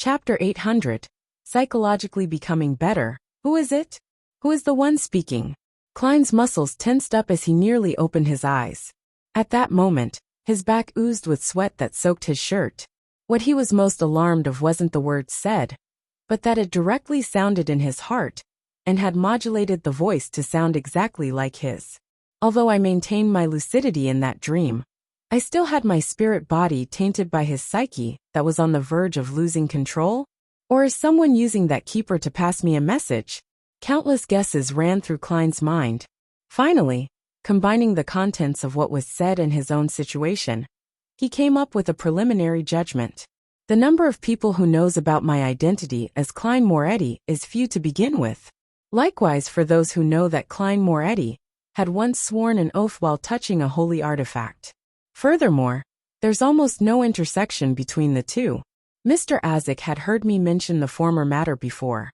Chapter 800. Psychologically becoming better. Who is it? Who is the one speaking? Klein's muscles tensed up as he nearly opened his eyes. At that moment, his back oozed with sweat that soaked his shirt. What he was most alarmed of wasn't the words said, but that it directly sounded in his heart, and had modulated the voice to sound exactly like his. Although I maintained my lucidity in that dream, I still had my spirit body tainted by his psyche that was on the verge of losing control. Or is someone using that keeper to pass me a message? Countless guesses ran through Klein's mind. Finally, combining the contents of what was said and his own situation, he came up with a preliminary judgment. The number of people who knows about my identity as Klein Moretti is few to begin with. Likewise for those who know that Klein Moretti had once sworn an oath while touching a holy artifact. Furthermore, there's almost no intersection between the two. Mr. Azik had heard me mention the former matter before.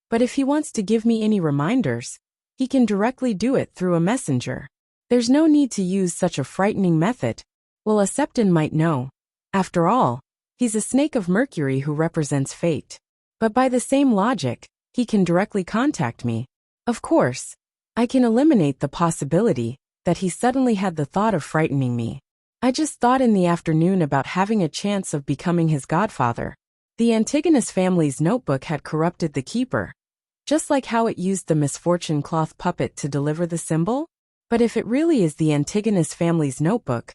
But if he wants to give me any reminders, he can directly do it through a messenger. There's no need to use such a frightening method. Well, a Septon might know. After all, he's a snake of Mercury who represents fate. But by the same logic, he can directly contact me. Of course, I can eliminate the possibility that he suddenly had the thought of frightening me. I just thought in the afternoon about having a chance of becoming his godfather. The Antigonus family's notebook had corrupted the keeper, just like how it used the misfortune cloth puppet to deliver the symbol. But if it really is the Antigonus family's notebook,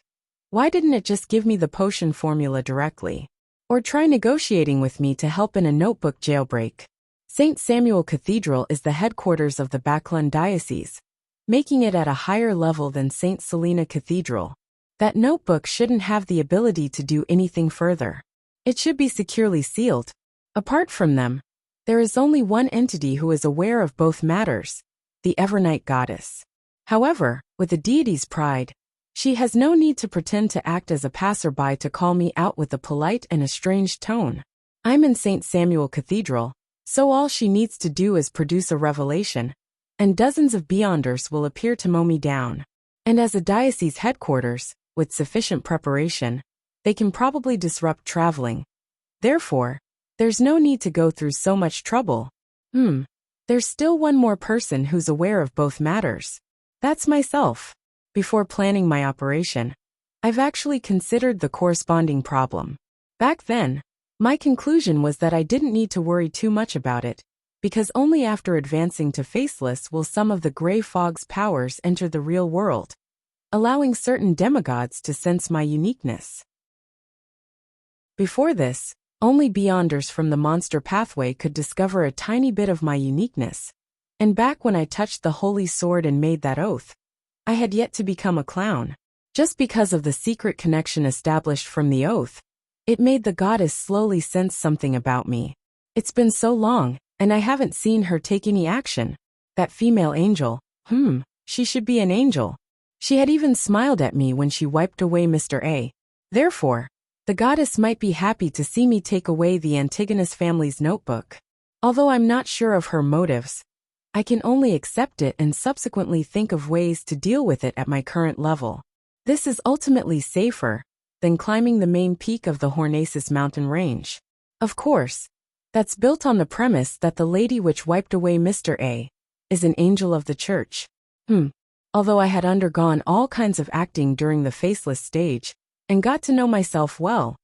why didn't it just give me the potion formula directly? Or try negotiating with me to help in a notebook jailbreak? St. Samuel Cathedral is the headquarters of the Baclund Diocese, making it at a higher level than St. Selena Cathedral. That notebook shouldn't have the ability to do anything further. It should be securely sealed. Apart from them, there is only one entity who is aware of both matters, the Evernight Goddess. However, with the deity's pride, she has no need to pretend to act as a passerby to call me out with a polite and estranged tone. I'm in St. Samuel Cathedral, so all she needs to do is produce a revelation, and dozens of beyonders will appear to mow me down. And as a diocese headquarters, with sufficient preparation, they can probably disrupt traveling. Therefore, there's no need to go through so much trouble. There's still one more person who's aware of both matters. That's myself. Before planning my operation, I've actually considered the corresponding problem. Back then, my conclusion was that I didn't need to worry too much about it, because only after advancing to Faceless will some of the gray fog's powers enter the real world, allowing certain demigods to sense my uniqueness. Before this, only beyonders from the monster pathway could discover a tiny bit of my uniqueness, and back when I touched the holy sword and made that oath, I had yet to become a clown. Just because of the secret connection established from the oath, it made the goddess slowly sense something about me. It's been so long, and I haven't seen her take any action. That female angel, she should be an angel. She had even smiled at me when she wiped away Mr. A. Therefore, the goddess might be happy to see me take away the Antigonus family's notebook. Although I'm not sure of her motives, I can only accept it and subsequently think of ways to deal with it at my current level. This is ultimately safer than climbing the main peak of the Hornaces mountain range. Of course, that's built on the premise that the lady which wiped away Mr. A is an angel of the church. Although I had undergone all kinds of acting during the Faceless stage, and got to know myself well,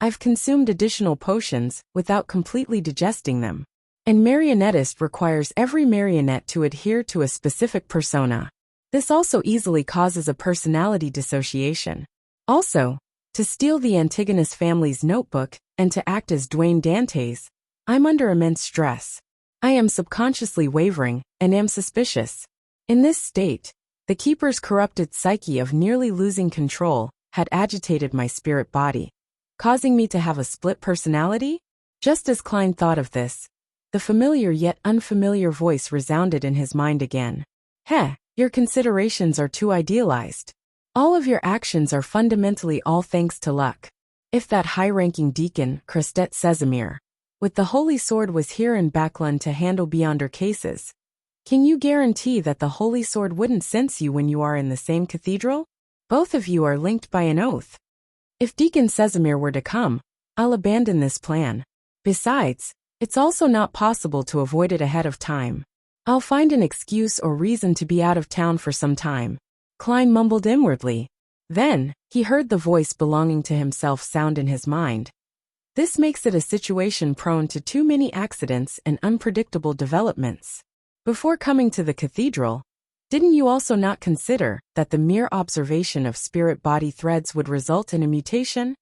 I've consumed additional potions without completely digesting them. And marionettist requires every marionette to adhere to a specific persona. This also easily causes a personality dissociation. Also, to steal the Antigonus family's notebook and to act as Dwayne Dantes, I'm under immense stress. I am subconsciously wavering and am suspicious. In this state, the keeper's corrupted psyche of nearly losing control had agitated my spirit body, causing me to have a split personality. Just as Klein thought of this, the familiar yet unfamiliar voice resounded in his mind again. Your considerations are too idealized. All of your actions are fundamentally all thanks to luck. If that high-ranking deacon, Christet Sesamir, with the holy sword was here in Baclund to handle beyonder cases, can you guarantee that the holy sword wouldn't sense you when you are in the same cathedral? Both of you are linked by an oath. If Deacon Sesamir were to come, I'll abandon this plan. Besides, it's also not possible to avoid it ahead of time. I'll find an excuse or reason to be out of town for some time, Klein mumbled inwardly. Then, he heard the voice belonging to himself sound in his mind. This makes it a situation prone to too many accidents and unpredictable developments. Before coming to the cathedral, didn't you also not consider that the mere observation of spirit-body threads would result in a mutation?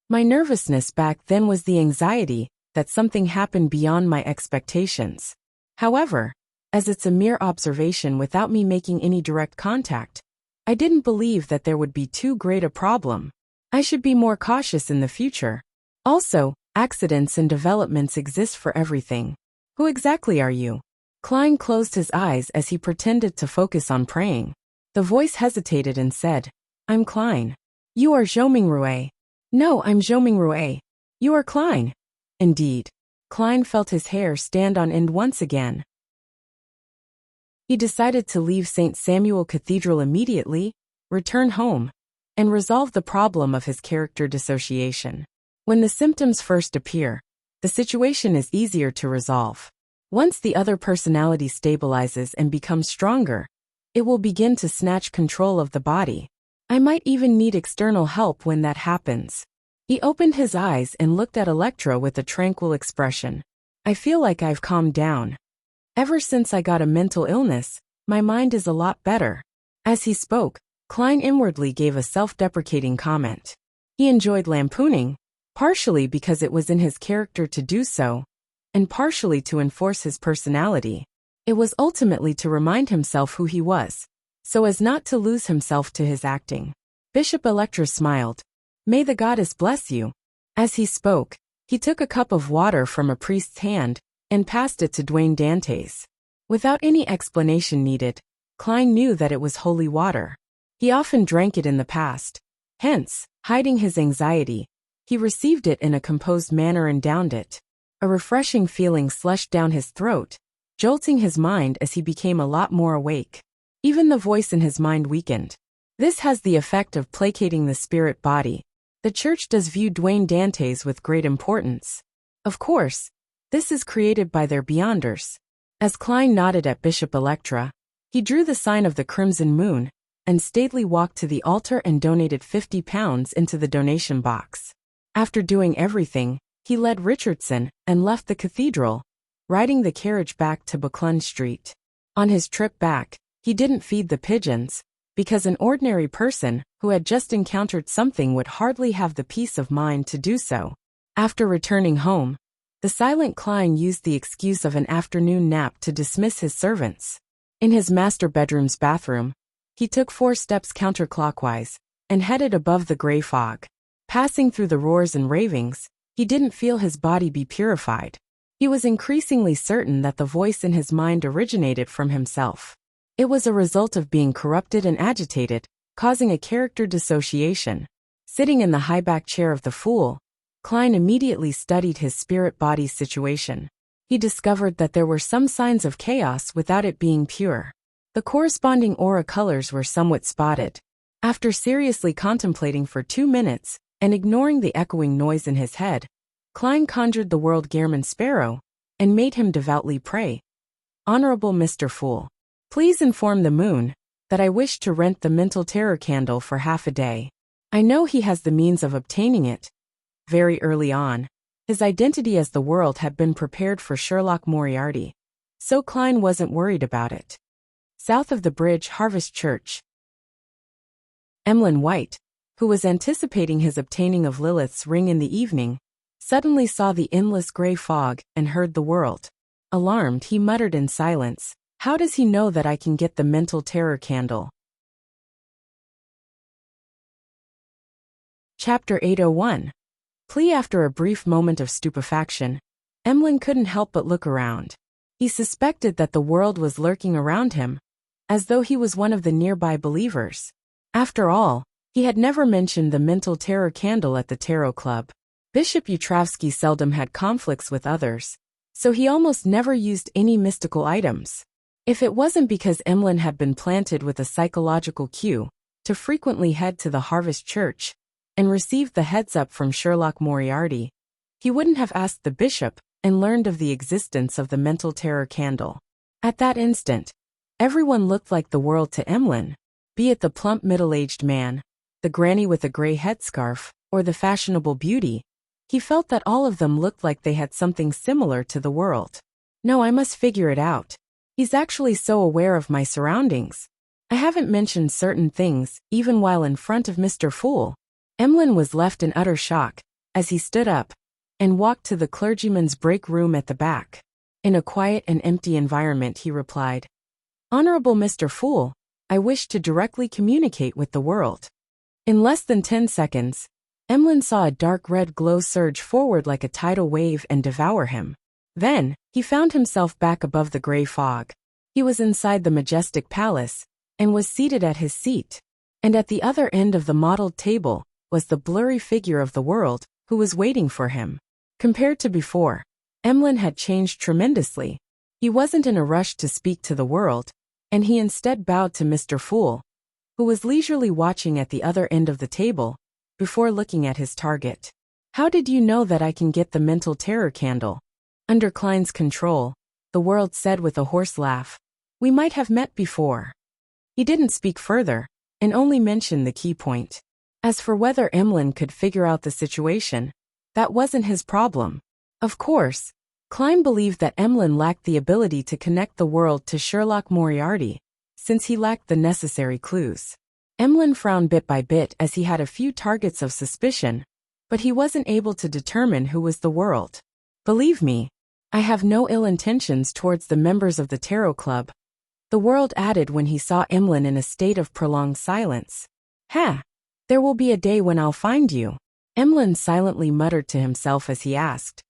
My nervousness back then was the anxiety that something happened beyond my expectations. However, as it's a mere observation without me making any direct contact, I didn't believe that there would be too great a problem. I should be more cautious in the future. Also, accidents and developments exist for everything. Who exactly are you? Klein closed his eyes as he pretended to focus on praying. The voice hesitated and said, I'm Klein. You are Zhoming. No, I'm Zhoming. You are Klein. Indeed. Klein felt his hair stand on end once again. He decided to leave St. Samuel Cathedral immediately, return home, and resolve the problem of his character dissociation. When the symptoms first appear, the situation is easier to resolve. Once the other personality stabilizes and becomes stronger, it will begin to snatch control of the body. I might even need external help when that happens. He opened his eyes and looked at Electra with a tranquil expression. I feel like I've calmed down. Ever since I got a mental illness, my mind is a lot better. As he spoke, Klein inwardly gave a self-deprecating comment. He enjoyed lampooning, partially because it was in his character to do so, and partially to enforce his personality. It was ultimately to remind himself who he was, so as not to lose himself to his acting. Bishop Electra smiled. May the goddess bless you. As he spoke, he took a cup of water from a priest's hand and passed it to Dwayne Dantes. Without any explanation needed, Klein knew that it was holy water. He often drank it in the past. Hence, hiding his anxiety, he received it in a composed manner and downed it. A refreshing feeling slushed down his throat, jolting his mind as he became a lot more awake. Even the voice in his mind weakened. This has the effect of placating the spirit body. The church does view Dwayne Dantes with great importance. Of course, this is created by their beyonders. As Klein nodded at Bishop Electra, he drew the sign of the Crimson Moon, and stately walked to the altar and donated £50 into the donation box. After doing everything, he led Richardson and left the cathedral, riding the carriage back to Buckland Street. On his trip back, he didn't feed the pigeons, because an ordinary person who had just encountered something would hardly have the peace of mind to do so. After returning home, the silent Klein used the excuse of an afternoon nap to dismiss his servants. In his master bedroom's bathroom, he took 4 steps counterclockwise and headed above the gray fog. Passing through the roars and ravings, he didn't feel his body be purified. He was increasingly certain that the voice in his mind originated from himself. It was a result of being corrupted and agitated, causing a character dissociation. Sitting in the high-back chair of the fool, Klein immediately studied his spirit-body situation. He discovered that there were some signs of chaos without it being pure. The corresponding aura colors were somewhat spotted. After seriously contemplating for 2 minutes and ignoring the echoing noise in his head, Klein conjured the world Gehrman Sparrow and made him devoutly pray. Honorable Mr. Fool, please inform the moon that I wish to rent the mental terror candle for half a day. I know he has the means of obtaining it. Very early on, his identity as the world had been prepared for Sherlock Moriarty, so Klein wasn't worried about it. South of the bridge Harvest Church, Emlyn White, who was anticipating his obtaining of Lilith's ring in the evening, suddenly saw the endless gray fog and heard the world. Alarmed, he muttered in silence, how does he know that I can get the mental terror candle? Chapter 801. Plea. After a brief moment of stupefaction, Emlyn couldn't help but look around. He suspected that the world was lurking around him, as though he was one of the nearby believers. After all, he had never mentioned the mental terror candle at the Tarot Club. Bishop Utravsky seldom had conflicts with others, so he almost never used any mystical items. If it wasn't because Emlyn had been planted with a psychological cue to frequently head to the Harvest Church and received the heads-up from Sherlock Moriarty, he wouldn't have asked the bishop and learned of the existence of the mental terror candle. At that instant, everyone looked like the world to Emlyn, be it the plump middle-aged man, the granny with a gray headscarf, or the fashionable beauty. He felt that all of them looked like they had something similar to the world. No, I must figure it out. He's actually so aware of my surroundings. I haven't mentioned certain things, even while in front of Mr. Fool. Emlyn was left in utter shock, as he stood up and walked to the clergyman's break room at the back. In a quiet and empty environment, he replied, "Honorable Mr. Fool, I wish to directly communicate with the world." In less than 10 seconds, Emlyn saw a dark red glow surge forward like a tidal wave and devour him. Then, he found himself back above the gray fog. He was inside the majestic palace, and was seated at his seat. And at the other end of the mottled table was the blurry figure of the world, who was waiting for him. Compared to before, Emlyn had changed tremendously. He wasn't in a rush to speak to the world, and he instead bowed to Mr. Fool, who was leisurely watching at the other end of the table, before looking at his target. "How did you know that I can get the mental terror candle?" "Under Klein's control," the world said with a hoarse laugh. "We might have met before." He didn't speak further, and only mentioned the key point. As for whether Emlyn could figure out the situation, that wasn't his problem. Of course, Klein believed that Emlyn lacked the ability to connect the world to Sherlock Moriarty, since he lacked the necessary clues. Emlyn frowned bit by bit as he had a few targets of suspicion, but he wasn't able to determine who was the world. "Believe me, I have no ill intentions towards the members of the Tarot Club," the world added when he saw Emlyn in a state of prolonged silence. "Ha! There will be a day when I'll find you," Emlyn silently muttered to himself as he asked,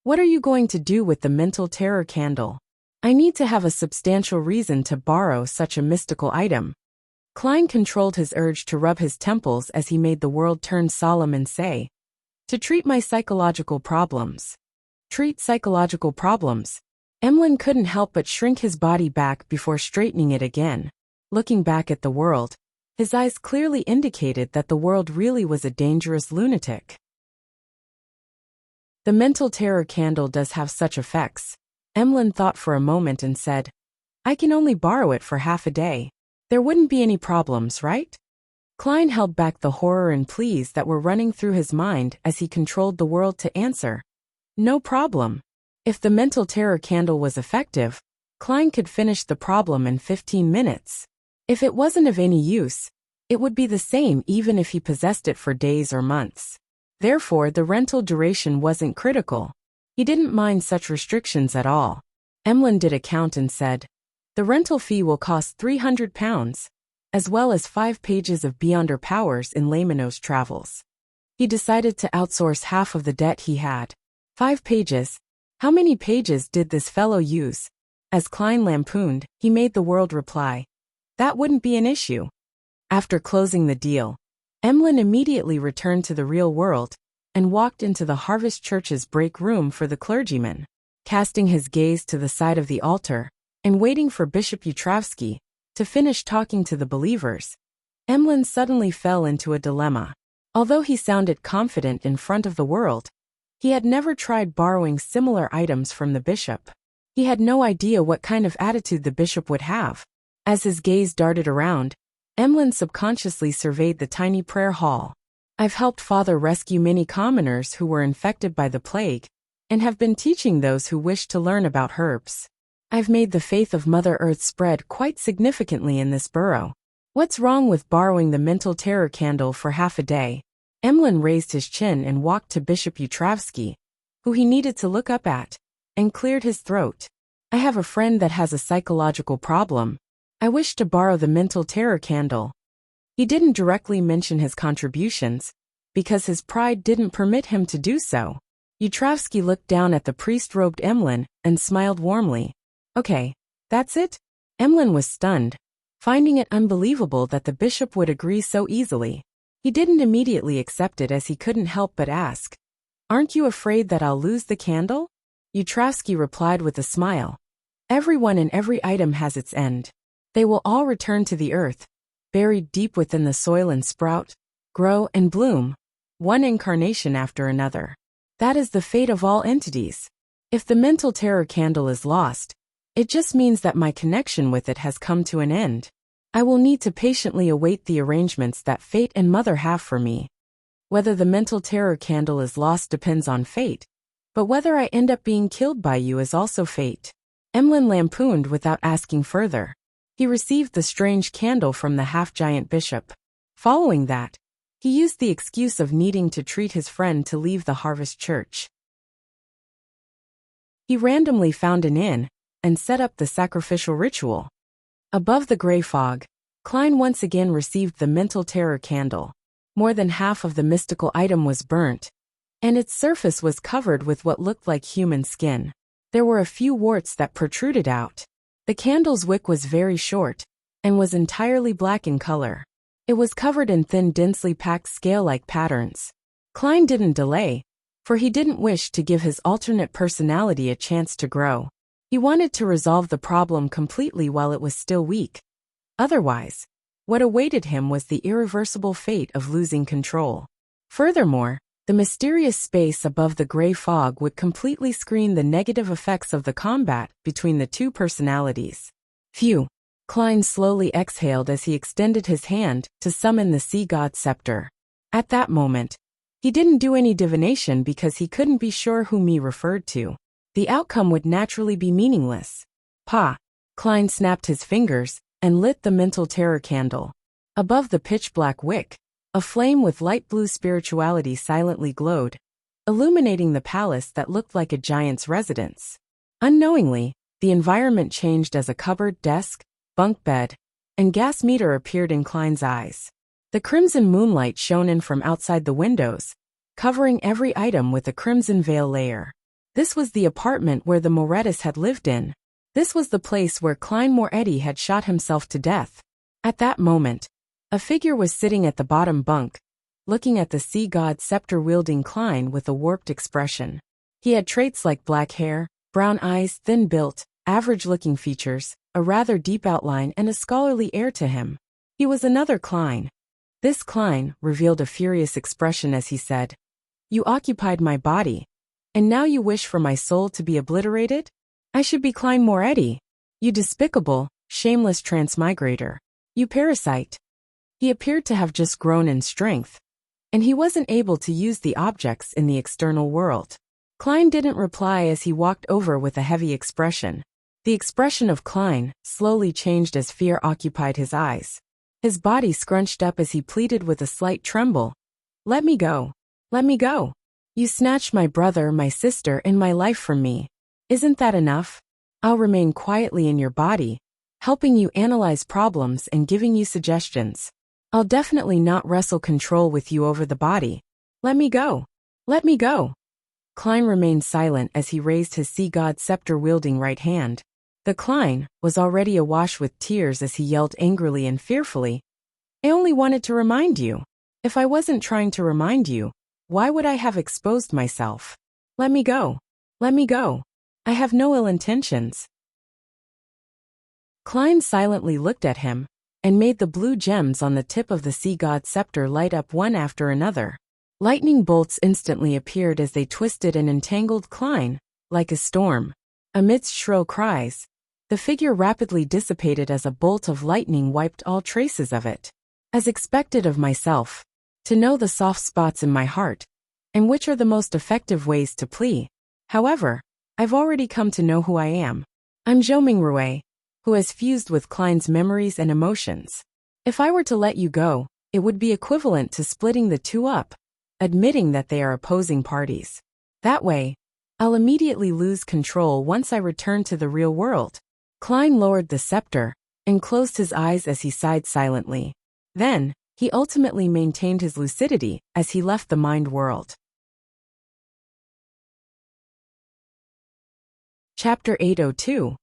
"What are you going to do with the mental terror candle? I need to have a substantial reason to borrow such a mystical item." Klein controlled his urge to rub his temples as he made the world turn solemn and say, "To treat my psychological problems." Treat psychological problems. Emlyn couldn't help but shrink his body back before straightening it again. Looking back at the world, his eyes clearly indicated that the world really was a dangerous lunatic. The mental terror candle does have such effects. Emlyn thought for a moment and said, "I can only borrow it for half a day. There wouldn't be any problems, right?" Klein held back the horror and pleas that were running through his mind as he controlled the world to answer, "No problem." If the mental terror candle was effective, Klein could finish the problem in 15 minutes. If it wasn't of any use, it would be the same even if he possessed it for days or months. Therefore, the rental duration wasn't critical. He didn't mind such restrictions at all. Emlyn did a count and said, "The rental fee will cost £300, as well as 5 pages of Beyonder Powers in Lamino's travels." He decided to outsource half of the debt he had. 5 pages? How many pages did this fellow use? As Klein lampooned, he made the world reply, "That wouldn't be an issue." After closing the deal, Emlyn immediately returned to the real world and walked into the Harvest Church's break room for the clergyman. Casting his gaze to the side of the altar and waiting for Bishop Utravsky to finish talking to the believers, Emlyn suddenly fell into a dilemma. Although he sounded confident in front of the world, he had never tried borrowing similar items from the bishop. He had no idea what kind of attitude the bishop would have. As his gaze darted around, Emlyn subconsciously surveyed the tiny prayer hall. "I've helped Father rescue many commoners who were infected by the plague, and have been teaching those who wish to learn about herbs. I've made the faith of Mother Earth spread quite significantly in this borough. What's wrong with borrowing the mental terror candle for half a day?" Emlyn raised his chin and walked to Bishop Utravsky, who he needed to look up at, and cleared his throat. "I have a friend that has a psychological problem. I wish to borrow the mental terror candle." He didn't directly mention his contributions, because his pride didn't permit him to do so. Utravsky looked down at the priest-robed Emlyn and smiled warmly. "Okay, that's it?" Emlyn was stunned, finding it unbelievable that the bishop would agree so easily. He didn't immediately accept it as he couldn't help but ask, "Aren't you afraid that I'll lose the candle?" Utravsky replied with a smile, "Everyone and every item has its end. They will all return to the earth, buried deep within the soil and sprout, grow and bloom, one incarnation after another. That is the fate of all entities. If the mental terror candle is lost, it just means that my connection with it has come to an end. I will need to patiently await the arrangements that fate and mother have for me. Whether the mental terror candle is lost depends on fate, but whether I end up being killed by you is also fate. Emlyn lampooned without asking further. He received the strange candle from the half-giant bishop. Following that, he used the excuse of needing to treat his friend to leave the Harvest Church. He randomly found an inn and set up the sacrificial ritual. Above the gray fog, Klein once again received the mental terror candle. More than half of the mystical item was burnt, and its surface was covered with what looked like human skin. There were a few warts that protruded out. The candle's wick was very short, and was entirely black in color. It was covered in thin, densely packed scale-like patterns. Klein didn't delay, for he didn't wish to give his alternate personality a chance to grow. He wanted to resolve the problem completely while it was still weak. Otherwise, what awaited him was the irreversible fate of losing control. Furthermore, the mysterious space above the gray fog would completely screen the negative effects of the combat between the two personalities. Phew! Klein slowly exhaled as he extended his hand to summon the sea god scepter. At that moment, he didn't do any divination because he couldn't be sure whom he referred to. The outcome would naturally be meaningless. Pa! Klein snapped his fingers and lit the mental terror candle. Above the pitch-black wick, a flame with light blue spirituality silently glowed, illuminating the palace that looked like a giant's residence. Unknowingly, the environment changed as a cupboard, desk, bunk bed, and gas meter appeared in Klein's eyes. The crimson moonlight shone in from outside the windows, covering every item with a crimson veil layer. This was the apartment where the Moretus had lived in. This was the place where Klein Moretti had shot himself to death. At that moment, a figure was sitting at the bottom bunk, looking at the sea god scepter-wielding Klein with a warped expression. He had traits like black hair, brown eyes, thin built, average-looking features, a rather deep outline and a scholarly air to him. He was another Klein. This Klein revealed a furious expression as he said, "You occupied my body, and now you wish for my soul to be obliterated? I should be Klein Moretti. You despicable, shameless transmigrator. You parasite." He appeared to have just grown in strength, and he wasn't able to use the objects in the external world. Klein didn't reply as he walked over with a heavy expression. The expression of Klein slowly changed as fear occupied his eyes. His body scrunched up as he pleaded with a slight tremble. "Let me go. Let me go. You snatched my brother, my sister, and my life from me. Isn't that enough? I'll remain quietly in your body, helping you analyze problems and giving you suggestions. I'll definitely not wrestle control with you over the body. Let me go. Let me go." Klein remained silent as he raised his sea god scepter-wielding right hand. The Klein was already awash with tears as he yelled angrily and fearfully, "I only wanted to remind you. If I wasn't trying to remind you, why would I have exposed myself? Let me go. Let me go. I have no ill intentions." Klein silently looked at him and made the blue gems on the tip of the sea god scepter light up one after another. Lightning bolts instantly appeared as they twisted and entangled Klein, like a storm. Amidst shrill cries, the figure rapidly dissipated as a bolt of lightning wiped all traces of it. As expected of myself, to know the soft spots in my heart, and which are the most effective ways to plea. However, I've already come to know who I am. I'm Zhou Mingrui, who has fused with Klein's memories and emotions. If I were to let you go, it would be equivalent to splitting the two up, admitting that they are opposing parties. That way, I'll immediately lose control once I return to the real world. Klein lowered the scepter and closed his eyes as he sighed silently. Then, he ultimately maintained his lucidity as he left the mind world. Chapter 802.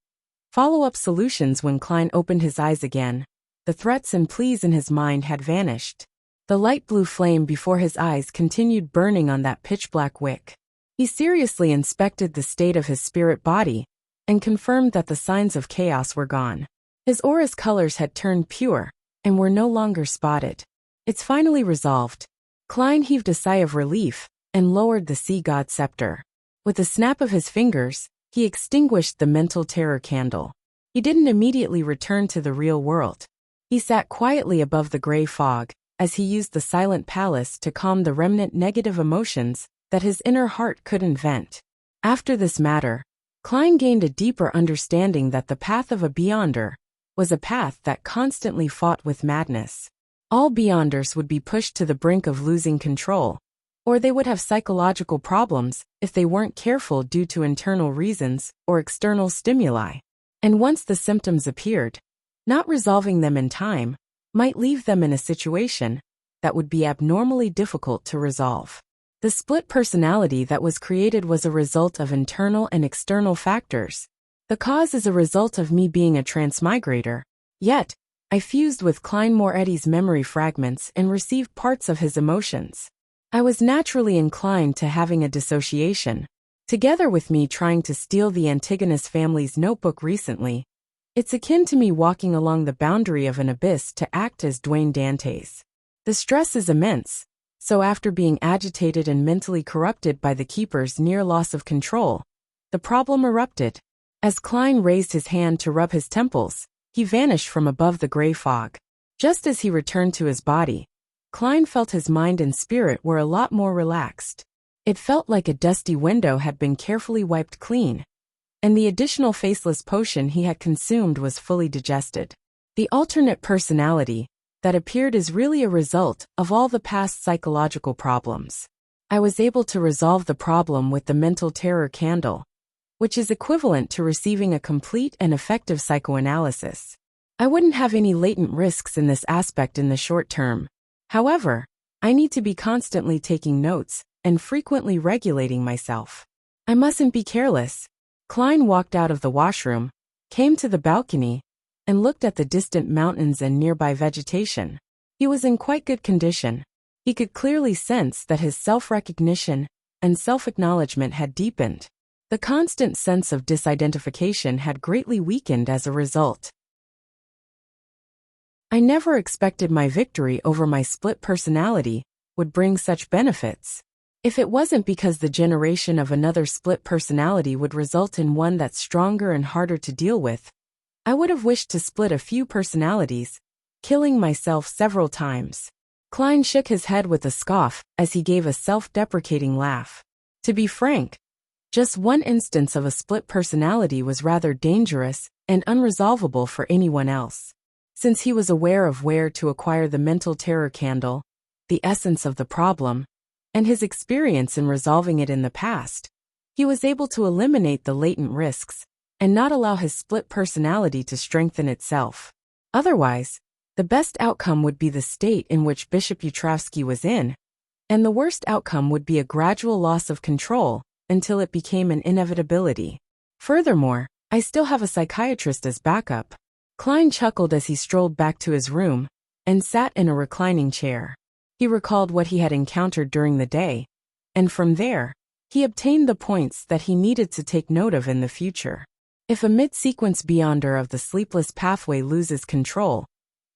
Follow-up solutions. When Klein opened his eyes again, the threats and pleas in his mind had vanished. The light blue flame before his eyes continued burning on that pitch-black wick. He seriously inspected the state of his spirit body and confirmed that the signs of chaos were gone. His aura's colors had turned pure and were no longer spotted. It's finally resolved. Klein heaved a sigh of relief and lowered the sea god's scepter. With a snap of his fingers, he extinguished the mental terror candle. He didn't immediately return to the real world. He sat quietly above the gray fog, as he used the silent palace to calm the remnant negative emotions that his inner heart couldn't vent. After this matter, Klein gained a deeper understanding that the path of a Beyonder was a path that constantly fought with madness. All Beyonders would be pushed to the brink of losing control, or they would have psychological problems if they weren't careful due to internal reasons or external stimuli. And once the symptoms appeared, not resolving them in time might leave them in a situation that would be abnormally difficult to resolve. The split personality that was created was a result of internal and external factors. The cause is a result of me being a transmigrator. Yet, I fused with Klein Moretti's memory fragments and received parts of his emotions. I was naturally inclined to having a dissociation. Together with me trying to steal the Antigonus family's notebook recently, it's akin to me walking along the boundary of an abyss to act as Dwayne Dantes. The stress is immense. So after being agitated and mentally corrupted by the keeper's near loss of control, the problem erupted. As Klein raised his hand to rub his temples, he vanished from above the gray fog. Just as he returned to his body, Klein felt his mind and spirit were a lot more relaxed. It felt like a dusty window had been carefully wiped clean, and the additional faceless potion he had consumed was fully digested. The alternate personality that appeared is really a result of all the past psychological problems. I was able to resolve the problem with the mental terror candle, which is equivalent to receiving a complete and effective psychoanalysis. I wouldn't have any latent risks in this aspect in the short term. However, I need to be constantly taking notes and frequently regulating myself. I mustn't be careless. Klein walked out of the washroom, came to the balcony, and looked at the distant mountains and nearby vegetation. He was in quite good condition. He could clearly sense that his self-recognition and self-acknowledgement had deepened. The constant sense of disidentification had greatly weakened as a result. I never expected my victory over my split personality would bring such benefits. If it wasn't because the generation of another split personality would result in one that's stronger and harder to deal with, I would have wished to split a few personalities, killing myself several times. Klein shook his head with a scoff as he gave a self-deprecating laugh. To be frank, just one instance of a split personality was rather dangerous and unresolvable for anyone else. Since he was aware of where to acquire the mental terror candle, the essence of the problem, and his experience in resolving it in the past, he was able to eliminate the latent risks and not allow his split personality to strengthen itself. Otherwise, the best outcome would be the state in which Bishop Yutrovsky was in, and the worst outcome would be a gradual loss of control until it became an inevitability. Furthermore, I still have a psychiatrist as backup. Klein chuckled as he strolled back to his room and sat in a reclining chair. He recalled what he had encountered during the day, and from there, he obtained the points that he needed to take note of in the future. If a mid-sequence Beyonder of the sleepless pathway loses control,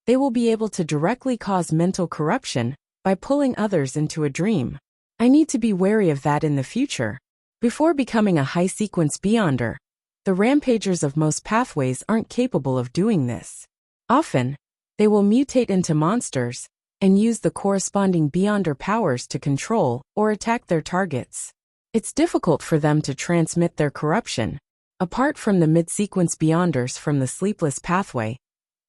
they will be able to directly cause mental corruption by pulling others into a dream. I need to be wary of that in the future. Before becoming a high-sequence Beyonder, the rampagers of most pathways aren't capable of doing this. Often, they will mutate into monsters and use the corresponding Beyonder powers to control or attack their targets. It's difficult for them to transmit their corruption. Apart from the mid-sequence Beyonders from the sleepless pathway,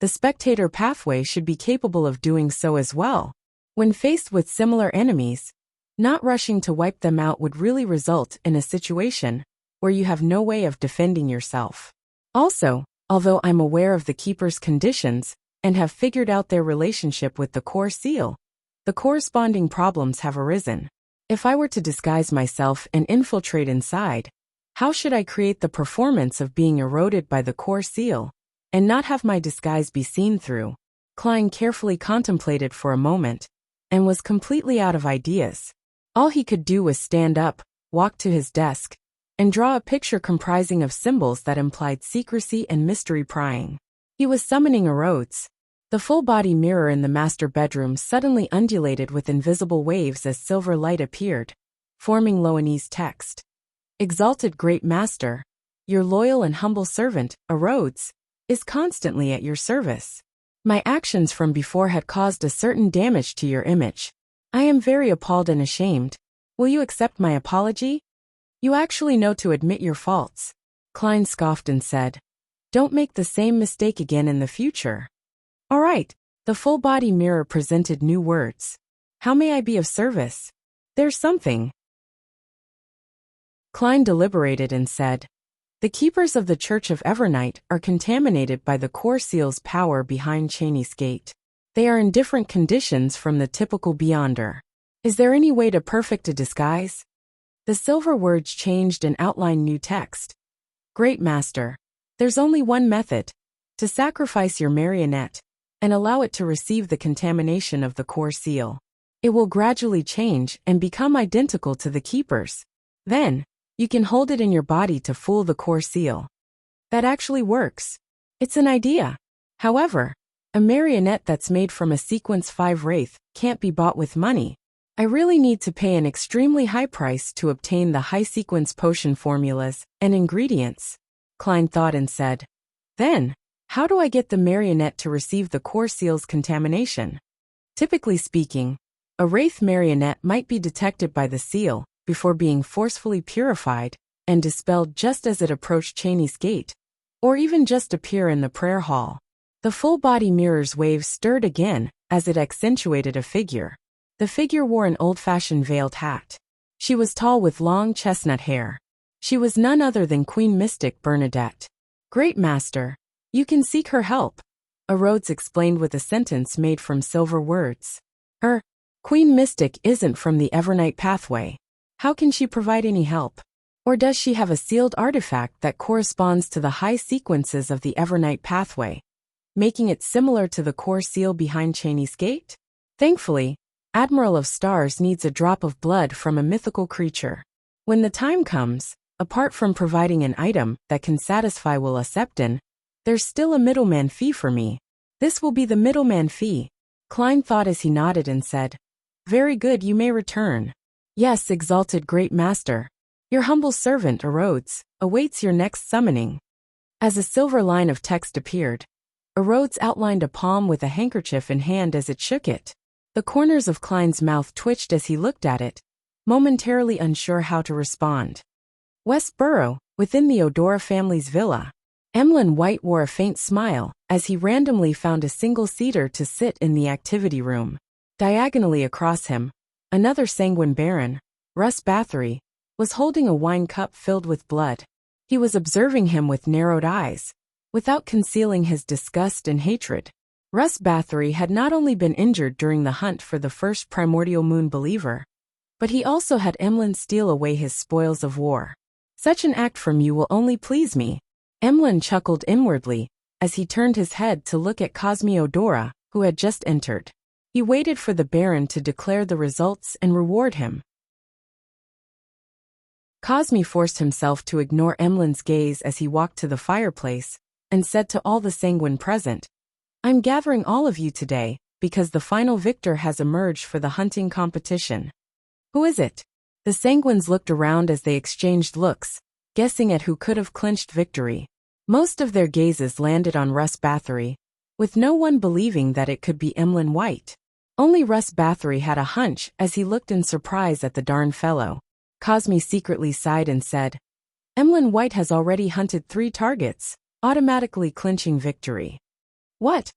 the spectator pathway should be capable of doing so as well. When faced with similar enemies, not rushing to wipe them out would really result in a situation where you have no way of defending yourself. Also, although I'm aware of the Keeper's conditions and have figured out their relationship with the core seal, the corresponding problems have arisen. If I were to disguise myself and infiltrate inside, how should I create the performance of being eroded by the core seal and not have my disguise be seen through? Klein carefully contemplated for a moment and was completely out of ideas. All he could do was stand up, walk to his desk, and draw a picture comprising of symbols that implied secrecy and mystery prying. He was summoning erodes. The full-body mirror in the master bedroom suddenly undulated with invisible waves as silver light appeared. forming Loanese text. Exalted Great Master, your loyal and humble servant, Rhodes, is constantly at your service. My actions from before had caused a certain damage to your image. I am very appalled and ashamed. Will you accept my apology? You actually know to admit your faults. Klein scoffed and said, don't make the same mistake again in the future. All right, the full-body mirror presented new words. How may I be of service? There's something. Klein deliberated and said, the keepers of the Church of Evernight are contaminated by the core seal's power behind Cheney's gate. They are in different conditions from the typical Beyonder. Is there any way to perfect a disguise? The silver words changed and outlined new text. Great Master, there's only one method, to sacrifice your marionette and allow it to receive the contamination of the core seal. It will gradually change and become identical to the keepers. Then, you can hold it in your body to fool the core seal. That actually works. It's an idea. However, a marionette that's made from a Sequence 5 Wraith can't be bought with money. I really need to pay an extremely high price to obtain the high sequence potion formulas and ingredients. Klein thought and said, then, how do I get the marionette to receive the core seal's contamination? Typically speaking, a Wraith marionette might be detected by the seal before being forcefully purified and dispelled just as it approached Cheney's gate, or even just appear in the prayer hall. The full-body mirror's waves stirred again as it accentuated a figure. The figure wore an old-fashioned veiled hat. She was tall with long chestnut hair. She was none other than Queen Mystic Bernadette. Great Master, you can seek her help, Rhodes explained with a sentence made from silver words. Queen Mystic isn't from the Evernight pathway. How can she provide any help? Or does she have a sealed artifact that corresponds to the high sequences of the Evernight pathway, making it similar to the core seal behind Cheney's gate? Thankfully, Admiral of Stars needs a drop of blood from a mythical creature. When the time comes, apart from providing an item that can satisfy Will Septon, there's still a middleman fee for me. This will be the middleman fee, Klein thought as he nodded and said, very good, you may return. Yes, exalted Great Master. Your humble servant, Rhodes, awaits your next summoning. As a silver line of text appeared, Rhodes outlined a palm with a handkerchief in hand as it shook it. The corners of Klein's mouth twitched as he looked at it, momentarily unsure how to respond. Westboro, within the Odora family's villa. Emlyn White wore a faint smile as he randomly found a single-seater to sit in the activity room. Diagonally across him, another sanguine baron, Russ Bathory, was holding a wine cup filled with blood. He was observing him with narrowed eyes, without concealing his disgust and hatred. Russ Bathory had not only been injured during the hunt for the first primordial moon believer, but he also had Emlyn steal away his spoils of war. Such an act from you will only please me. Emlyn chuckled inwardly as he turned his head to look at Cosme Odora, who had just entered. He waited for the Baron to declare the results and reward him. Cosme forced himself to ignore Emlyn's gaze as he walked to the fireplace and said to all the sanguine present, I'm gathering all of you today because the final victor has emerged for the hunting competition. Who is it? The sanguines looked around as they exchanged looks, guessing at who could have clinched victory. Most of their gazes landed on Russ Bathory, with no one believing that it could be Emlyn White. Only Russ Bathory had a hunch as he looked in surprise at the darn fellow. Cosme secretly sighed and said, Emlyn White has already hunted 3 targets, automatically clinching victory. What?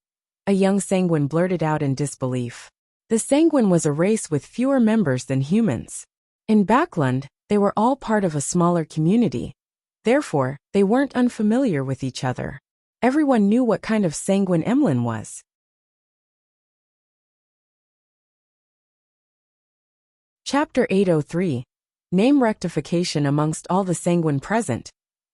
A young sanguine blurted out in disbelief. The sanguine was a race with fewer members than humans. In Backland, they were all part of a smaller community. Therefore, they weren't unfamiliar with each other. Everyone knew what kind of sanguine Emlyn was. Chapter 803. Name rectification amongst all the sanguine present.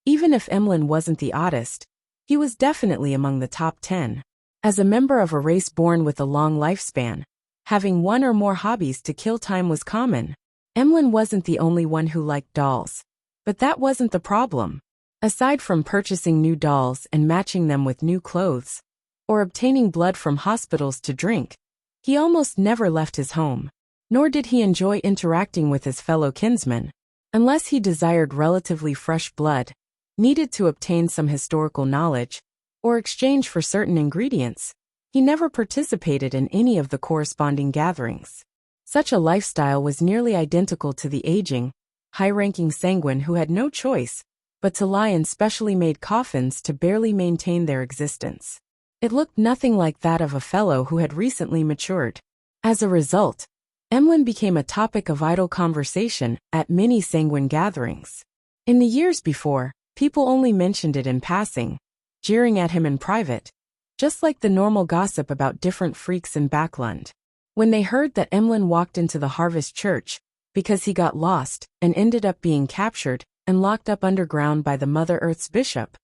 Even if Emlyn wasn't the oddest, he was definitely among the top 10. As a member of a race born with a long lifespan, having one or more hobbies to kill time was common. Emlyn wasn't the only one who liked dolls. But that wasn't the problem. Aside from purchasing new dolls and matching them with new clothes, or obtaining blood from hospitals to drink, he almost never left his home. nor did he enjoy interacting with his fellow kinsmen. Unless he desired relatively fresh blood, needed to obtain some historical knowledge, or exchange for certain ingredients, he never participated in any of the corresponding gatherings. Such a lifestyle was nearly identical to the aging, high-ranking sanguine who had no choice but to lie in specially made coffins to barely maintain their existence. It looked nothing like that of a fellow who had recently matured. As a result, Emlyn became a topic of idle conversation at many sanguine gatherings. In the years before, people only mentioned it in passing, jeering at him in private, just like the normal gossip about different freaks in Backlund. When they heard that Emlyn walked into the Harvest Church because he got lost and ended up being captured and locked up underground by the Mother Earth's bishop,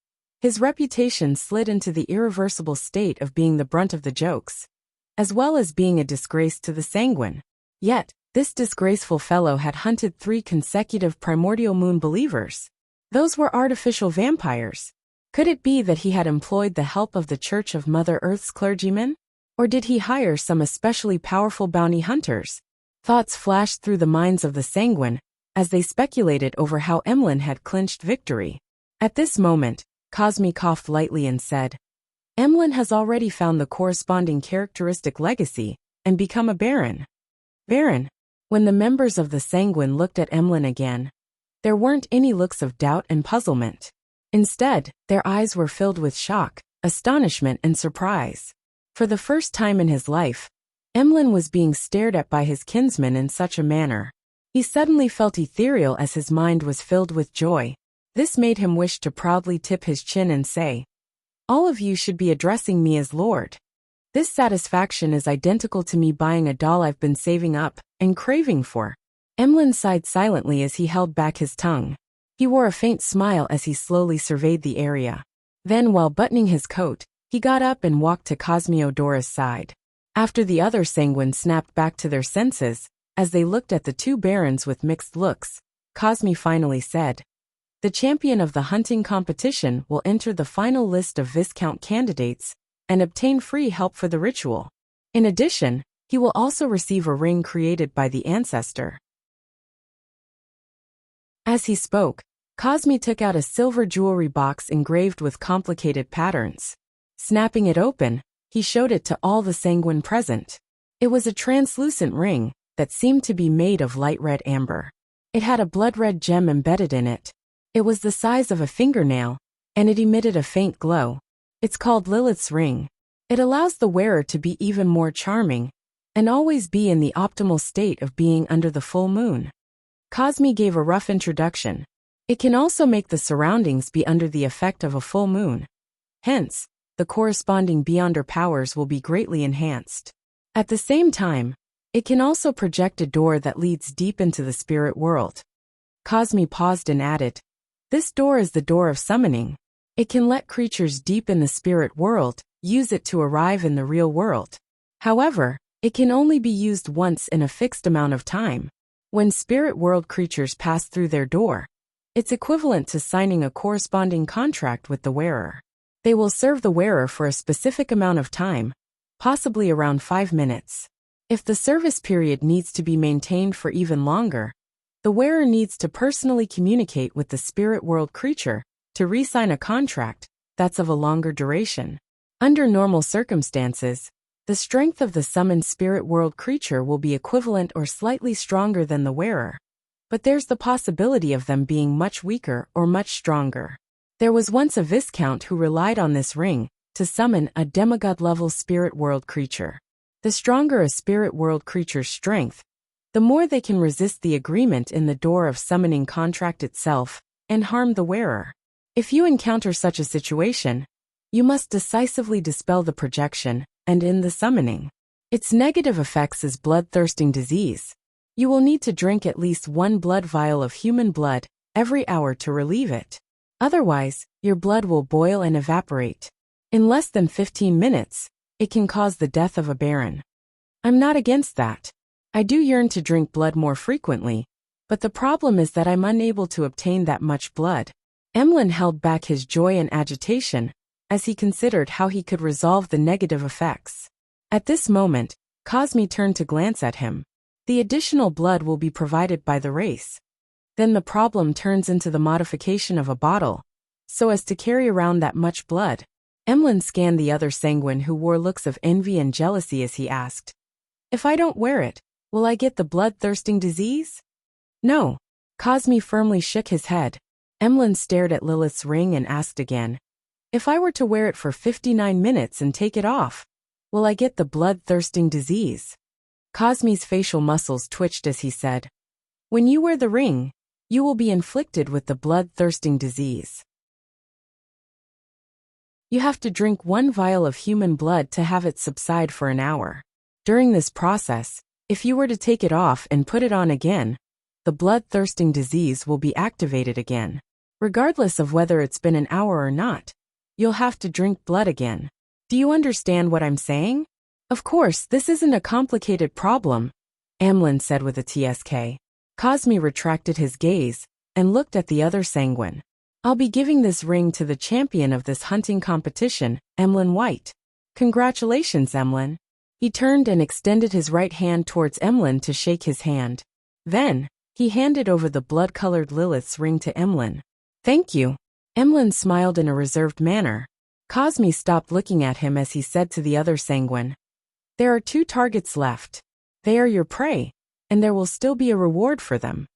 his reputation slid into the irreversible state of being the brunt of the jokes, as well as being a disgrace to the sanguine. Yet, this disgraceful fellow had hunted 3 consecutive primordial moon believers. Those were artificial vampires. Could it be that he had employed the help of the Church of Mother Earth's clergymen? Or did he hire some especially powerful bounty hunters? Thoughts flashed through the minds of the sanguine as they speculated over how Emlyn had clinched victory. At this moment, Cosme coughed lightly and said, "Emlyn has already found the corresponding characteristic legacy and become a baron." Baron. When the members of the sanguine looked at Emlyn again, there weren't any looks of doubt and puzzlement. Instead, their eyes were filled with shock, astonishment, and surprise. For the first time in his life, Emlyn was being stared at by his kinsmen in such a manner. He suddenly felt ethereal as his mind was filled with joy. This made him wish to proudly tip his chin and say, "All of you should be addressing me as Lord." This satisfaction is identical to me buying a doll I've been saving up and craving for. Emlyn sighed silently as he held back his tongue. He wore a faint smile as he slowly surveyed the area. Then, while buttoning his coat, he got up and walked to Cosmiodora's side. After the other sanguines snapped back to their senses, as they looked at the 2 barons with mixed looks, Cosme finally said, "The champion of the hunting competition will enter the final list of Viscount candidates and obtain free help for the ritual. In addition, he will also receive a ring created by the ancestor." As he spoke, Cosme took out a silver jewelry box engraved with complicated patterns. Snapping it open, he showed it to all the sanguine present. It was a translucent ring that seemed to be made of light red amber. It had a blood-red gem embedded in it. It was the size of a fingernail, and it emitted a faint glow. It's called Lilith's ring. It allows the wearer to be even more charming and always be in the optimal state of being under the full moon. Cosme gave a rough introduction. It can also make the surroundings be under the effect of a full moon. Hence, the corresponding beyonder powers will be greatly enhanced. At the same time, it can also project a door that leads deep into the spirit world. Cosme paused and added, "This door is the door of summoning. It can let creatures deep in the spirit world use it to arrive in the real world. However, it can only be used once in a fixed amount of time. When spirit world creatures pass through their door, it's equivalent to signing a corresponding contract with the wearer. They will serve the wearer for a specific amount of time, possibly around 5 minutes. If the service period needs to be maintained for even longer, the wearer needs to personally communicate with the spirit world creature to re-sign a contract that's of a longer duration. Under normal circumstances, the strength of the summoned spirit world creature will be equivalent or slightly stronger than the wearer, but there's the possibility of them being much weaker or much stronger. There was once a viscount who relied on this ring to summon a demigod-level spirit world creature. The stronger a spirit world creature's strength, the more they can resist the agreement in the door of summoning contract itself and harm the wearer. If you encounter such a situation, you must decisively dispel the projection and end the summoning. Its negative effects is bloodthirsting disease. You will need to drink at least 1 blood vial of human blood every hour to relieve it. Otherwise, your blood will boil and evaporate. In less than 15 minutes, it can cause the death of a baron. I'm not against that. I do yearn to drink blood more frequently, but the problem is that I'm unable to obtain that much blood. Emlyn held back his joy and agitation as he considered how he could resolve the negative effects. At this moment, Cosme turned to glance at him. The additional blood will be provided by the race. Then the problem turns into the modification of a bottle, so as to carry around that much blood. Emlyn scanned the other sanguine who wore looks of envy and jealousy as he asked, "If I don't wear it, will I get the bloodthirsting disease?" "No." Cosme firmly shook his head. Emlyn stared at Lilith's ring and asked again, "If I were to wear it for 59 minutes and take it off, will I get the bloodthirsting disease?" Cosme's facial muscles twitched as he said, "When you wear the ring, you will be inflicted with the bloodthirsting disease. You have to drink 1 vial of human blood to have it subside for an hour. During this process, if you were to take it off and put it on again, the bloodthirsting disease will be activated again. Regardless of whether it's been an hour or not, you'll have to drink blood again. Do you understand what I'm saying?" "Of course, this isn't a complicated problem," Emlyn said with a tsk. Cosme retracted his gaze and looked at the other sanguine. "I'll be giving this ring to the champion of this hunting competition, Emlyn White." "Congratulations, Emlyn." He turned and extended his right hand towards Emlyn to shake his hand. Then, he handed over the blood-colored Lilith's ring to Emlyn. "Thank you." Emlyn smiled in a reserved manner. Cosme stopped looking at him as he said to the other sanguine, "There are 2 targets left. They are your prey, and there will still be a reward for them."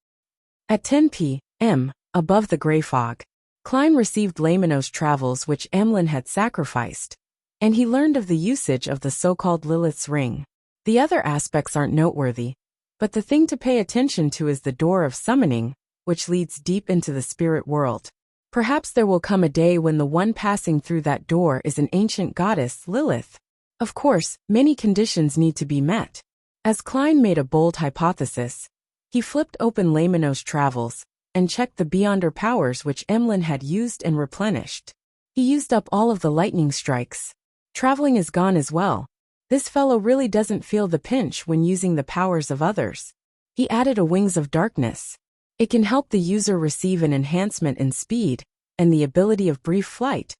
At 10 p.m., above the gray fog, Klein received Lamino's travels which Emlyn had sacrificed, and he learned of the usage of the so-called Lilith's ring. The other aspects aren't noteworthy, but the thing to pay attention to is the door of summoning, which leads deep into the spirit world. Perhaps there will come a day when the one passing through that door is an ancient goddess, Lilith. Of course, many conditions need to be met. As Klein made a bold hypothesis, he flipped open Lamino's travels and checked the Beyonder powers which Emlyn had used and replenished. He used up all of the lightning strikes. Traveling is gone as well. This fellow really doesn't feel the pinch when using the powers of others. He added a Wings of Darkness. It can help the user receive an enhancement in speed and the ability of brief flight,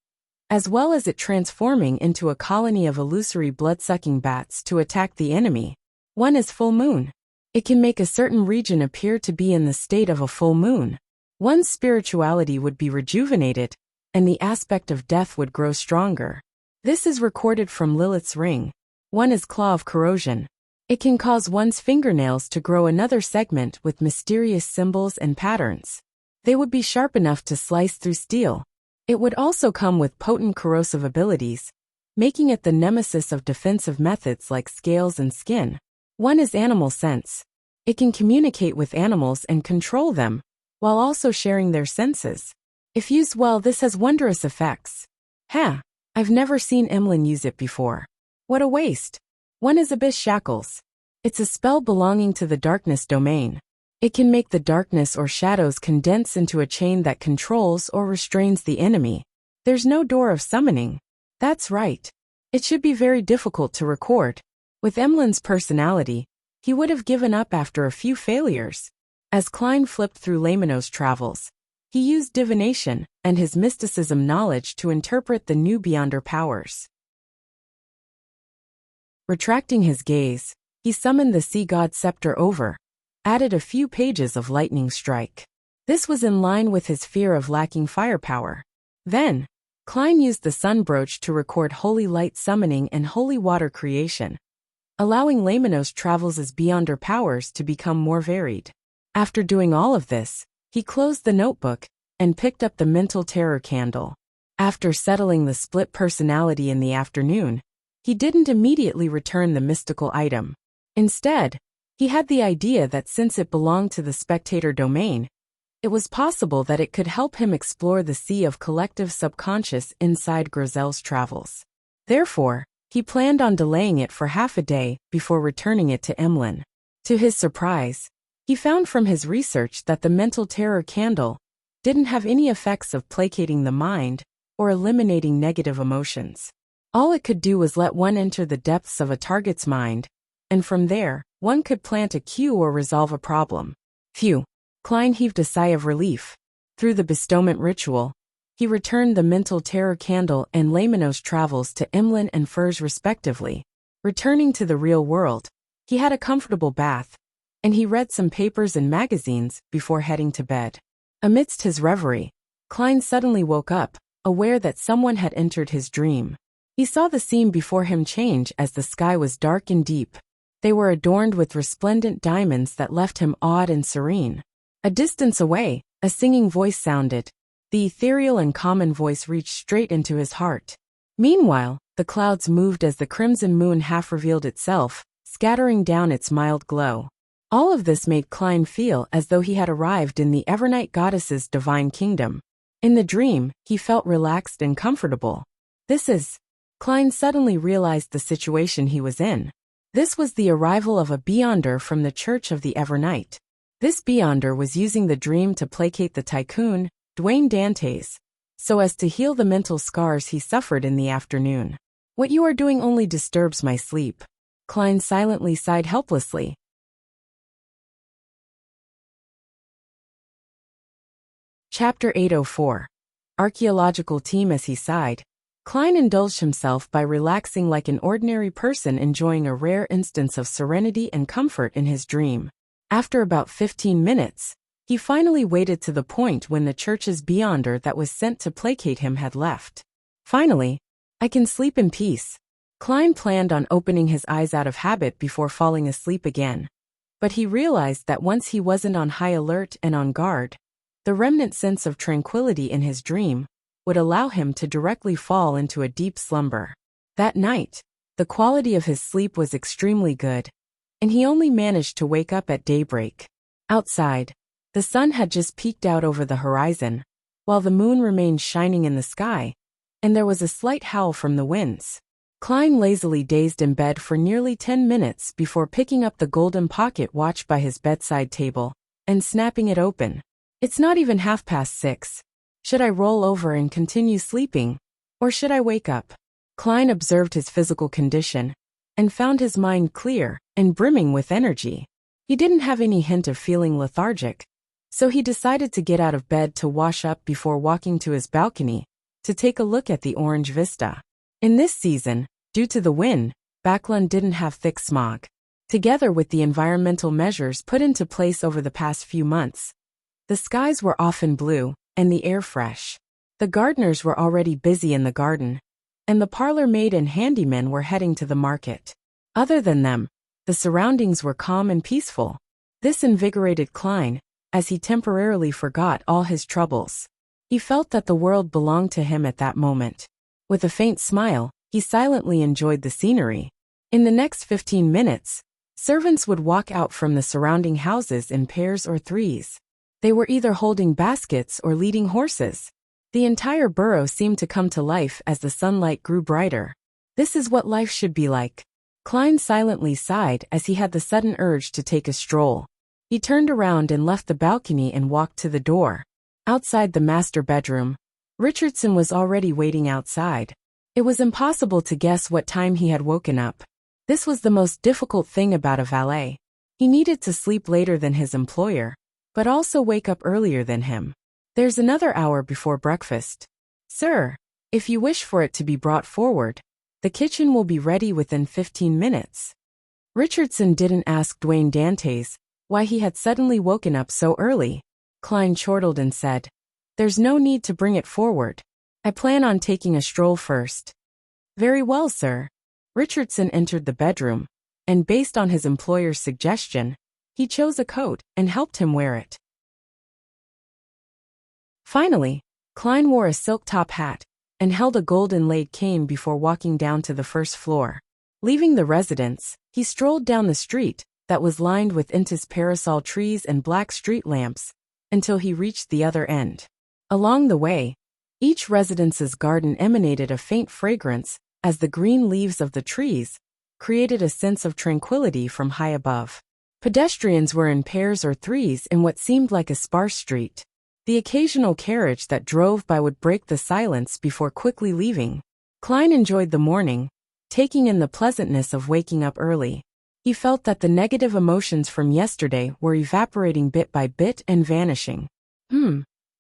as well as it transforming into a colony of illusory blood-sucking bats to attack the enemy. One is full moon. It can make a certain region appear to be in the state of a full moon. One's spirituality would be rejuvenated, and the aspect of death would grow stronger. This is recorded from Lilith's ring. One is Claw of Corrosion. It can cause one's fingernails to grow another segment with mysterious symbols and patterns. They would be sharp enough to slice through steel. It would also come with potent corrosive abilities, making it the nemesis of defensive methods like scales and skin. One is Animal Sense. It can communicate with animals and control them, while also sharing their senses. If used well, this has wondrous effects. I've never seen Emlyn use it before. What a waste. One is Abyss Shackles. It's a spell belonging to the darkness domain. It can make the darkness or shadows condense into a chain that controls or restrains the enemy. There's no door of summoning. That's right. It should be very difficult to record. With Emlyn's personality, he would have given up after a few failures. As Klein flipped through Lamino's travels, he used divination and his mysticism knowledge to interpret the new Beyonder powers. Retracting his gaze, he summoned the sea god scepter over, added a few pages of lightning strike. This was in line with his fear of lacking firepower. Then, Klein used the sun brooch to record holy light summoning and holy water creation, allowing Lamino's travels as Beyonder powers to become more varied. After doing all of this, he closed the notebook and picked up the mental terror candle. After settling the split personality in the afternoon, he didn't immediately return the mystical item. Instead, he had the idea that since it belonged to the spectator domain, it was possible that it could help him explore the sea of collective subconscious inside Grizel's travels. Therefore, he planned on delaying it for half a day before returning it to Emlyn. To his surprise, he found from his research that the mental terror candle didn't have any effects of placating the mind or eliminating negative emotions. All it could do was let one enter the depths of a target's mind, and from there, one could plant a cue or resolve a problem. Phew! Klein heaved a sigh of relief. Through the bestowment ritual, he returned the mental terror candle and Lamino's travels to Emlyn and Furs respectively. Returning to the real world, he had a comfortable bath, and he read some papers and magazines before heading to bed. Amidst his reverie, Klein suddenly woke up, aware that someone had entered his dream. He saw the scene before him change as the sky was dark and deep. They were adorned with resplendent diamonds that left him awed and serene. A distance away, a singing voice sounded. The ethereal and common voice reached straight into his heart. Meanwhile, the clouds moved as the crimson moon half revealed itself, scattering down its mild glow. All of this made Klein feel as though he had arrived in the Evernight goddess's divine kingdom. In the dream, he felt relaxed and comfortable. Klein suddenly realized the situation he was in. This was the arrival of a Beyonder from the Church of the Evernight. This Beyonder was using the dream to placate the tycoon, Dwayne Dantes, so as to heal the mental scars he suffered in the afternoon. "What you are doing only disturbs my sleep." Klein silently sighed helplessly. Chapter 804. Archaeological Team. As he sighed, Klein indulged himself by relaxing like an ordinary person enjoying a rare instance of serenity and comfort in his dream. After about 15 minutes, he finally waited to the point when the church's Beyonder that was sent to placate him had left. Finally, I can sleep in peace. Klein planned on opening his eyes out of habit before falling asleep again. But he realized that once he wasn't on high alert and on guard, the remnant sense of tranquility in his dream would allow him to directly fall into a deep slumber. That night, the quality of his sleep was extremely good, and he only managed to wake up at daybreak. Outside, the sun had just peeked out over the horizon, while the moon remained shining in the sky, and there was a slight howl from the winds. Klein lazily dazed in bed for nearly 10 minutes before picking up the golden pocket watch by his bedside table and snapping it open. It's not even 6:30. Should I roll over and continue sleeping, or should I wake up? Klein observed his physical condition and found his mind clear and brimming with energy. He didn't have any hint of feeling lethargic, so he decided to get out of bed to wash up before walking to his balcony to take a look at the orange vista. In this season, due to the wind, Backlund didn't have thick smog. Together with the environmental measures put into place over the past few months, the skies were often blue, and the air fresh. The gardeners were already busy in the garden, and the parlor maid and handymen were heading to the market. Other than them, the surroundings were calm and peaceful. This invigorated Klein, as he temporarily forgot all his troubles. He felt that the world belonged to him at that moment. With a faint smile, he silently enjoyed the scenery. In the next 15 minutes, servants would walk out from the surrounding houses in pairs or threes. They were either holding baskets or leading horses. The entire borough seemed to come to life as the sunlight grew brighter. This is what life should be like. Klein silently sighed as he had the sudden urge to take a stroll. He turned around and left the balcony and walked to the door. Outside the master bedroom, Richardson was already waiting outside. It was impossible to guess what time he had woken up. This was the most difficult thing about a valet. He needed to sleep later than his employer, but also wake up earlier than him. There's another hour before breakfast. Sir, if you wish for it to be brought forward, the kitchen will be ready within 15 minutes. Richardson didn't ask Dwayne Dantes why he had suddenly woken up so early. Klein chortled and said, "There's no need to bring it forward. I plan on taking a stroll first." "Very well, sir." Richardson entered the bedroom, and based on his employer's suggestion, he chose a coat and helped him wear it. Finally, Klein wore a silk top hat and held a gold inlaid cane before walking down to the first floor. Leaving the residence, he strolled down the street that was lined with Intis parasol trees and black street lamps until he reached the other end. Along the way, each residence's garden emanated a faint fragrance as the green leaves of the trees created a sense of tranquility from high above. Pedestrians were in pairs or threes in what seemed like a sparse street. The occasional carriage that drove by would break the silence before quickly leaving. Klein enjoyed the morning, taking in the pleasantness of waking up early. He felt that the negative emotions from yesterday were evaporating bit by bit and vanishing.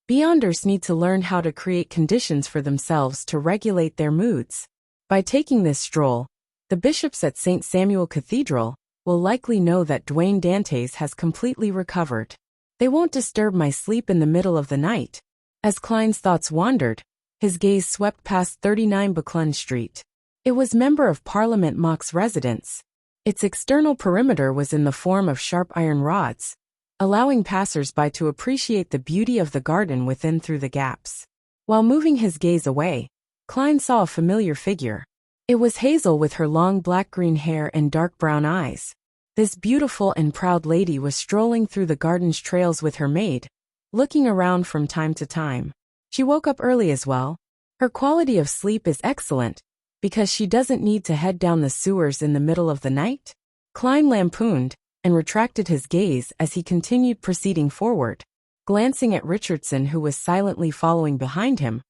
Beyonders need to learn how to create conditions for themselves to regulate their moods. By taking this stroll, the bishops at St. Samuel Cathedral will likely know that Dwayne Dantes has completely recovered. They won't disturb my sleep in the middle of the night. As Klein's thoughts wandered, his gaze swept past 39 Buckland Street. It was Member of Parliament Mock's residence. Its external perimeter was in the form of sharp iron rods, allowing passers-by to appreciate the beauty of the garden within through the gaps. While moving his gaze away, Klein saw a familiar figure. It was Hazel with her long black-green hair and dark brown eyes. This beautiful and proud lady was strolling through the garden's trails with her maid, looking around from time to time. She woke up early as well. Her quality of sleep is excellent, because she doesn't need to head down the sewers in the middle of the night? Klein lampooned, and retracted his gaze as he continued proceeding forward. Glancing at Richardson, who was silently following behind him,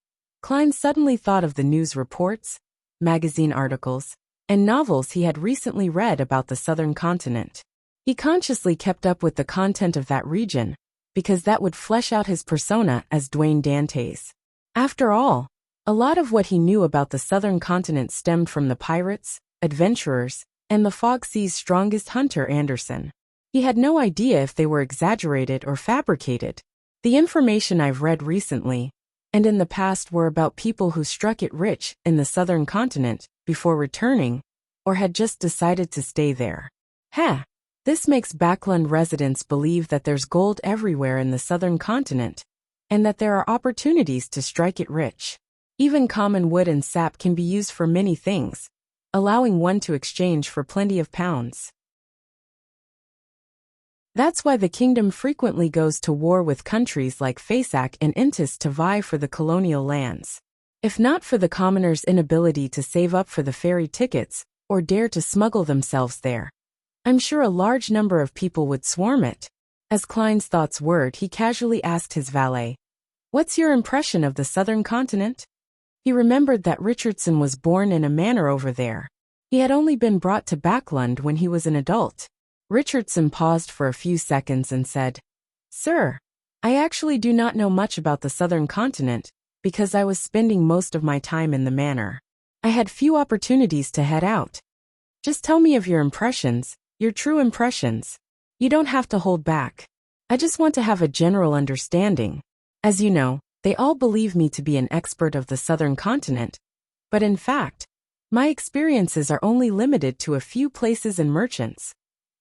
Klein suddenly thought of the news reports, magazine articles, and novels he had recently read about the southern continent. He consciously kept up with the content of that region, because that would flesh out his persona as Dwayne Dantes. After all, a lot of what he knew about the southern continent stemmed from the pirates, adventurers, and the Fog Sea's strongest hunter, Anderson. He had no idea if they were exaggerated or fabricated. The information I've read recently, and in the past, were about people who struck it rich in the southern continent before returning, or had just decided to stay there. This makes Backland residents believe that there's gold everywhere in the southern continent, and that there are opportunities to strike it rich. Even common wood and sap can be used for many things, allowing one to exchange for plenty of pounds. That's why the kingdom frequently goes to war with countries like Fasak and Intis to vie for the colonial lands. If not for the commoners' inability to save up for the ferry tickets, or dare to smuggle themselves there, I'm sure a large number of people would swarm it. As Klein's thoughts whirred, he casually asked his valet, "What's your impression of the southern continent?" He remembered that Richardson was born in a manor over there. He had only been brought to Backland when he was an adult. Richardson paused for a few seconds and said, "Sir, I actually do not know much about the southern continent, because I was spending most of my time in the manor. I had few opportunities to head out. Just tell me of your impressions, your true impressions. You don't have to hold back. I just want to have a general understanding. As you know, they all believe me to be an expert of the southern continent, but in fact, my experiences are only limited to a few places and merchants,"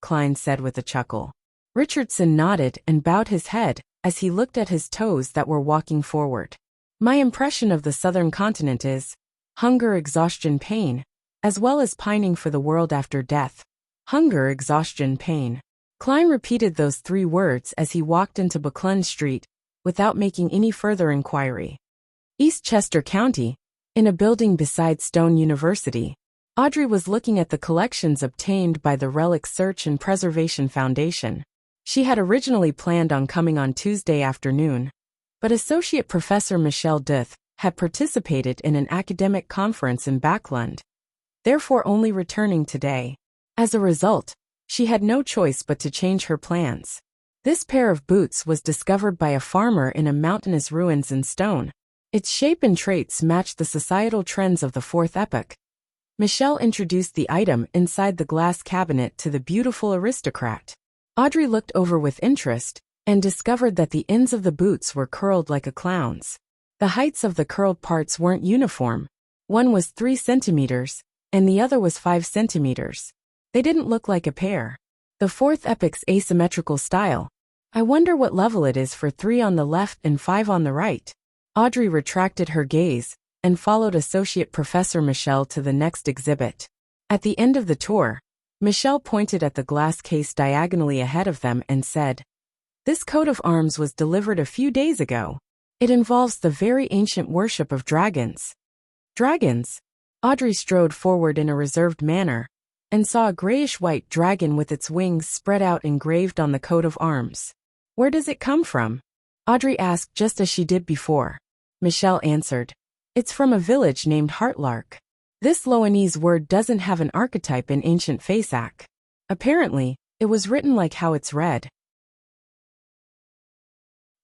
Klein said with a chuckle. Richardson nodded and bowed his head as he looked at his toes that were walking forward. "My impression of the southern continent is hunger, exhaustion, pain, as well as pining for the world after death." Hunger, exhaustion, pain. Klein repeated those three words as he walked into Buckland Street, without making any further inquiry. Eastchester County, in a building beside Stone University, Audrey was looking at the collections obtained by the Relic Search and Preservation Foundation. She had originally planned on coming on Tuesday afternoon, but Associate Professor Michelle Duth had participated in an academic conference in Backland, therefore only returning today. As a result, she had no choice but to change her plans. This pair of boots was discovered by a farmer in a mountainous ruins in stone. Its shape and traits matched the societal trends of the Fourth Epoch. Michelle introduced the item inside the glass cabinet to the beautiful aristocrat. Audrey looked over with interest, and discovered that the ends of the boots were curled like a clown's. The heights of the curled parts weren't uniform. One was 3 centimeters, and the other was 5 centimeters. They didn't look like a pair. The Fourth Epoch's asymmetrical style. I wonder what level it is for 3 on the left and 5 on the right. Audrey retracted her gaze and followed Associate Professor Michelle to the next exhibit. At the end of the tour, Michelle pointed at the glass case diagonally ahead of them and said, "This coat of arms was delivered a few days ago. It involves the very ancient worship of dragons." Dragons? Audrey strode forward in a reserved manner, and saw a grayish-white dragon with its wings spread out engraved on the coat of arms. "Where does it come from?" Audrey asked just as she did before. Michelle answered, "It's from a village named Heartlark. This Loanese word doesn't have an archetype in ancient Fasak. Apparently, it was written like how it's read.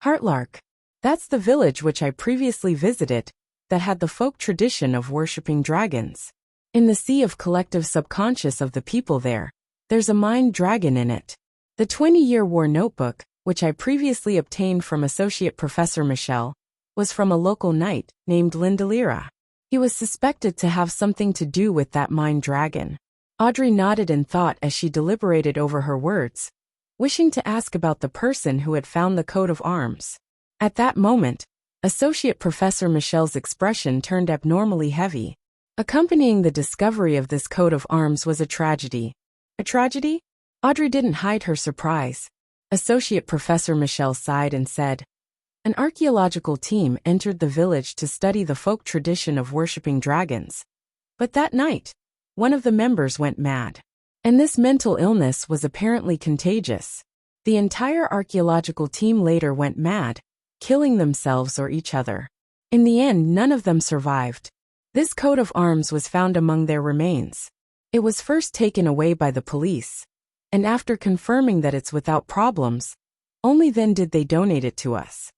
Heartlark. That's the village which I previously visited, that had the folk tradition of worshipping dragons. In the sea of collective subconscious of the people there, There's a mind dragon in it. The 20-year war notebook, which I previously obtained from Associate Professor Michel, was from a local knight named Lindelira. He was suspected to have something to do with that mind dragon. Audrey nodded in thought as she deliberated over her words, wishing to ask about the person who had found the coat of arms. At that moment, Associate Professor Michel's expression turned abnormally heavy. Accompanying the discovery of this coat of arms was a tragedy. A tragedy? Audrey didn't hide her surprise. Associate Professor Michel sighed and said, "An archaeological team entered the village to study the folk tradition of worshipping dragons. But that night, one of the members went mad. And this mental illness was apparently contagious. The entire archaeological team later went mad, killing themselves or each other. In the end, none of them survived. This coat of arms was found among their remains. It was first taken away by the police, and after confirming that it's without problems, only then did they donate it to us.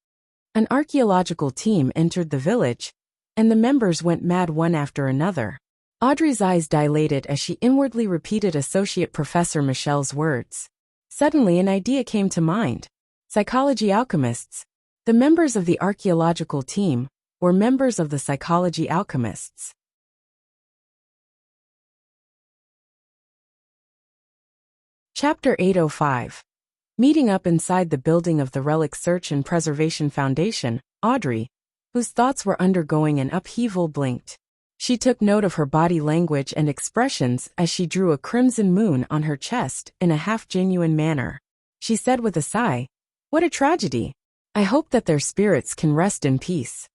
An archaeological team entered the village, and the members went mad one after another." Audrey's eyes dilated as she inwardly repeated Associate Professor Michel's words. Suddenly an idea came to mind. Psychology alchemists. The members of the archaeological team were members of the psychology alchemists. Chapter 805. Meeting up inside the building of the Relic Search and Preservation Foundation, Audrey, whose thoughts were undergoing an upheaval, blinked. She took note of her body language and expressions as she drew a crimson moon on her chest in a half-genuine manner. She said with a sigh, "What a tragedy. I hope that their spirits can rest in peace."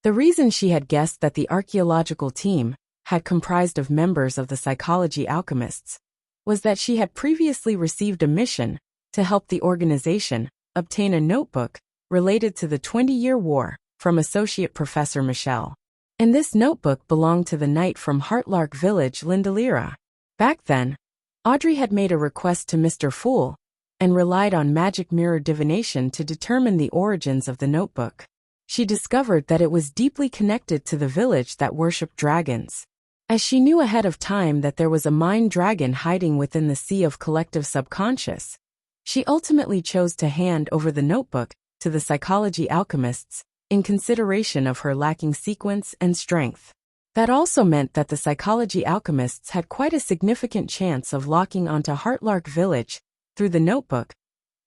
The reason she had guessed that the archaeological team had comprised of members of the psychology alchemists was that she had previously received a mission to help the organization obtain a notebook related to the 20-year war from Associate Professor Michel. And this notebook belonged to the knight from Heartlark Village, Lindelira. Back then, Audrey had made a request to Mr. Fool and relied on magic mirror divination to determine the origins of the notebook. She discovered that it was deeply connected to the village that worshipped dragons. As she knew ahead of time that there was a mind dragon hiding within the sea of collective subconscious, she ultimately chose to hand over the notebook to the psychology alchemists in consideration of her lacking sequence and strength. That also meant that the psychology alchemists had quite a significant chance of locking onto Heartlark Village through the notebook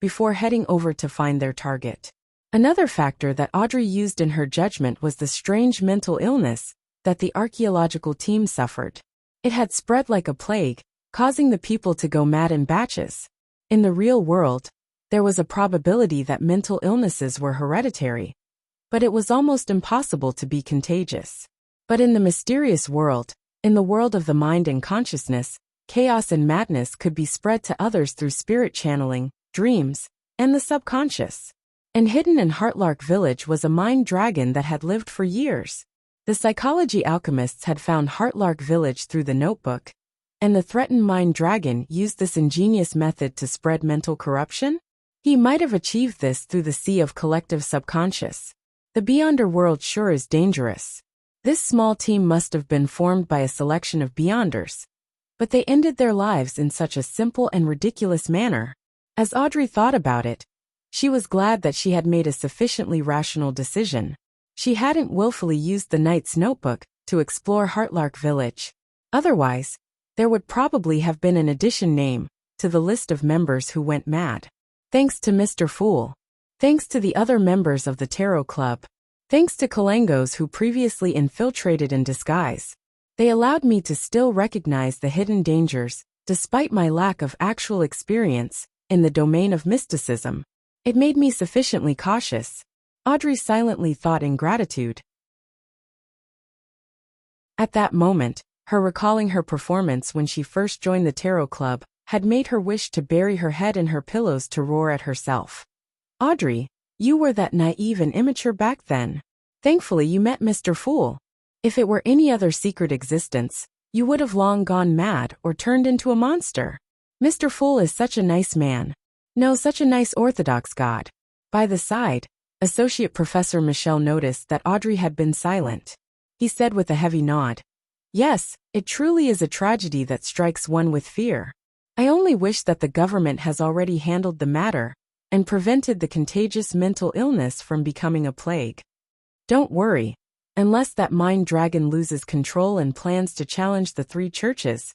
before heading over to find their target. Another factor that Audrey used in her judgment was the strange mental illness that the archaeological team suffered. It had spread like a plague, causing the people to go mad in batches. In the real world, there was a probability that mental illnesses were hereditary, but it was almost impossible to be contagious. But in the mysterious world, in the world of the mind and consciousness, chaos and madness could be spread to others through spirit channeling, dreams, and the subconscious. And hidden in Heartlark Village was a mind dragon that had lived for years. The psychology alchemists had found Heartlark Village through the notebook, and the threatened mind dragon used this ingenious method to spread mental corruption? He might have achieved this through the sea of collective subconscious. The Beyonder world sure is dangerous. This small team must have been formed by a selection of Beyonders, but they ended their lives in such a simple and ridiculous manner. As Audrey thought about it, she was glad that she had made a sufficiently rational decision. She hadn't willfully used the knight's notebook to explore Heartlark Village. Otherwise, there would probably have been an addition name to the list of members who went mad. Thanks to Mr. Fool. Thanks to the other members of the Tarot Club. Thanks to Kalangos who previously infiltrated in disguise. They allowed me to still recognize the hidden dangers, despite my lack of actual experience in the domain of mysticism. It made me sufficiently cautious. Audrey silently thought in gratitude. At that moment, her recalling her performance when she first joined the Tarot Club had made her wish to bury her head in her pillows to roar at herself. Audrey, you were that naive and immature back then. Thankfully you met Mr. Fool. If it were any other secret existence, you would have long gone mad or turned into a monster. Mr. Fool is such a nice man. No, such a nice orthodox god. By the side, Associate Professor Michel noticed that Audrey had been silent. He said with a heavy nod, "Yes, it truly is a tragedy that strikes one with fear. I only wish that the government has already handled the matter and prevented the contagious mental illness from becoming a plague. Don't worry, unless that mind dragon loses control and plans to challenge the three churches,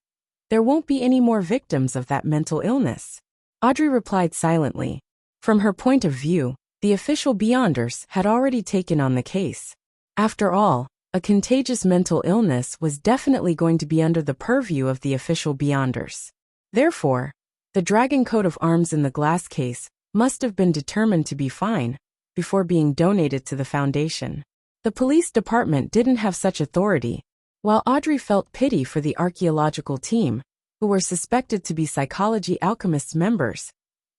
there won't be any more victims of that mental illness. Audrey replied silently. From her point of view, the official Beyonders had already taken on the case. After all, a contagious mental illness was definitely going to be under the purview of the official Beyonders. Therefore, the dragon coat of arms in the glass case must have been determined to be fine before being donated to the foundation. The police department didn't have such authority, while Audrey felt pity for the archaeological team, who were suspected to be psychology alchemists members.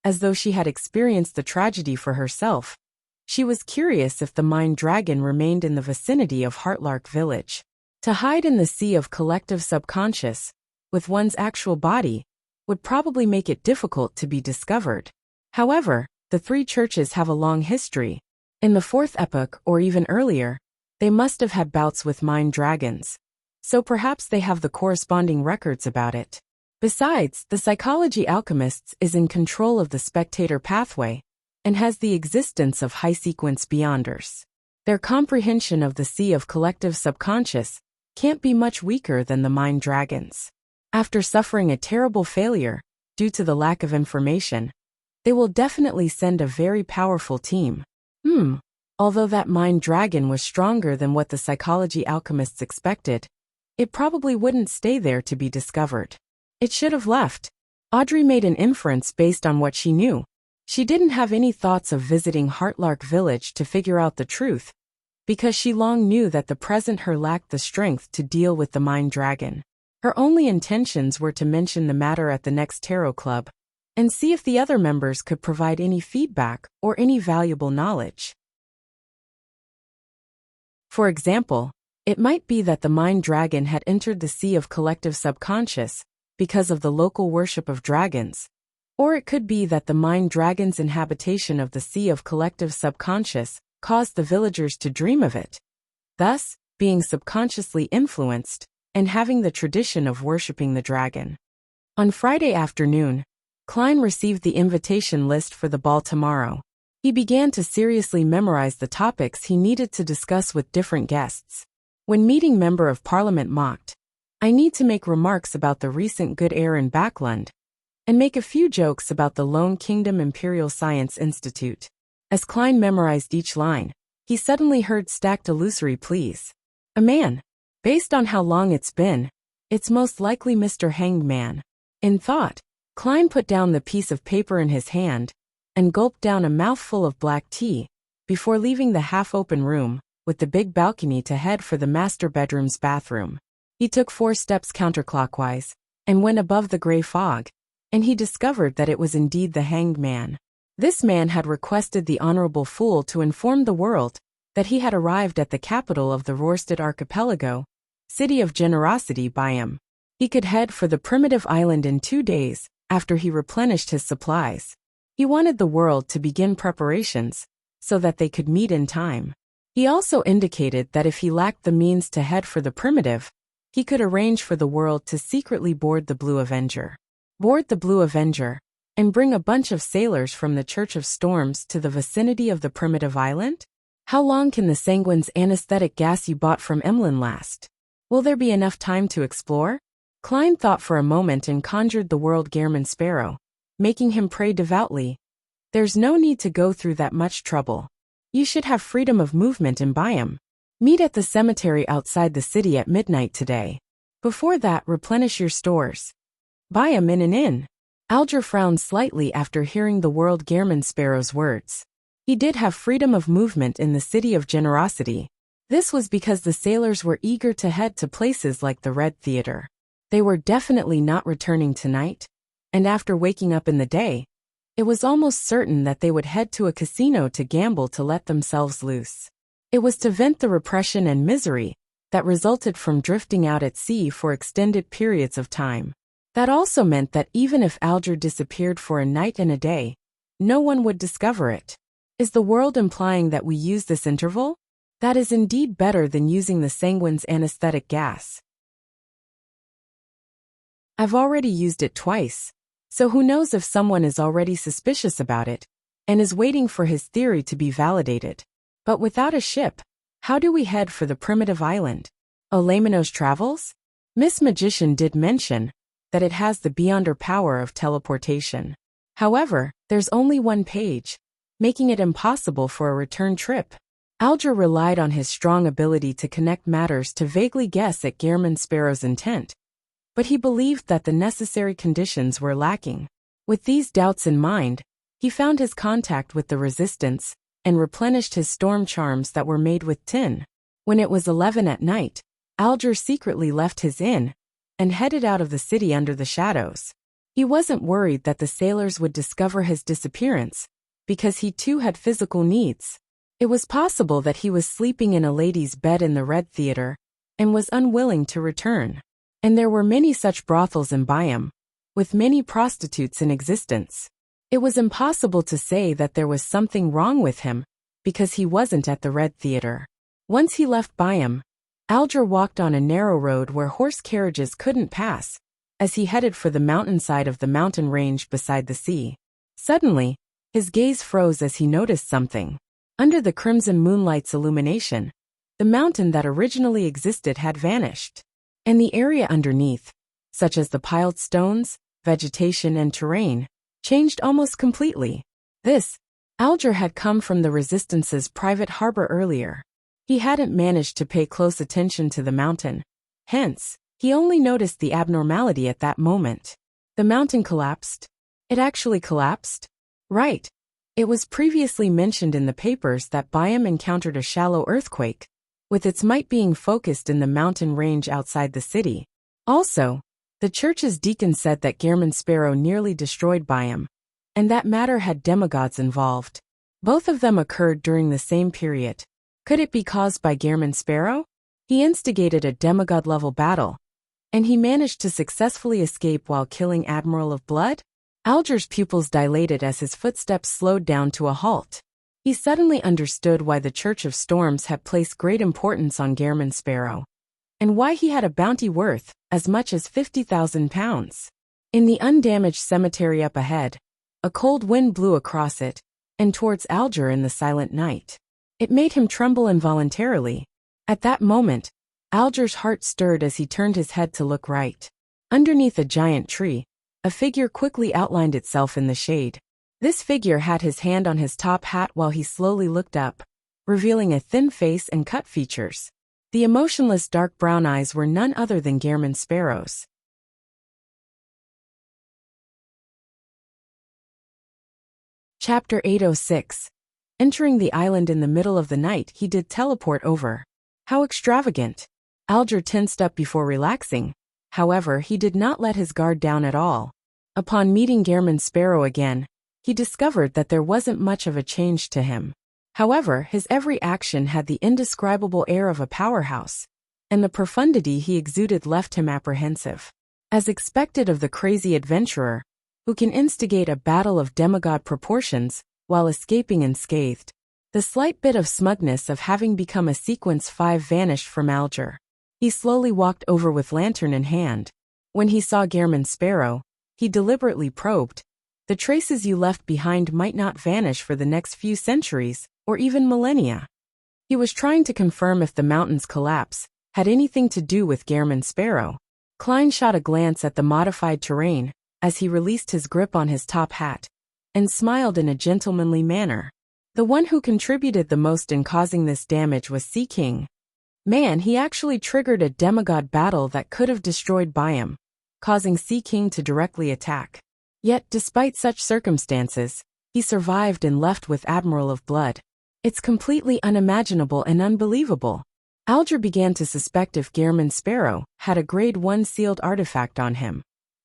As though she had experienced the tragedy for herself, she was curious if the mind dragon remained in the vicinity of Heartlark Village. To hide in the sea of collective subconscious, with one's actual body, would probably make it difficult to be discovered. However, the three churches have a long history. In the fourth epoch, or even earlier, they must have had bouts with mind dragons. So perhaps they have the corresponding records about it. Besides, the psychology alchemists is in control of the spectator pathway and has the existence of high-sequence Beyonders. Their comprehension of the sea of collective subconscious can't be much weaker than the mind dragons. After suffering a terrible failure due to the lack of information, they will definitely send a very powerful team. Although that mind dragon was stronger than what the psychology alchemists expected, it probably wouldn't stay there to be discovered. It should have left. Audrey made an inference based on what she knew. She didn't have any thoughts of visiting Heartlark Village to figure out the truth, because she long knew that the present her lacked the strength to deal with the mind dragon. Her only intentions were to mention the matter at the next tarot club, and see if the other members could provide any feedback or any valuable knowledge. For example, it might be that the mind dragon had entered the sea of collective subconscious because of the local worship of dragons, or it could be that the mind dragon's inhabitation of the sea of collective subconscious caused the villagers to dream of it, thus being subconsciously influenced and having the tradition of worshipping the dragon. On Friday afternoon, Klein received the invitation list for the ball tomorrow. He began to seriously memorize the topics he needed to discuss with different guests. When meeting Member of Parliament mocked, "I need to make remarks about the recent good air in Backlund, and make a few jokes about the Lone Kingdom Imperial Science Institute." As Klein memorized each line, he suddenly heard stacked illusory pleas. "A man. Based on how long it's been, it's most likely Mr. Hanged Man." In thought, Klein put down the piece of paper in his hand and gulped down a mouthful of black tea before leaving the half-open room with the big balcony to head for the master bedroom's bathroom. He took 4 steps counterclockwise and went above the gray fog, and he discovered that it was indeed the Hanged Man. This man had requested the Honorable Fool to inform the world that he had arrived at the capital of the Rorstad Archipelago, City of Generosity biome. He could head for the primitive island in 2 days after he replenished his supplies. He wanted the world to begin preparations so that they could meet in time. He also indicated that if he lacked the means to head for the primitive, he could arrange for the world to secretly board the Blue Avenger. Board the Blue Avenger and bring a bunch of sailors from the Church of Storms to the vicinity of the primitive island? How long can the Sanguine's anesthetic gas you bought from Emlyn last? Will there be enough time to explore? Klein thought for a moment and conjured the world Gehrman Sparrow, making him pray devoutly. "There's no need to go through that much trouble. You should have freedom of movement in biome. Meet at the cemetery outside the city at midnight today. Before that, replenish your stores. Biome in and in." Alger frowned slightly after hearing the world Gehrman Sparrow's words. He did have freedom of movement in the City of Generosity. This was because the sailors were eager to head to places like the Red Theater. They were definitely not returning tonight, and after waking up in the day, it was almost certain that they would head to a casino to gamble to let themselves loose. It was to vent the repression and misery that resulted from drifting out at sea for extended periods of time. That also meant that even if Alger disappeared for a night and a day, no one would discover it. Is the world implying that we use this interval? That is indeed better than using the Sanguine's anesthetic gas. I've already used it twice. So who knows if someone is already suspicious about it and is waiting for his theory to be validated. But without a ship, how do we head for the primitive island? Olamino's travels? Miss Magician did mention that it has the beyonder power of teleportation. However, there's only one page, making it impossible for a return trip. Alger relied on his strong ability to connect matters to vaguely guess at Gehrman Sparrow's intent, but he believed that the necessary conditions were lacking. With these doubts in mind, he found his contact with the resistance and replenished his storm charms that were made with tin. When it was 11 at night, Alger secretly left his inn and headed out of the city under the shadows. He wasn't worried that the sailors would discover his disappearance, because he too had physical needs. It was possible that he was sleeping in a lady's bed in the Red Theater and was unwilling to return. And there were many such brothels in Byam, with many prostitutes in existence. It was impossible to say that there was something wrong with him, because he wasn't at the Red Theater. Once he left Byam, Alger walked on a narrow road where horse carriages couldn't pass, as he headed for the mountainside of the mountain range beside the sea. Suddenly, his gaze froze as he noticed something. Under the crimson moonlight's illumination, the mountain that originally existed had vanished, and the area underneath, such as the piled stones, vegetation and terrain, changed almost completely. Alger had come from the Resistance's private harbor earlier. He hadn't managed to pay close attention to the mountain. Hence, he only noticed the abnormality at that moment. The mountain collapsed. It actually collapsed? Right. It was previously mentioned in the papers that Byam encountered a shallow earthquake, with its might being focused in the mountain range outside the city. Also, the church's deacon said that Gehrman Sparrow nearly destroyed Byam, and that matter had demigods involved. Both of them occurred during the same period. Could it be caused by Gehrman Sparrow? He instigated a demigod-level battle, and he managed to successfully escape while killing Admiral of Blood? Alger's pupils dilated as his footsteps slowed down to a halt. He suddenly understood why the Church of Storms had placed great importance on Gehrman Sparrow, and why he had a bounty worth as much as 50,000 pounds. In the undamaged cemetery up ahead, a cold wind blew across it, and towards Alger in the silent night. It made him tremble involuntarily. At that moment, Alger's heart stirred as he turned his head to look right. Underneath a giant tree, a figure quickly outlined itself in the shade. This figure had his hand on his top hat while he slowly looked up, revealing a thin face and cut features. The emotionless dark brown eyes were none other than Gehrman Sparrow's. Chapter 806. Entering the island in the middle of the night, he did teleport over. How extravagant! Alger tensed up before relaxing. However, he did not let his guard down at all. Upon meeting Gehrman Sparrow again, he discovered that there wasn't much of a change to him. However, his every action had the indescribable air of a powerhouse, and the profundity he exuded left him apprehensive. As expected of the crazy adventurer, who can instigate a battle of demigod proportions while escaping unscathed, the slight bit of smugness of having become a Sequence 5 vanished from Alger. He slowly walked over with lantern in hand. When he saw Gehrman Sparrow, he deliberately probed. The traces you left behind might not vanish for the next few centuries, or even millennia. He was trying to confirm if the mountain's collapse had anything to do with Gehrman Sparrow. Klein shot a glance at the modified terrain as he released his grip on his top hat, and smiled in a gentlemanly manner. The one who contributed the most in causing this damage was Sea King. Man, he actually triggered a demigod battle that could have destroyed Byam, causing Sea King to directly attack. Yet, despite such circumstances, he survived and left with Admiral of Blood. It's completely unimaginable and unbelievable. Alger began to suspect if Gehrman Sparrow had a Grade 1 sealed artifact on him.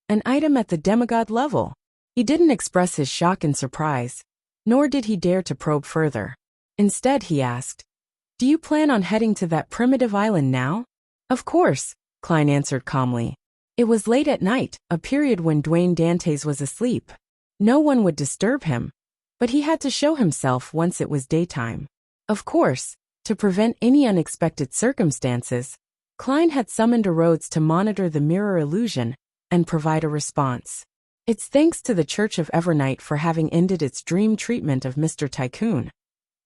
An item at the demigod level. He didn't express his shock and surprise, nor did he dare to probe further. Instead, he asked, "Do you plan on heading to that primitive island now?" "Of course," Klein answered calmly. It was late at night, a period when Dwayne Dantes was asleep. No one would disturb him, but he had to show himself once it was daytime. Of course, to prevent any unexpected circumstances, Klein had summoned a Rhodes to monitor the mirror illusion and provide a response. It's thanks to the Church of Evernight for having ended its dream treatment of Mr. Tycoon.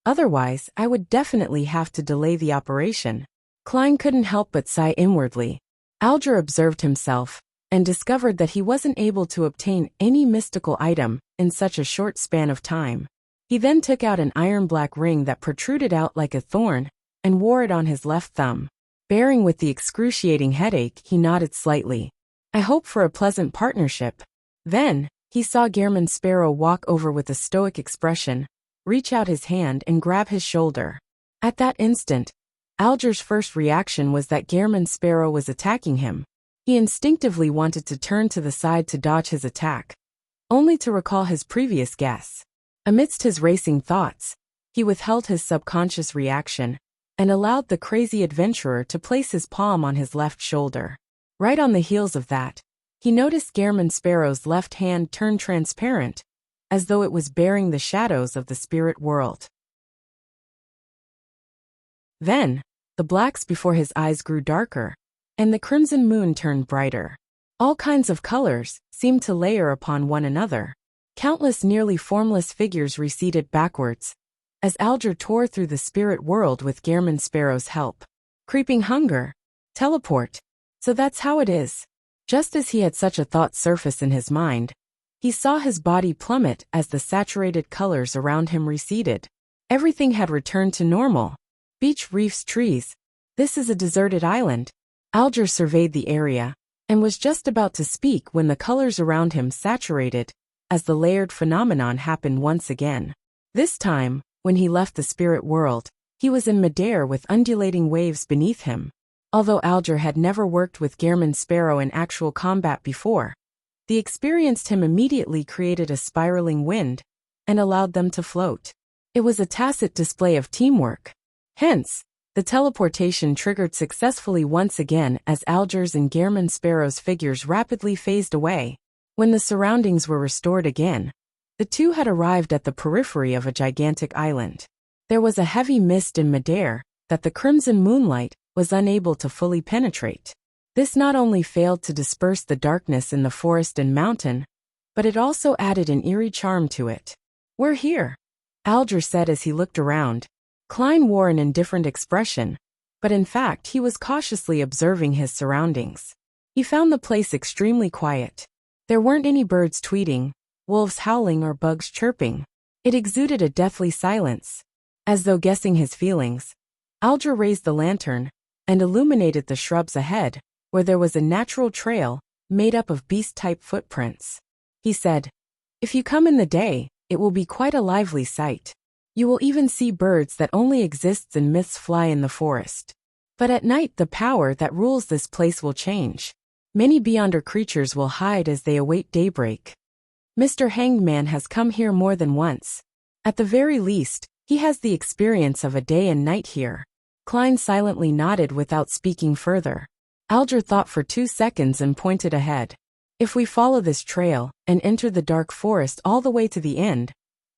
Otherwise, I would definitely have to delay the operation. Klein couldn't help but sigh inwardly. Alger observed himself and discovered that he wasn't able to obtain any mystical item in such a short span of time. He then took out an iron-black ring that protruded out like a thorn and wore it on his left thumb. Bearing with the excruciating headache, he nodded slightly. I hope for a pleasant partnership. Then, he saw Gehrman Sparrow walk over with a stoic expression, reach out his hand and grab his shoulder. At that instant, Alger's first reaction was that Gehrman Sparrow was attacking him. He instinctively wanted to turn to the side to dodge his attack, only to recall his previous guess. Amidst his racing thoughts, he withheld his subconscious reaction and allowed the crazy adventurer to place his palm on his left shoulder. Right on the heels of that, he noticed Gehrman Sparrow's left hand turn transparent, as though it was bearing the shadows of the spirit world. Then, the blacks before his eyes grew darker, and the crimson moon turned brighter. All kinds of colors seemed to layer upon one another. Countless nearly formless figures receded backwards, as Alger tore through the spirit world with Gehrman Sparrow's help. Creeping hunger. Teleport. So that's how it is. Just as he had such a thought surface in his mind, he saw his body plummet as the saturated colors around him receded. Everything had returned to normal. Beach, reefs, trees. This is a deserted island. Alger surveyed the area and was just about to speak when the colors around him saturated, as the layered phenomenon happened once again. This time, when he left the spirit world, he was in midair with undulating waves beneath him. Although Alger had never worked with Gehrman Sparrow in actual combat before, the experience him immediately created a spiraling wind and allowed them to float. It was a tacit display of teamwork. Hence, the teleportation triggered successfully once again as Alger's and Gehrman Sparrow's figures rapidly phased away. When the surroundings were restored again, the two had arrived at the periphery of a gigantic island. There was a heavy mist in midair that the crimson moonlight was unable to fully penetrate. This not only failed to disperse the darkness in the forest and mountain, but it also added an eerie charm to it. We're here, Alger said as he looked around. Klein wore an indifferent expression, but in fact he was cautiously observing his surroundings. He found the place extremely quiet. There weren't any birds tweeting, wolves howling or bugs chirping. It exuded a deathly silence. As though guessing his feelings, Alger raised the lantern and illuminated the shrubs ahead, where there was a natural trail made up of beast-type footprints. He said, "If you come in the day, it will be quite a lively sight. You will even see birds that only exists in myths fly in the forest. But at night the power that rules this place will change. Many beyonder creatures will hide as they await daybreak. Mr. Hanged Man has come here more than once. At the very least, he has the experience of a day and night here." Klein silently nodded without speaking further. Alger thought for 2 seconds and pointed ahead. "If we follow this trail and enter the dark forest all the way to the end,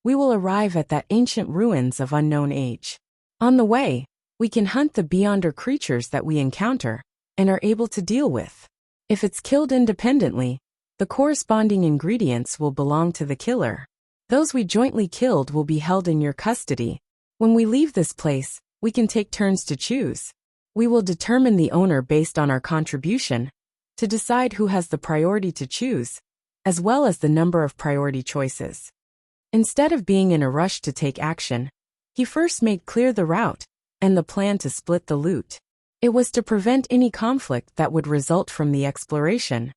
we will arrive at that ancient ruins of unknown age. On the way, we can hunt the beyonder creatures that we encounter and are able to deal with. If it's killed independently, the corresponding ingredients will belong to the killer. Those we jointly killed will be held in your custody. When we leave this place, we can take turns to choose. We will determine the owner based on our contribution, to decide who has the priority to choose, as well as the number of priority choices." Instead of being in a rush to take action, he first made clear the route and the plan to split the loot. It was to prevent any conflict that would result from the exploration.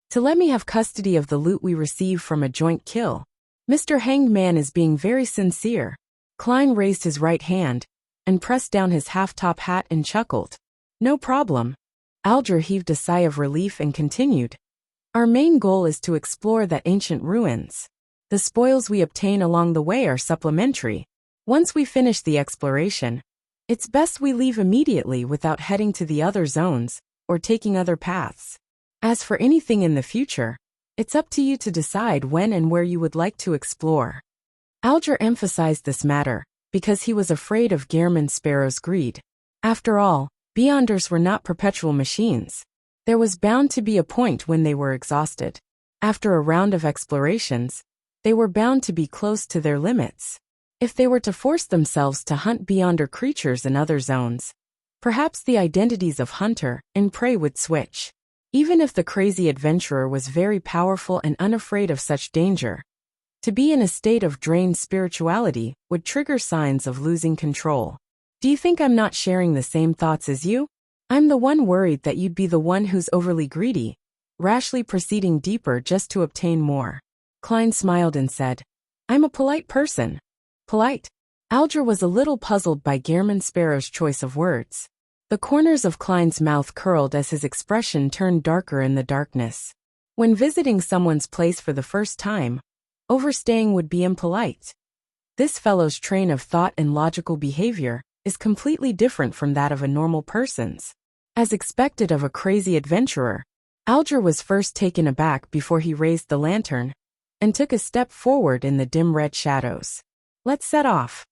"To let me have custody of the loot we receive from a joint kill. Mr. Hanged Man is being very sincere." Klein raised his right hand and pressed down his half-top hat and chuckled. "No problem." Alger heaved a sigh of relief and continued. "Our main goal is to explore that ancient ruins. The spoils we obtain along the way are supplementary. Once we finish the exploration, it's best we leave immediately without heading to the other zones or taking other paths. As for anything in the future, it's up to you to decide when and where you would like to explore." Alger emphasized this matter because he was afraid of Gehrman Sparrow's greed. After all, beyonders were not perpetual machines. There was bound to be a point when they were exhausted. After a round of explorations, they were bound to be close to their limits. If they were to force themselves to hunt beyonder creatures in other zones, perhaps the identities of hunter and prey would switch. Even if the crazy adventurer was very powerful and unafraid of such danger, to be in a state of drained spirituality would trigger signs of losing control. Do you think I'm not sharing the same thoughts as you? I'm the one worried that you'd be the one who's overly greedy, rashly proceeding deeper just to obtain more. Klein smiled and said, I'm a polite person. Polite? Alger was a little puzzled by Gehrman Sparrow's choice of words. The corners of Klein's mouth curled as his expression turned darker in the darkness. When visiting someone's place for the first time, overstaying would be impolite. This fellow's train of thought and logical behavior is completely different from that of a normal person's. As expected of a crazy adventurer, Alger was first taken aback before he raised the lantern and took a step forward in the dim red shadows. Let's set off.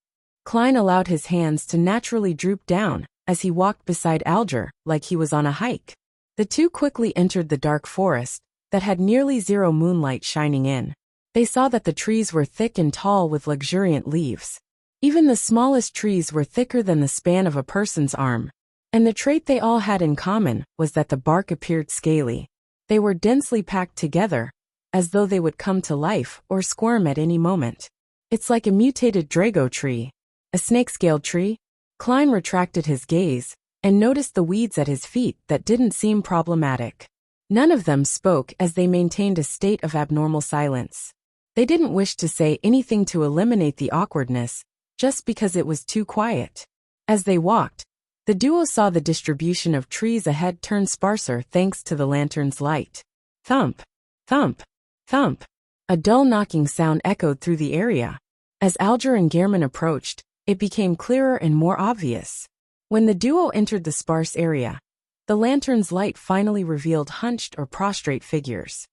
Klein allowed his hands to naturally droop down as he walked beside Alger like he was on a hike. The two quickly entered the dark forest that had nearly zero moonlight shining in. They saw that the trees were thick and tall with luxuriant leaves. Even the smallest trees were thicker than the span of a person's arm. And the trait they all had in common was that the bark appeared scaly. They were densely packed together, as though they would come to life or squirm at any moment. It's like a mutated Drago tree. A snake-scaled tree? Klein retracted his gaze and noticed the weeds at his feet that didn't seem problematic. None of them spoke as they maintained a state of abnormal silence. They didn't wish to say anything to eliminate the awkwardness, just because it was too quiet. As they walked, the duo saw the distribution of trees ahead turn sparser thanks to the lantern's light. Thump, thump, thump. A dull knocking sound echoed through the area. As Alger and Gehrman approached, it became clearer and more obvious. When the duo entered the sparse area, the lantern's light finally revealed hunched or prostrate figures.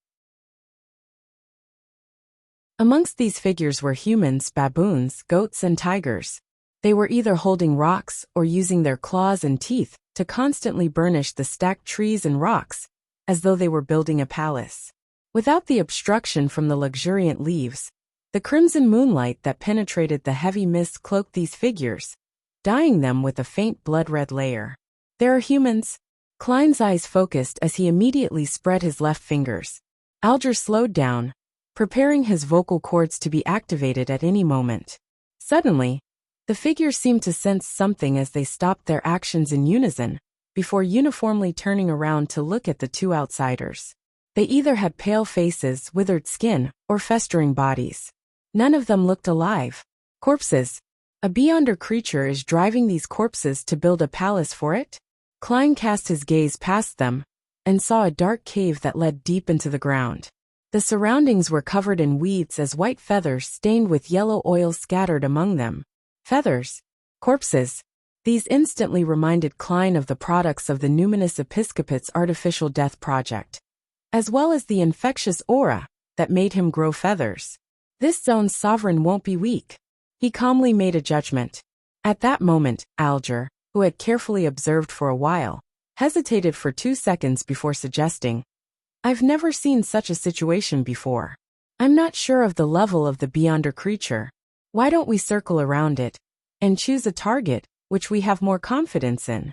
Amongst these figures were humans, baboons, goats, and tigers. They were either holding rocks or using their claws and teeth to constantly burnish the stacked trees and rocks, as though they were building a palace. Without the obstruction from the luxuriant leaves, the crimson moonlight that penetrated the heavy mist cloaked these figures, dyeing them with a faint blood-red layer. There are humans. Klein's eyes focused as he immediately spread his left fingers. Alger slowed down, preparing his vocal cords to be activated at any moment. Suddenly, the figures seemed to sense something as they stopped their actions in unison, before uniformly turning around to look at the two outsiders. They either had pale faces, withered skin, or festering bodies. None of them looked alive. Corpses. A beyonder creature is driving these corpses to build a palace for it? Klein cast his gaze past them and saw a dark cave that led deep into the ground. The surroundings were covered in weeds as white feathers stained with yellow oil scattered among them. Feathers. Corpses. These instantly reminded Klein of the products of the Numinous Episcopate's artificial death project, as well as the infectious aura that made him grow feathers. This zone's sovereign won't be weak. He calmly made a judgment. At that moment, Alger, who had carefully observed for a while, hesitated for 2 seconds before suggesting, I've never seen such a situation before. I'm not sure of the level of the beyonder creature. Why don't we circle around it and choose a target which we have more confidence in?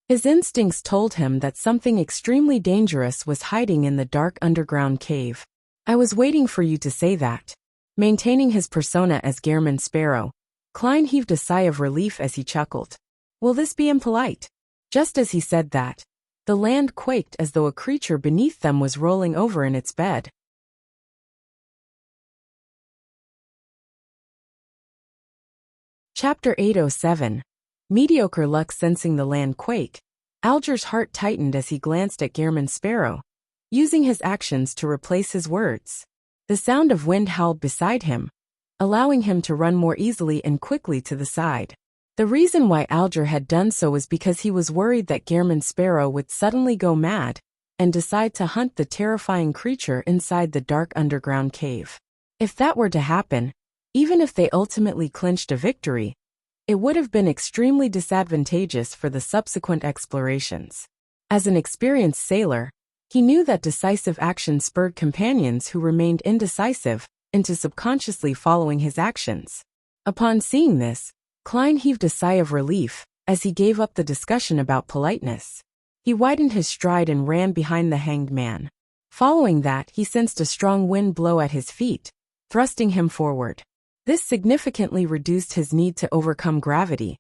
His instincts told him that something extremely dangerous was hiding in the dark underground cave. I was waiting for you to say that. Maintaining his persona as Gehrman Sparrow, Klein heaved a sigh of relief as he chuckled. Will this be impolite? Just as he said that, the land quaked as though a creature beneath them was rolling over in its bed. Chapter 807. Mediocre luck. Sensing the land quake, Alger's heart tightened as he glanced at Gehrman Sparrow, using his actions to replace his words. The sound of wind howled beside him, allowing him to run more easily and quickly to the side. The reason why Alger had done so was because he was worried that Gehrman Sparrow would suddenly go mad and decide to hunt the terrifying creature inside the dark underground cave. If that were to happen, even if they ultimately clinched a victory, it would have been extremely disadvantageous for the subsequent explorations. As an experienced sailor, he knew that decisive action spurred companions who remained indecisive into subconsciously following his actions. Upon seeing this, Klein heaved a sigh of relief as he gave up the discussion about politeness. He widened his stride and ran behind the hanged man. Following that, he sensed a strong wind blow at his feet, thrusting him forward. This significantly reduced his need to overcome gravity,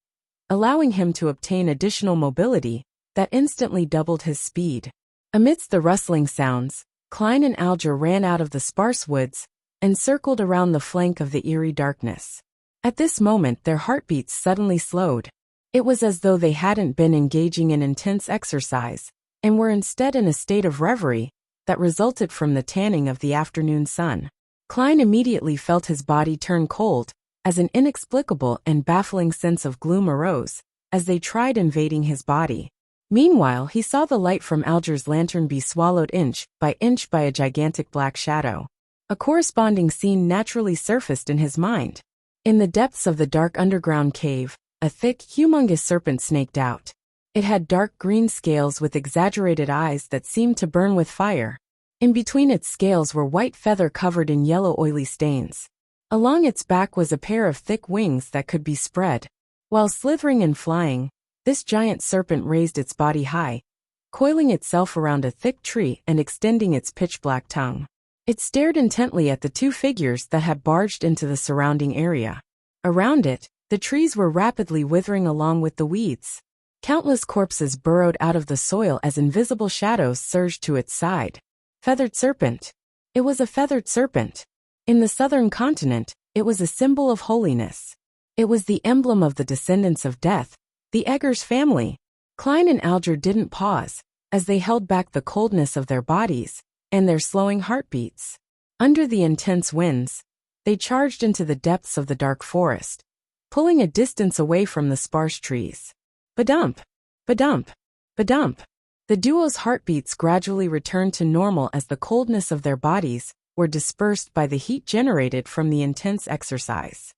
allowing him to obtain additional mobility that instantly doubled his speed. Amidst the rustling sounds, Klein and Alger ran out of the sparse woods and circled around the flank of the eerie darkness. At this moment, their heartbeats suddenly slowed. It was as though they hadn't been engaging in intense exercise and were instead in a state of reverie that resulted from the tanning of the afternoon sun. Klein immediately felt his body turn cold as an inexplicable and baffling sense of gloom arose as they tried invading his body. Meanwhile, he saw the light from Alger's lantern be swallowed inch by a gigantic black shadow. A corresponding scene naturally surfaced in his mind. In the depths of the dark underground cave, a thick, humongous serpent snaked out. It had dark green scales with exaggerated eyes that seemed to burn with fire. In between its scales were white feather covered in yellow oily stains. Along its back was a pair of thick wings that could be spread. While slithering and flying, this giant serpent raised its body high, coiling itself around a thick tree and extending its pitch-black tongue. It stared intently at the two figures that had barged into the surrounding area. Around it, the trees were rapidly withering along with the weeds. Countless corpses burrowed out of the soil as invisible shadows surged to its side. Feathered serpent. It was a feathered serpent. In the southern continent, it was a symbol of holiness. It was the emblem of the descendants of death, the Eggers family. Klein and Alger didn't pause, as they held back the coldness of their bodies and their slowing heartbeats. Under the intense winds, they charged into the depths of the dark forest, pulling a distance away from the sparse trees. Ba-dump, ba-dump, ba-dump. The duo's heartbeats gradually returned to normal as the coldness of their bodies were dispersed by the heat generated from the intense exercise.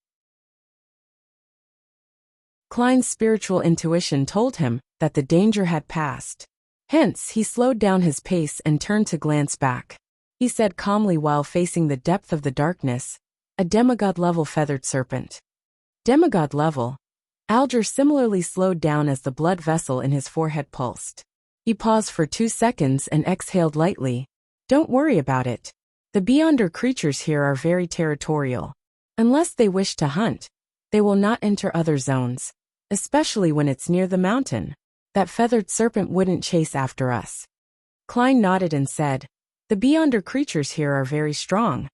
Klein's spiritual intuition told him that the danger had passed. Hence, he slowed down his pace and turned to glance back. He said calmly while facing the depth of the darkness, "A demigod-level feathered serpent." Demigod level. Alger similarly slowed down as the blood vessel in his forehead pulsed. He paused for 2 seconds and exhaled lightly. "Don't worry about it. The Beyonder creatures here are very territorial. Unless they wish to hunt, they will not enter other zones, especially when it's near the mountain. That feathered serpent wouldn't chase after us." Klein nodded and said, "The Beyonder creatures here are very strong."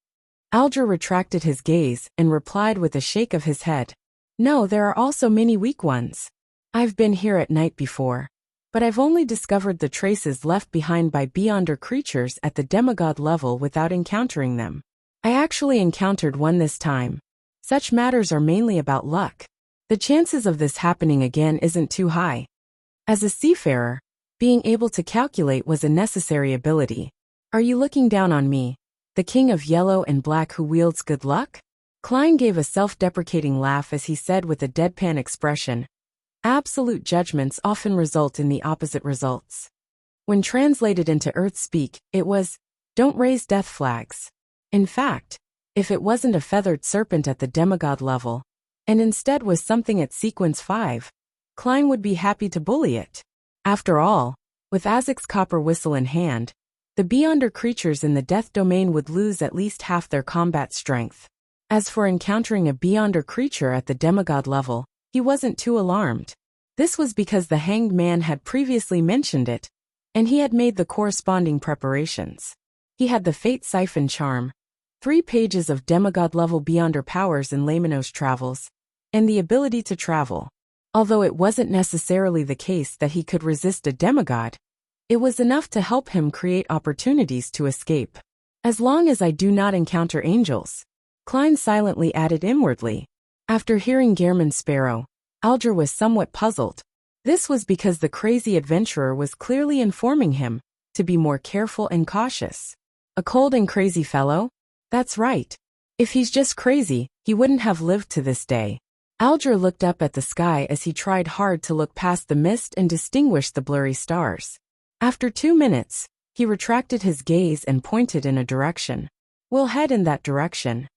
Alger retracted his gaze and replied with a shake of his head, "No, there are also many weak ones. I've been here at night before, but I've only discovered the traces left behind by Beyonder creatures at the demigod level without encountering them. I actually encountered one this time. Such matters are mainly about luck. The chances of this happening again isn't too high. As a seafarer, being able to calculate was a necessary ability. Are you looking down on me, the king of yellow and black who wields good luck?" Klein gave a self-deprecating laugh as he said with a deadpan expression, "Absolute judgments often result in the opposite results." When translated into Earth speak, it was, "Don't raise death flags." In fact, if it wasn't a feathered serpent at the demigod level, and instead was something at sequence 5, Klein would be happy to bully it. After all, with Azek's copper whistle in hand, the Beyonder creatures in the death domain would lose at least half their combat strength. As for encountering a Beyonder creature at the demigod level, he wasn't too alarmed. This was because the hanged man had previously mentioned it, and he had made the corresponding preparations. He had the Fate Siphon Charm, 3 pages of demigod-level Beyonder powers in Lamino's travels, and the ability to travel. Although it wasn't necessarily the case that he could resist a demigod, it was enough to help him create opportunities to escape. "As long as I do not encounter angels," Klein silently added inwardly. After hearing Gehrman's sparrow, Alger was somewhat puzzled. This was because the crazy adventurer was clearly informing him to be more careful and cautious. A cold and crazy fellow? That's right. If he's just crazy, he wouldn't have lived to this day. Alger looked up at the sky as he tried hard to look past the mist and distinguish the blurry stars. After 2 minutes, he retracted his gaze and pointed in a direction. "We'll head in that direction."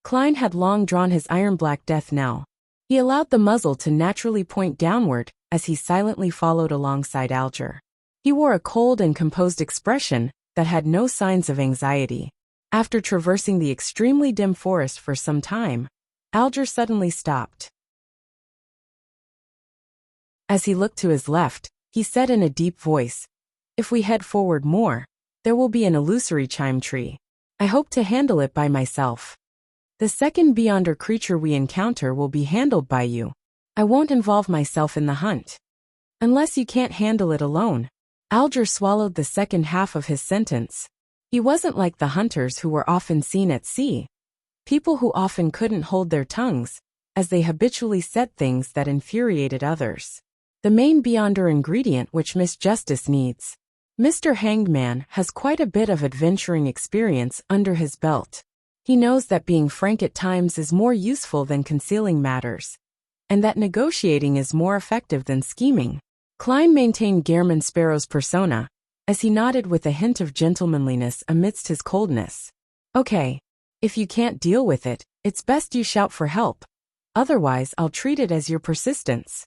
Klein had long drawn his iron-black death knell. He allowed the muzzle to naturally point downward as he silently followed alongside Alger. He wore a cold and composed expression that had no signs of anxiety. After traversing the extremely dim forest for some time, Alger suddenly stopped. As he looked to his left, he said in a deep voice, "If we head forward more, there will be an illusory chime tree. I hope to handle it by myself. The second beyonder creature we encounter will be handled by you. I won't involve myself in the hunt. Unless you can't handle it alone." Alger swallowed the second half of his sentence. He wasn't like the hunters who were often seen at sea. People who often couldn't hold their tongues, as they habitually said things that infuriated others. The main beyonder ingredient which Miss Justice needs. Mr. Hanged Man has quite a bit of adventuring experience under his belt. He knows that being frank at times is more useful than concealing matters, and that negotiating is more effective than scheming. Klein maintained Gehrman Sparrow's persona, as he nodded with a hint of gentlemanliness amidst his coldness. "Okay. If you can't deal with it, it's best you shout for help. Otherwise, I'll treat it as your persistence."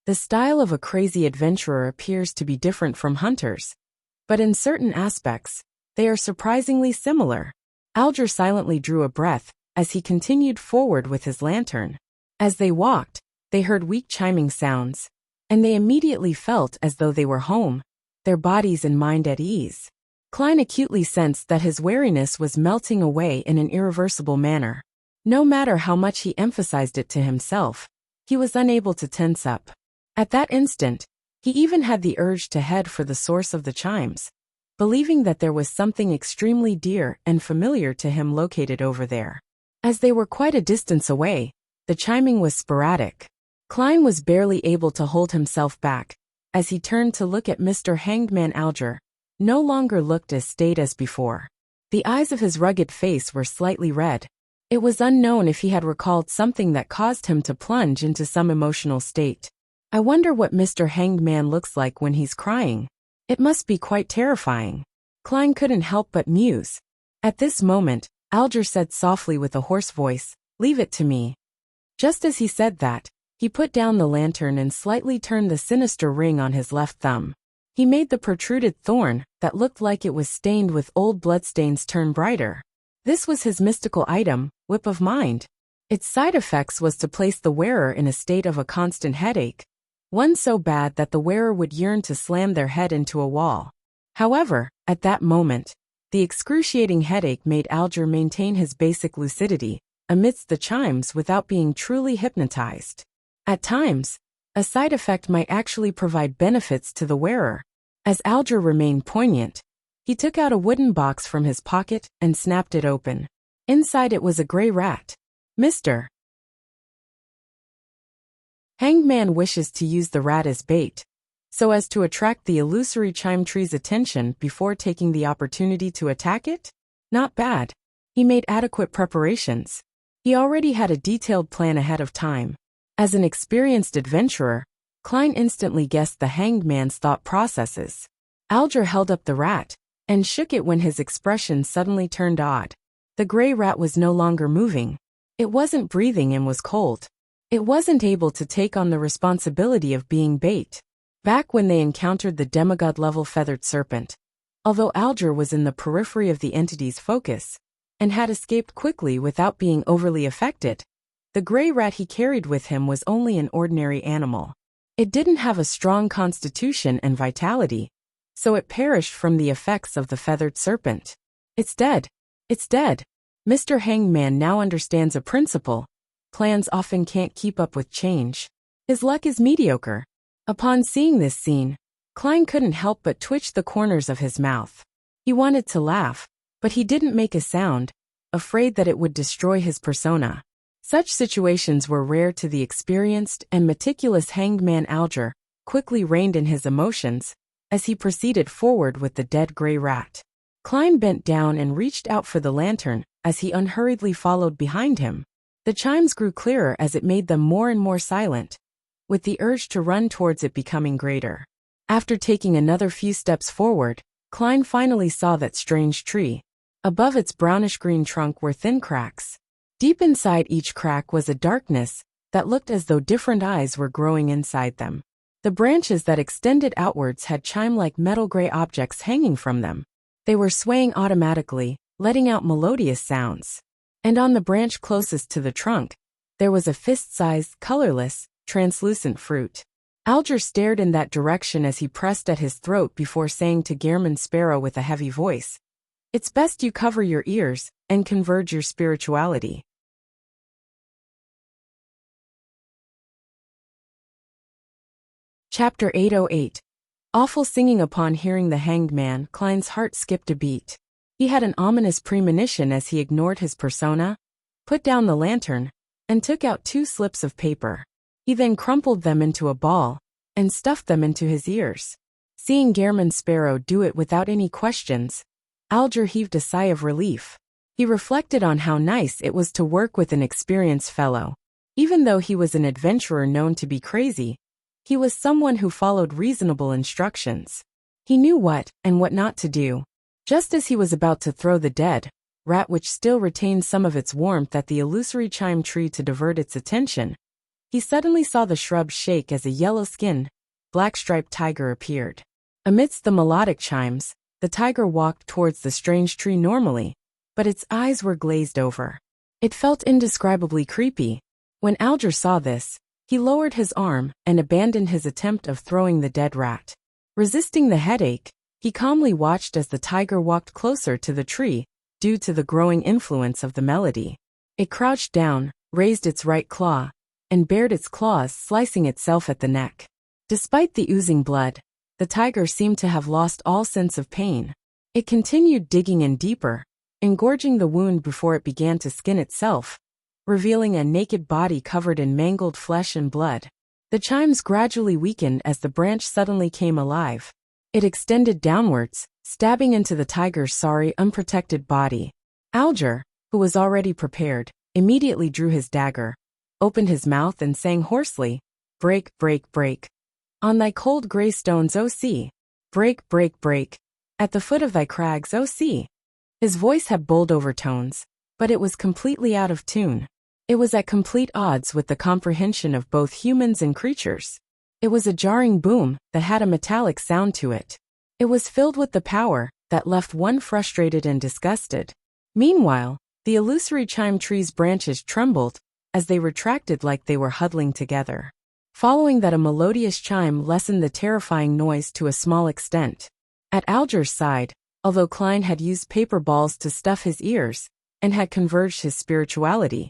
The style of a crazy adventurer appears to be different from hunters, but in certain aspects, they are surprisingly similar. Alger silently drew a breath as he continued forward with his lantern. As they walked, they heard weak chiming sounds, and they immediately felt as though they were home, their bodies and mind at ease. Klein acutely sensed that his wariness was melting away in an irreversible manner. No matter how much he emphasized it to himself, he was unable to tense up. At that instant, he even had the urge to head for the source of the chimes, believing that there was something extremely dear and familiar to him located over there. As they were quite a distance away, the chiming was sporadic. Klein was barely able to hold himself back, as he turned to look at Mr. Hanged Man Alger, no longer looked as staid as before. The eyes of his rugged face were slightly red. It was unknown if he had recalled something that caused him to plunge into some emotional state. "I wonder what Mr. Hanged Man looks like when he's crying. It must be quite terrifying." Klein couldn't help but muse. At this moment, Alger said softly with a hoarse voice, "Leave it to me." Just as he said that, he put down the lantern and slightly turned the sinister ring on his left thumb. He made the protruded thorn, that looked like it was stained with old bloodstains, turn brighter. This was his mystical item, Whip of Mind. Its side effects was to place the wearer in a state of a constant headache, one so bad that the wearer would yearn to slam their head into a wall. However, at that moment, the excruciating headache made Alger maintain his basic lucidity amidst the chimes without being truly hypnotized. At times, a side effect might actually provide benefits to the wearer. As Alger remained poignant, he took out a wooden box from his pocket and snapped it open. Inside it was a gray rat. "Mr. Hanged Man wishes to use the rat as bait, so as to attract the illusory chime tree's attention before taking the opportunity to attack it? Not bad. He made adequate preparations. He already had a detailed plan ahead of time. As an experienced adventurer, Klein instantly guessed the Hanged Man's thought processes. Alger held up the rat and shook it when his expression suddenly turned odd. The gray rat was no longer moving. It wasn't breathing and was cold. It wasn't able to take on the responsibility of being bait. Back when they encountered the demigod-level feathered serpent, although Alger was in the periphery of the entity's focus and had escaped quickly without being overly affected, the gray rat he carried with him was only an ordinary animal. It didn't have a strong constitution and vitality, so it perished from the effects of the feathered serpent. "It's dead. It's dead." Mr. Hanged Man now understands a principle. Plans often can't keep up with change. His luck is mediocre. Upon seeing this scene, Klein couldn't help but twitch the corners of his mouth. He wanted to laugh, but he didn't make a sound, afraid that it would destroy his persona. Such situations were rare to the experienced and meticulous Hanged Man. Alger quickly reined in his emotions as he proceeded forward with the dead gray rat. Klein bent down and reached out for the lantern as he unhurriedly followed behind him. The chimes grew clearer as it made them more and more silent, with the urge to run towards it becoming greater. After taking another few steps forward, Klein finally saw that strange tree. Above its brownish-green trunk were thin cracks. Deep inside each crack was a darkness that looked as though different eyes were growing inside them. The branches that extended outwards had chime-like metal-gray objects hanging from them. They were swaying automatically, letting out melodious sounds. And on the branch closest to the trunk, there was a fist-sized, colorless, translucent fruit. Alger stared in that direction as he pressed at his throat before saying to Gehrman Sparrow with a heavy voice, "It's best you cover your ears and converge your spirituality." Chapter 808. Awful singing. Upon hearing the hanged man, Klein's heart skipped a beat. He had an ominous premonition as he ignored his persona, put down the lantern, and took out 2 slips of paper. He then crumpled them into a ball and stuffed them into his ears. Seeing Gehrman Sparrow do it without any questions, Alger heaved a sigh of relief. He reflected on how nice it was to work with an experienced fellow. Even though he was an adventurer known to be crazy, he was someone who followed reasonable instructions. He knew what and what not to do. Just as he was about to throw the dead rat, which still retained some of its warmth, at the illusory chime tree to divert its attention, he suddenly saw the shrub shake as a yellow-skinned, black-striped tiger appeared. Amidst the melodic chimes, the tiger walked towards the strange tree normally, but its eyes were glazed over. It felt indescribably creepy. When Alger saw this, he lowered his arm and abandoned his attempt of throwing the dead rat. Resisting the headache, he calmly watched as the tiger walked closer to the tree, due to the growing influence of the melody. It crouched down, raised its right claw, and bared its claws, slicing itself at the neck. Despite the oozing blood, the tiger seemed to have lost all sense of pain. It continued digging in deeper, engorging the wound before it began to skin itself, revealing a naked body covered in mangled flesh and blood. The chimes gradually weakened as the branch suddenly came alive. It extended downwards, stabbing into the tiger's sorry, unprotected body. Alger, who was already prepared, immediately drew his dagger, opened his mouth and sang hoarsely, "Break, break, break. On thy cold grey stones, O sea. Break, break, break. At the foot of thy crags, O sea." His voice had bold overtones, but it was completely out of tune. It was at complete odds with the comprehension of both humans and creatures. It was a jarring boom that had a metallic sound to it. It was filled with the power that left one frustrated and disgusted. Meanwhile, the illusory chime tree's branches trembled as they retracted like they were huddling together. Following that, a melodious chime lessened the terrifying noise to a small extent. At Alger's side, although Klein had used paper balls to stuff his ears and had converged his spirituality,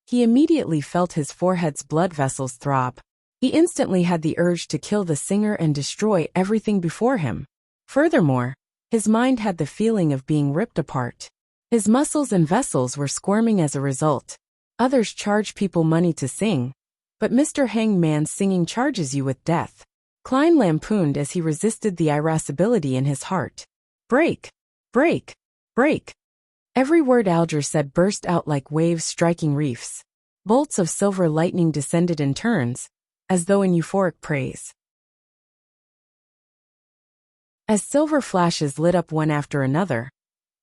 he immediately felt his forehead's blood vessels throb. He instantly had the urge to kill the singer and destroy everything before him. Furthermore, his mind had the feeling of being ripped apart. His muscles and vessels were squirming as a result. Others charge people money to sing, but Mr. Hangman's singing charges you with death. Klein lampooned as he resisted the irascibility in his heart. Break! Break! Break! Every word Alger said burst out like waves striking reefs. Bolts of silver lightning descended in turns, as though in euphoric praise. As silver flashes lit up one after another,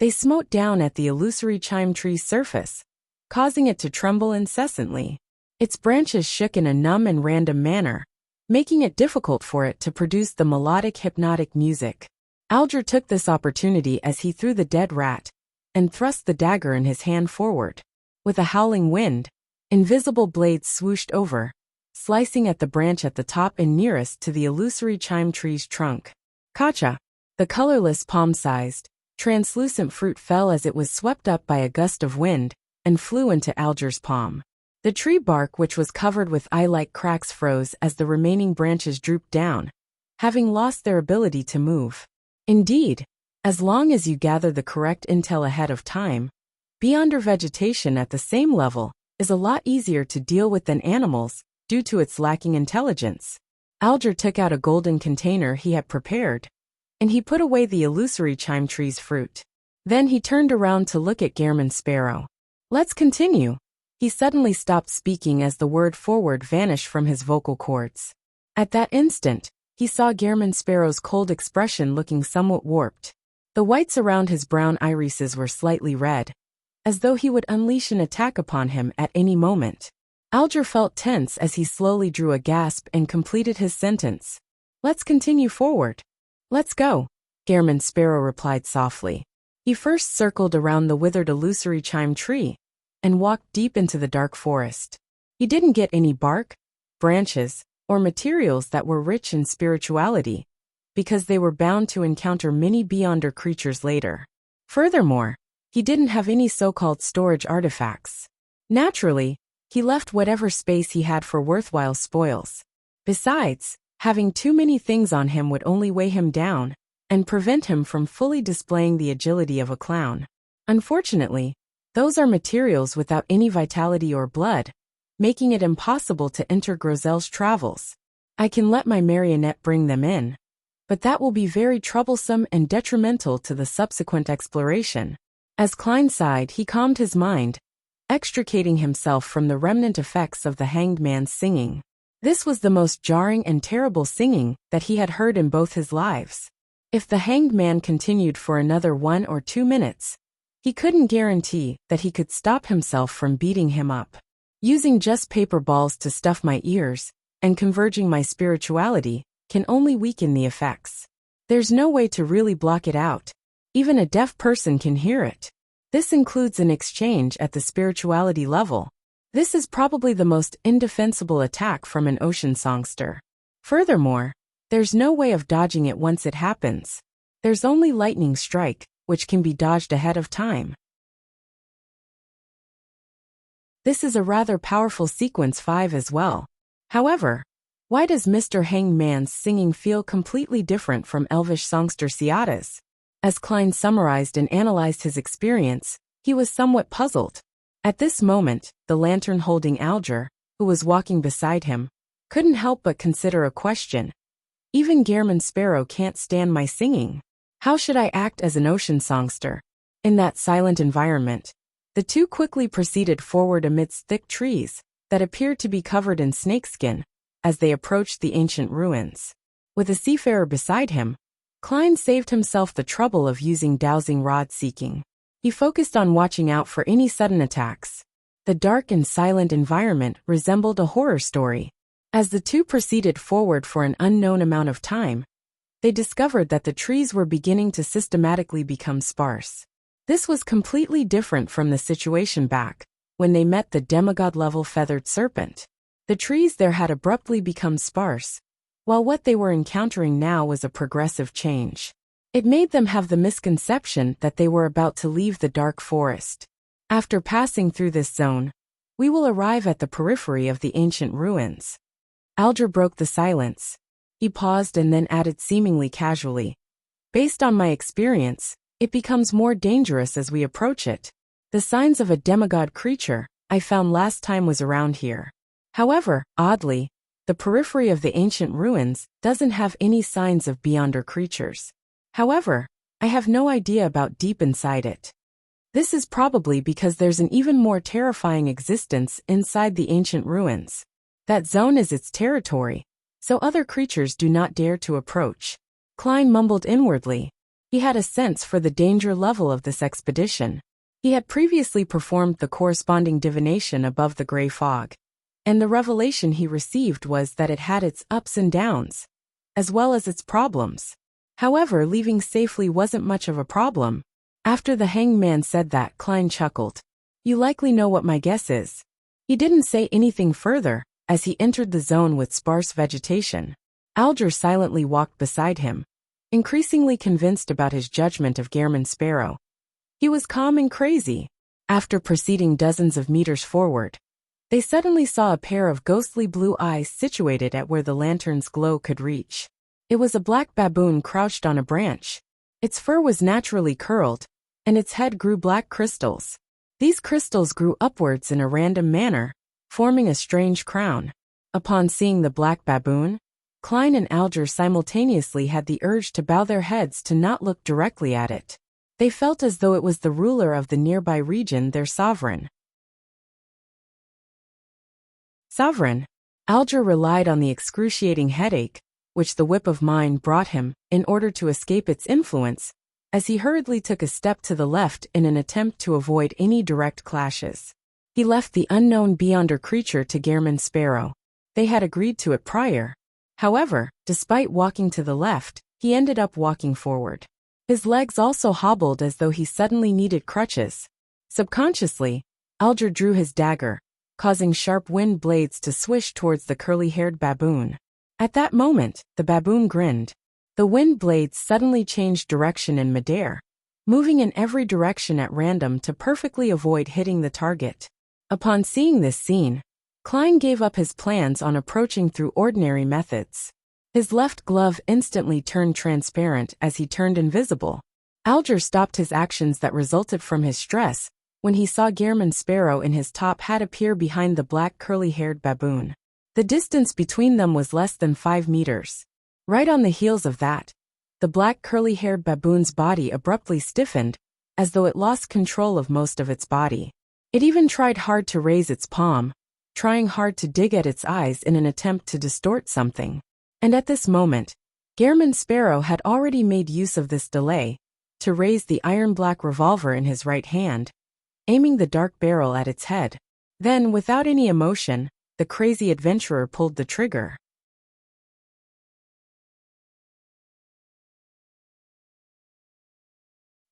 they smote down at the illusory chime tree's surface, causing it to tremble incessantly. Its branches shook in a numb and random manner, making it difficult for it to produce the melodic, hypnotic music. Alger took this opportunity as he threw the dead rat and thrust the dagger in his hand forward. With a howling wind, invisible blades swooshed over, slicing at the branch at the top and nearest to the illusory chime tree's trunk. Kacha! The colorless, palm-sized, translucent fruit fell as it was swept up by a gust of wind and flew into Alger's palm. The tree bark, which was covered with eye-like cracks, froze as the remaining branches drooped down, having lost their ability to move. Indeed, as long as you gather the correct intel ahead of time, beyonder vegetation at the same level is a lot easier to deal with than animals due to its lacking intelligence. Alger took out a golden container he had prepared, and he put away the illusory chime tree's fruit. Then he turned around to look at Gehrman Sparrow. "Let's continue." He suddenly stopped speaking as the word forward vanished from his vocal cords. At that instant, he saw Gehrman Sparrow's cold expression looking somewhat warped. The whites around his brown irises were slightly red, as though he would unleash an attack upon him at any moment. Alger felt tense as he slowly drew a gasp and completed his sentence. "Let's continue forward." "Let's go," Gehrman Sparrow replied softly. He first circled around the withered illusory chime tree and walked deep into the dark forest. He didn't get any bark, branches, or materials that were rich in spirituality, because they were bound to encounter many Beyonder creatures later. Furthermore, he didn't have any so-called storage artifacts. Naturally, he left whatever space he had for worthwhile spoils. Besides, having too many things on him would only weigh him down and prevent him from fully displaying the agility of a clown. Unfortunately, those are materials without any vitality or blood, making it impossible to enter Grosel's travels. I can let my marionette bring them in, but that will be very troublesome and detrimental to the subsequent exploration. As Klein sighed, he calmed his mind, extricating himself from the remnant effects of the hanged man's singing. This was the most jarring and terrible singing that he had heard in both his lives. If the hanged man continued for another 1 or 2 minutes, he couldn't guarantee that he could stop himself from beating him up. Using just paper balls to stuff my ears and converging my spirituality can only weaken the effects. There's no way to really block it out. Even a deaf person can hear it. This includes an exchange at the spirituality level. This is probably the most indefensible attack from an ocean songster. Furthermore, there's no way of dodging it once it happens. There's only lightning strike, which can be dodged ahead of time. This is a rather powerful sequence 5 as well. However, why does Mr. Hanged Man's singing feel completely different from Elvish songster Ciata's? As Klein summarized and analyzed his experience, he was somewhat puzzled. At this moment, the lantern holding Alger, who was walking beside him, couldn't help but consider a question. Even Gehrman Sparrow can't stand my singing. How should I act as an ocean songster? In that silent environment, the two quickly proceeded forward amidst thick trees that appeared to be covered in snakeskin as they approached the ancient ruins. With a seafarer beside him, Klein saved himself the trouble of using dowsing rod seeking. He focused on watching out for any sudden attacks. The dark and silent environment resembled a horror story. As the two proceeded forward for an unknown amount of time, they discovered that the trees were beginning to systematically become sparse. This was completely different from the situation back when they met the demigod-level feathered serpent. The trees there had abruptly become sparse, while what they were encountering now was a progressive change. It made them have the misconception that they were about to leave the dark forest. After passing through this zone, we will arrive at the periphery of the ancient ruins. Alger broke the silence. He paused and then added seemingly casually, "Based on my experience, it becomes more dangerous as we approach it. The signs of a demigod creature I found last time was around here. However, oddly, the periphery of the ancient ruins doesn't have any signs of Beyonder creatures. However, I have no idea about deep inside it. This is probably because there's an even more terrifying existence inside the ancient ruins. That zone is its territory, so other creatures do not dare to approach." Klein mumbled inwardly. He had a sense for the danger level of this expedition. He had previously performed the corresponding divination above the gray fog, and the revelation he received was that it had its ups and downs, as well as its problems. However, leaving safely wasn't much of a problem. After the hanged man said that, Klein chuckled. "You likely know what my guess is." He didn't say anything further as he entered the zone with sparse vegetation. Alger silently walked beside him, increasingly convinced about his judgment of Gehrman Sparrow. He was calm and crazy. After proceeding dozens of meters forward, they suddenly saw a pair of ghostly blue eyes situated at where the lantern's glow could reach. It was a black baboon crouched on a branch. Its fur was naturally curled, and its head grew black crystals. These crystals grew upwards in a random manner, forming a strange crown. Upon seeing the black baboon, Klein and Alger simultaneously had the urge to bow their heads to not look directly at it. They felt as though it was the ruler of the nearby region, their sovereign. Alger relied on the excruciating headache, which the whip of mine brought him, in order to escape its influence, as he hurriedly took a step to the left in an attempt to avoid any direct clashes. He left the unknown beyonder creature to Gehrman Sparrow. They had agreed to it prior. However, despite walking to the left, he ended up walking forward. His legs also hobbled as though he suddenly needed crutches. Subconsciously, Alger drew his dagger, causing sharp wind blades to swish towards the curly-haired baboon. At that moment, the baboon grinned. The wind blades suddenly changed direction in midair, moving in every direction at random to perfectly avoid hitting the target. Upon seeing this scene, Klein gave up his plans on approaching through ordinary methods. His left glove instantly turned transparent as he turned invisible. Alger stopped his actions that resulted from his stress when he saw Gehrman Sparrow in his top hat appear behind the black curly-haired baboon. The distance between them was less than 5 meters. Right on the heels of that, the black curly-haired baboon's body abruptly stiffened, as though it lost control of most of its body. It even tried hard to raise its palm, trying hard to dig at its eyes in an attempt to distort something. And at this moment, Gehrman Sparrow had already made use of this delay to raise the iron-black revolver in his right hand, aiming the dark barrel at its head. Then, without any emotion, the crazy adventurer pulled the trigger.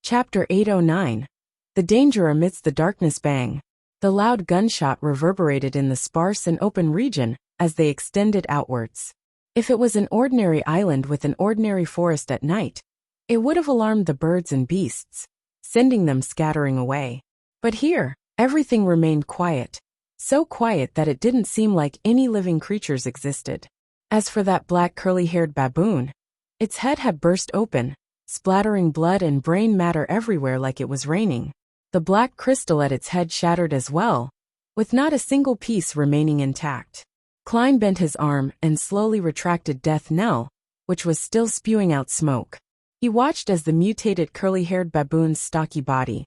Chapter 809. The Danger Amidst the Darkness. Bang! The loud gunshot reverberated in the sparse and open region as they extended outwards. If it was an ordinary island with an ordinary forest at night, it would have alarmed the birds and beasts, sending them scattering away. But here, everything remained quiet, so quiet that it didn't seem like any living creatures existed. As for that black curly-haired baboon, its head had burst open, splattering blood and brain matter everywhere like it was raining. The black crystal at its head shattered as well, with not a single piece remaining intact. Klein bent his arm and slowly retracted Death Knell, which was still spewing out smoke. He watched as the mutated curly-haired baboon's stocky body,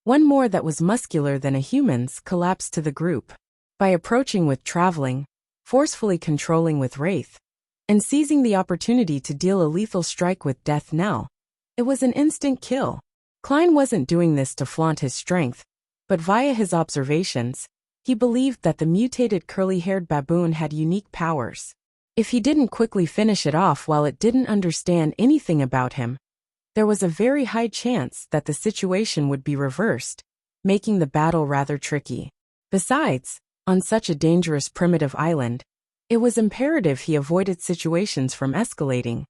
one more that was muscular than a human's, collapsed to the group. By approaching with traveling, forcefully controlling with wraith, and seizing the opportunity to deal a lethal strike with Death Knell, it was an instant kill. Klein wasn't doing this to flaunt his strength, but via his observations, he believed that the mutated curly-haired baboon had unique powers. If he didn't quickly finish it off while it didn't understand anything about him, there was a very high chance that the situation would be reversed, making the battle rather tricky. Besides, on such a dangerous primitive island, it was imperative he avoided situations from escalating,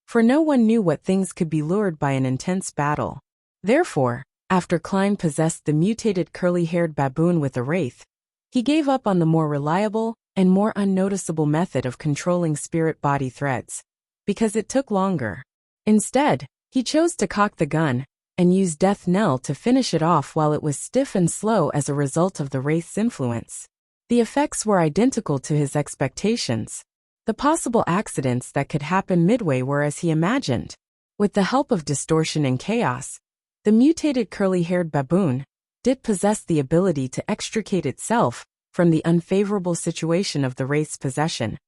for no one knew what things could be lured by an intense battle. Therefore, after Klein possessed the mutated curly-haired baboon with a wraith, he gave up on the more reliable and more unnoticeable method of controlling spirit-body threads, because it took longer. Instead, he chose to cock the gun and use Death Knell to finish it off while it was stiff and slow as a result of the wraith's influence. The effects were identical to his expectations. The possible accidents that could happen midway were as he imagined. With the help of distortion and chaos, the mutated curly-haired baboon did possess the ability to extricate itself from the unfavorable situation of the wraith's possession,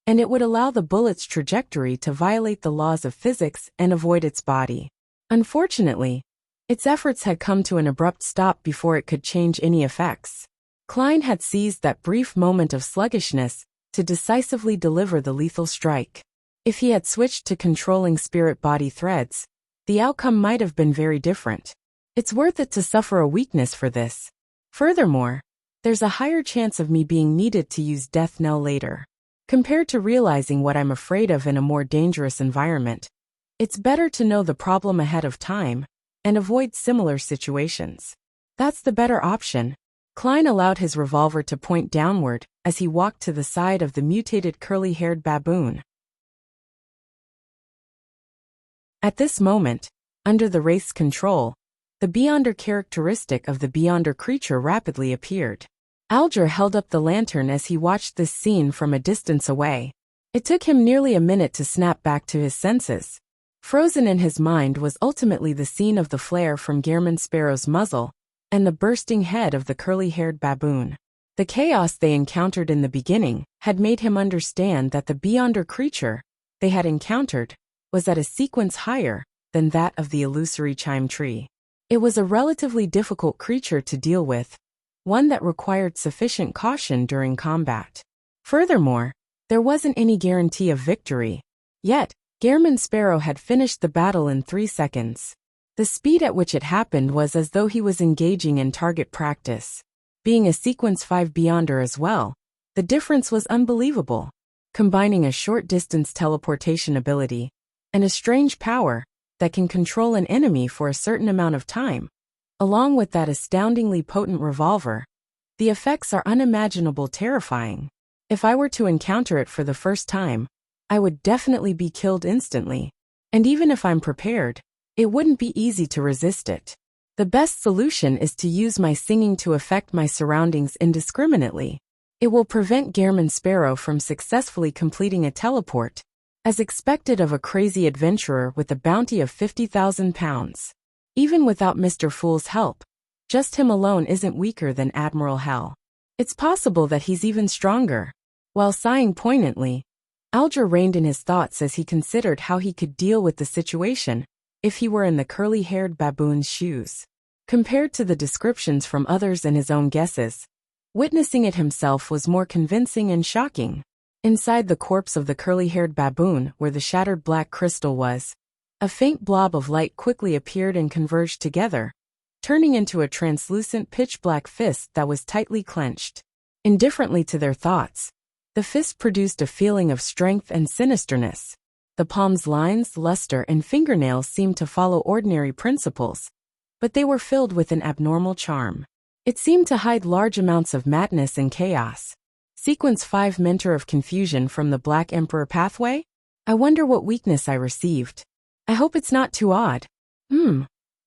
and it would allow the bullet's trajectory to violate the laws of physics and avoid its body. Unfortunately, its efforts had come to an abrupt stop before it could change any effects. Klein had seized that brief moment of sluggishness to decisively deliver the lethal strike. If he had switched to controlling spirit-body threads, the outcome might have been very different. It's worth it to suffer a weakness for this. Furthermore, there's a higher chance of me being needed to use Death Knell later. Compared to realizing what I'm afraid of in a more dangerous environment, it's better to know the problem ahead of time and avoid similar situations. That's the better option. Klein allowed his revolver to point downward as he walked to the side of the mutated curly-haired baboon. At this moment, under the wraith's control, the beyonder characteristic of the beyonder creature rapidly appeared. Alger held up the lantern as he watched this scene from a distance away. It took him nearly a minute to snap back to his senses. Frozen in his mind was ultimately the scene of the flare from Gehrman Sparrow's muzzle and the bursting head of the curly-haired baboon. The chaos they encountered in the beginning had made him understand that the beyonder creature, they had encountered was at a sequence higher than that of the illusory chime tree. It was a relatively difficult creature to deal with, one that required sufficient caution during combat. Furthermore, there wasn't any guarantee of victory. Yet, Gehrman Sparrow had finished the battle in 3 seconds. The speed at which it happened was as though he was engaging in target practice. Being a Sequence 5 Beyonder as well, the difference was unbelievable. Combining a short-distance teleportation ability and a strange power that can control an enemy for a certain amount of time, along with that astoundingly potent revolver, the effects are unimaginable terrifying. If I were to encounter it for the first time, I would definitely be killed instantly. And even if I'm prepared, it wouldn't be easy to resist it. The best solution is to use my singing to affect my surroundings indiscriminately. It will prevent Gehrman Sparrow from successfully completing a teleport, as expected of a crazy adventurer with a bounty of 50,000 pounds. Even without Mr. Fool's help, just him alone isn't weaker than Admiral Hell. It's possible that he's even stronger. While sighing poignantly, Alger reined in his thoughts as he considered how he could deal with the situation if he were in the curly-haired baboon's shoes. Compared to the descriptions from others and his own guesses, witnessing it himself was more convincing and shocking. Inside the corpse of the curly-haired baboon, where the shattered black crystal was, a faint blob of light quickly appeared and converged together, turning into a translucent pitch-black fist that was tightly clenched. Indifferently to their thoughts, the fist produced a feeling of strength and sinisterness. The palm's lines, luster, and fingernails seemed to follow ordinary principles, but they were filled with an abnormal charm. It seemed to hide large amounts of madness and chaos. Sequence 5 Mentor of Confusion from the Black Emperor pathway? I wonder what weakness I received. I hope it's not too odd.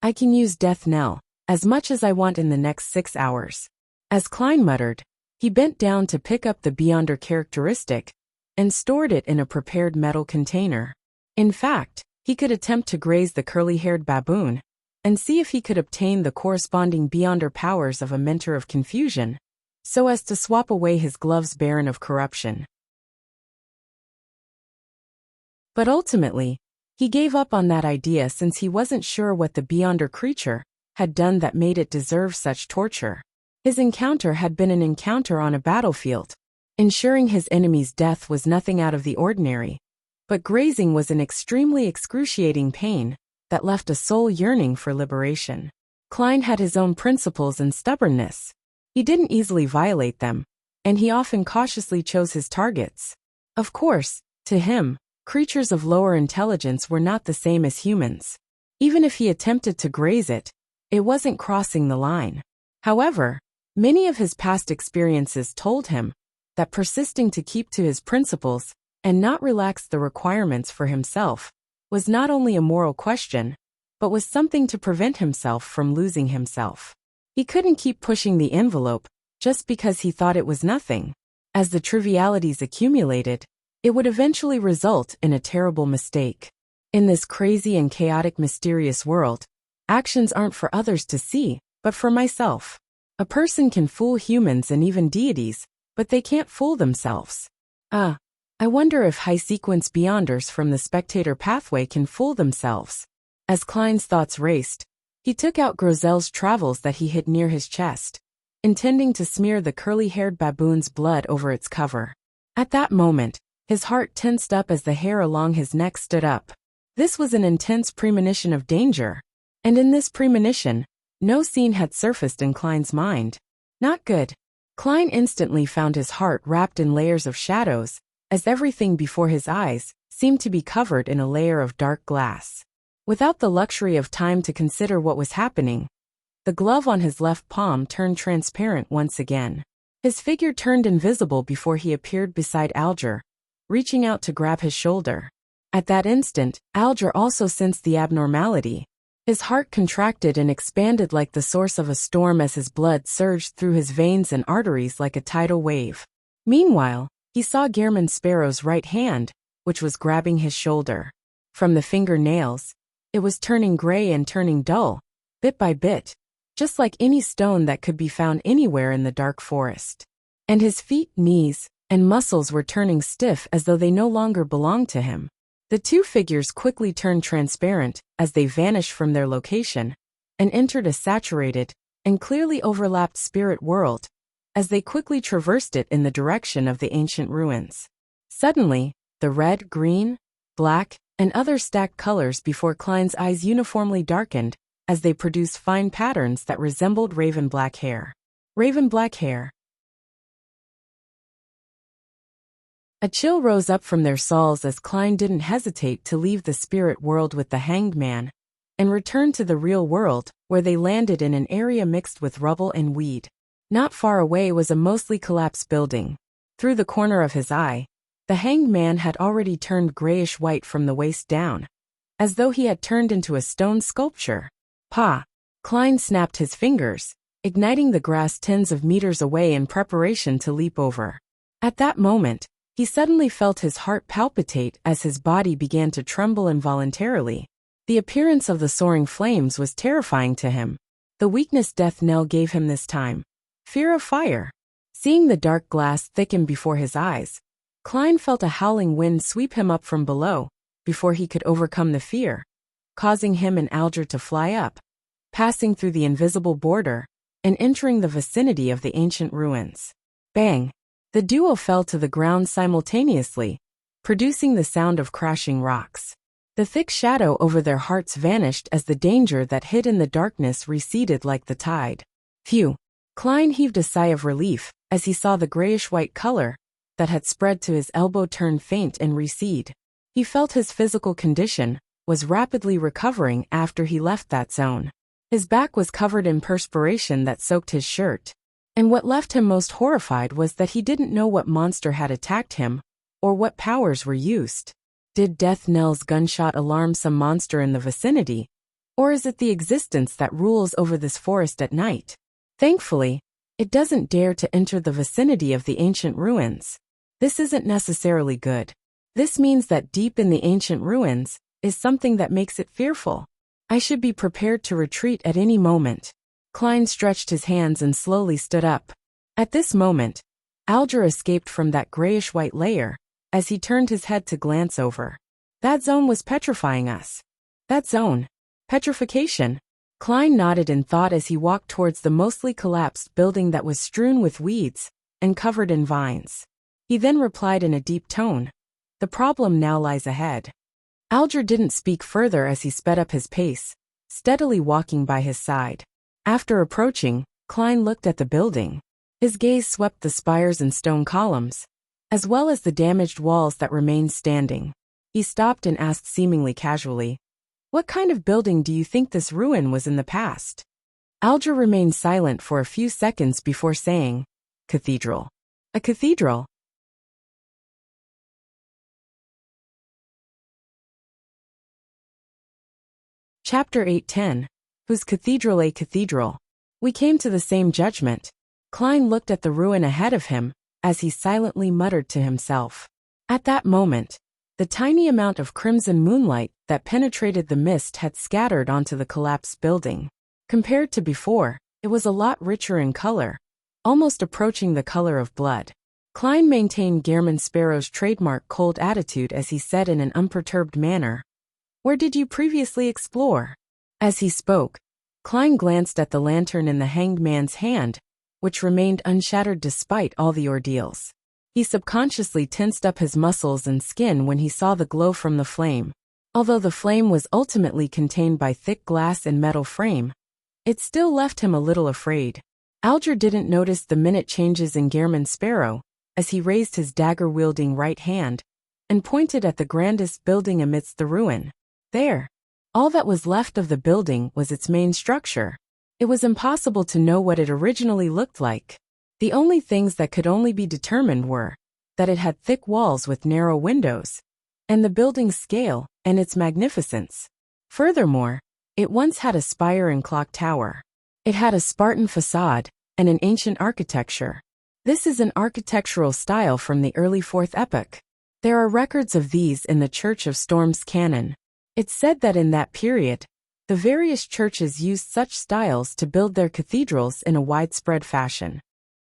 I can use Death Knell as much as I want in the next 6 hours. As Klein muttered, he bent down to pick up the Beyonder characteristic and stored it in a prepared metal container. In fact, he could attempt to graze the curly-haired baboon and see if he could obtain the corresponding Beyonder powers of a Mentor of Confusion, so as to swap away his gloves Baron of Corruption. But ultimately, he gave up on that idea since he wasn't sure what the Beyonder creature had done that made it deserve such torture. His encounter had been an encounter on a battlefield. Ensuring his enemy's death was nothing out of the ordinary, but grazing was an extremely excruciating pain that left a soul yearning for liberation. Klein had his own principles and stubbornness. He didn't easily violate them, and he often cautiously chose his targets. Of course, to him, creatures of lower intelligence were not the same as humans. Even if he attempted to graze it, it wasn't crossing the line. However, many of his past experiences told him that persisting to keep to his principles and not relax the requirements for himself was not only a moral question, but was something to prevent himself from losing himself. He couldn't keep pushing the envelope just because he thought it was nothing. As the trivialities accumulated, it would eventually result in a terrible mistake. In this crazy and chaotic mysterious world, actions aren't for others to see, but for myself. A person can fool humans and even deities, but they can't fool themselves. I wonder if high sequence Beyonders from the spectator pathway can fool themselves. As Klein's thoughts raced, he took out Grozel's travels that he hid near his chest, intending to smear the curly-haired baboon's blood over its cover. At that moment, his heart tensed up as the hair along his neck stood up. This was an intense premonition of danger, and in this premonition, no scene had surfaced in Klein's mind. Not good. Klein instantly found his heart wrapped in layers of shadows, as everything before his eyes seemed to be covered in a layer of dark glass. Without the luxury of time to consider what was happening, the glove on his left palm turned transparent once again. His figure turned invisible before he appeared beside Alger, reaching out to grab his shoulder. At that instant, Alger also sensed the abnormality. His heart contracted and expanded like the source of a storm as his blood surged through his veins and arteries like a tidal wave. Meanwhile, he saw Gehrman Sparrow's right hand, which was grabbing his shoulder. From the fingernails, it was turning gray and turning dull, bit by bit, just like any stone that could be found anywhere in the dark forest. And his feet, knees, and muscles were turning stiff as though they no longer belonged to him. The two figures quickly turned transparent as they vanished from their location and entered a saturated and clearly overlapped spirit world as they quickly traversed it in the direction of the ancient ruins. Suddenly, the red, green, black, and other stacked colors before Klein's eyes uniformly darkened as they produced fine patterns that resembled raven black hair. Raven black hair. A chill rose up from their souls as Klein didn't hesitate to leave the spirit world with the hanged man and return to the real world, where they landed in an area mixed with rubble and weed. Not far away was a mostly collapsed building. Through the corner of his eye, the hanged man had already turned grayish-white from the waist down, as though he had turned into a stone sculpture. Pa! Klein snapped his fingers, igniting the grass tens of meters away in preparation to leap over. At that moment, he suddenly felt his heart palpitate as his body began to tremble involuntarily. The appearance of the soaring flames was terrifying to him. The weakness death knell gave him this time: fear of fire. Seeing the dark glass thicken before his eyes, Klein felt a howling wind sweep him up from below before he could overcome the fear, causing him and Alger to fly up, passing through the invisible border and entering the vicinity of the ancient ruins. Bang! The duo fell to the ground simultaneously, producing the sound of crashing rocks. The thick shadow over their hearts vanished as the danger that hid in the darkness receded like the tide. Phew! Klein heaved a sigh of relief as he saw the grayish-white color that had spread to his elbow turn faint and recede. He felt his physical condition was rapidly recovering after he left that zone. His back was covered in perspiration that soaked his shirt, and what left him most horrified was that he didn't know what monster had attacked him or what powers were used. Did Death Knell's gunshot alarm some monster in the vicinity, or is it the existence that rules over this forest at night? Thankfully, it doesn't dare to enter the vicinity of the ancient ruins. This isn't necessarily good. This means that deep in the ancient ruins is something that makes it fearful. I should be prepared to retreat at any moment. Klein stretched his hands and slowly stood up. At this moment, Alger escaped from that grayish-white layer as he turned his head to glance over. That zone was petrifying us. That zone. Petrification. Klein nodded in thought as he walked towards the mostly collapsed building that was strewn with weeds and covered in vines. He then replied in a deep tone, "The problem now lies ahead." Alger didn't speak further as he sped up his pace, steadily walking by his side. After approaching, Klein looked at the building. His gaze swept the spires and stone columns, as well as the damaged walls that remained standing. He stopped and asked seemingly casually, "What kind of building do you think this ruin was in the past?" Alger remained silent for a few seconds before saying, "Cathedral." "A cathedral?" Chapter 8:10. Whose cathedral? A cathedral. We came to the same judgment. Klein looked at the ruin ahead of him as he silently muttered to himself. At that moment, the tiny amount of crimson moonlight that penetrated the mist had scattered onto the collapsed building. Compared to before, it was a lot richer in color, almost approaching the color of blood. Klein maintained Gehrman Sparrow's trademark cold attitude as he said in an unperturbed manner, "Where did you previously explore?" As he spoke, Klein glanced at the lantern in the hanged man's hand, which remained unshattered despite all the ordeals. He subconsciously tensed up his muscles and skin when he saw the glow from the flame. Although the flame was ultimately contained by thick glass and metal frame, it still left him a little afraid. Alger didn't notice the minute changes in Gehrman Sparrow as he raised his dagger-wielding right hand and pointed at the grandest building amidst the ruin. There. All that was left of the building was its main structure. It was impossible to know what it originally looked like. The only things that could only be determined were that it had thick walls with narrow windows, and the building's scale and its magnificence. Furthermore, it once had a spire and clock tower. It had a Spartan facade and an ancient architecture. This is an architectural style from the early 4th epoch. There are records of these in the Church of Storm's canon. It's said that in that period, the various churches used such styles to build their cathedrals in a widespread fashion.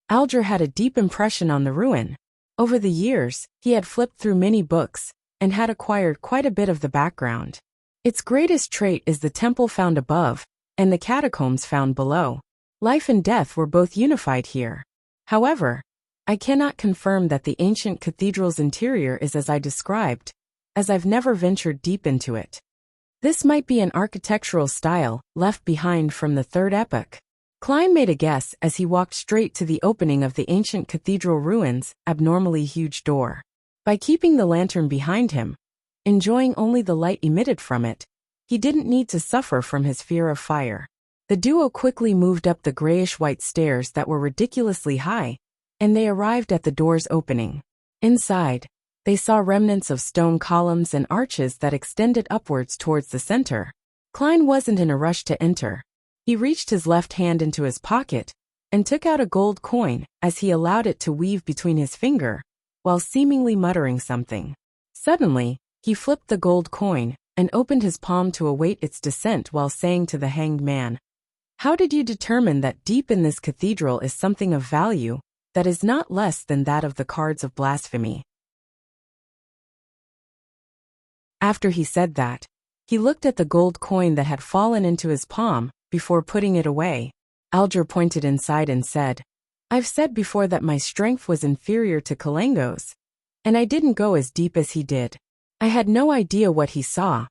Alger had a deep impression on the ruin. Over the years, he had flipped through many books and had acquired quite a bit of the background. Its greatest trait is the temple found above, and the catacombs found below. Life and death were both unified here. However, I cannot confirm that the ancient cathedral's interior is as I described, as I've never ventured deep into it. This might be an architectural style left behind from the Third Epoch. Klein made a guess as he walked straight to the opening of the ancient cathedral ruins' abnormally huge door. By keeping the lantern behind him, enjoying only the light emitted from it, he didn't need to suffer from his fear of fire. The duo quickly moved up the grayish-white stairs that were ridiculously high, and they arrived at the door's opening. Inside, they saw remnants of stone columns and arches that extended upwards towards the center. Klein wasn't in a rush to enter. He reached his left hand into his pocket and took out a gold coin as he allowed it to weave between his finger, while seemingly muttering something. Suddenly, he flipped the gold coin and opened his palm to await its descent while saying to the hanged man, "How did you determine that deep in this cathedral is something of value that is not less than that of the cards of blasphemy?" After he said that, he looked at the gold coin that had fallen into his palm before putting it away. Alger pointed inside and said, "I've said before that my strength was inferior to Kalengo's, and I didn't go as deep as he did. I had no idea what he saw,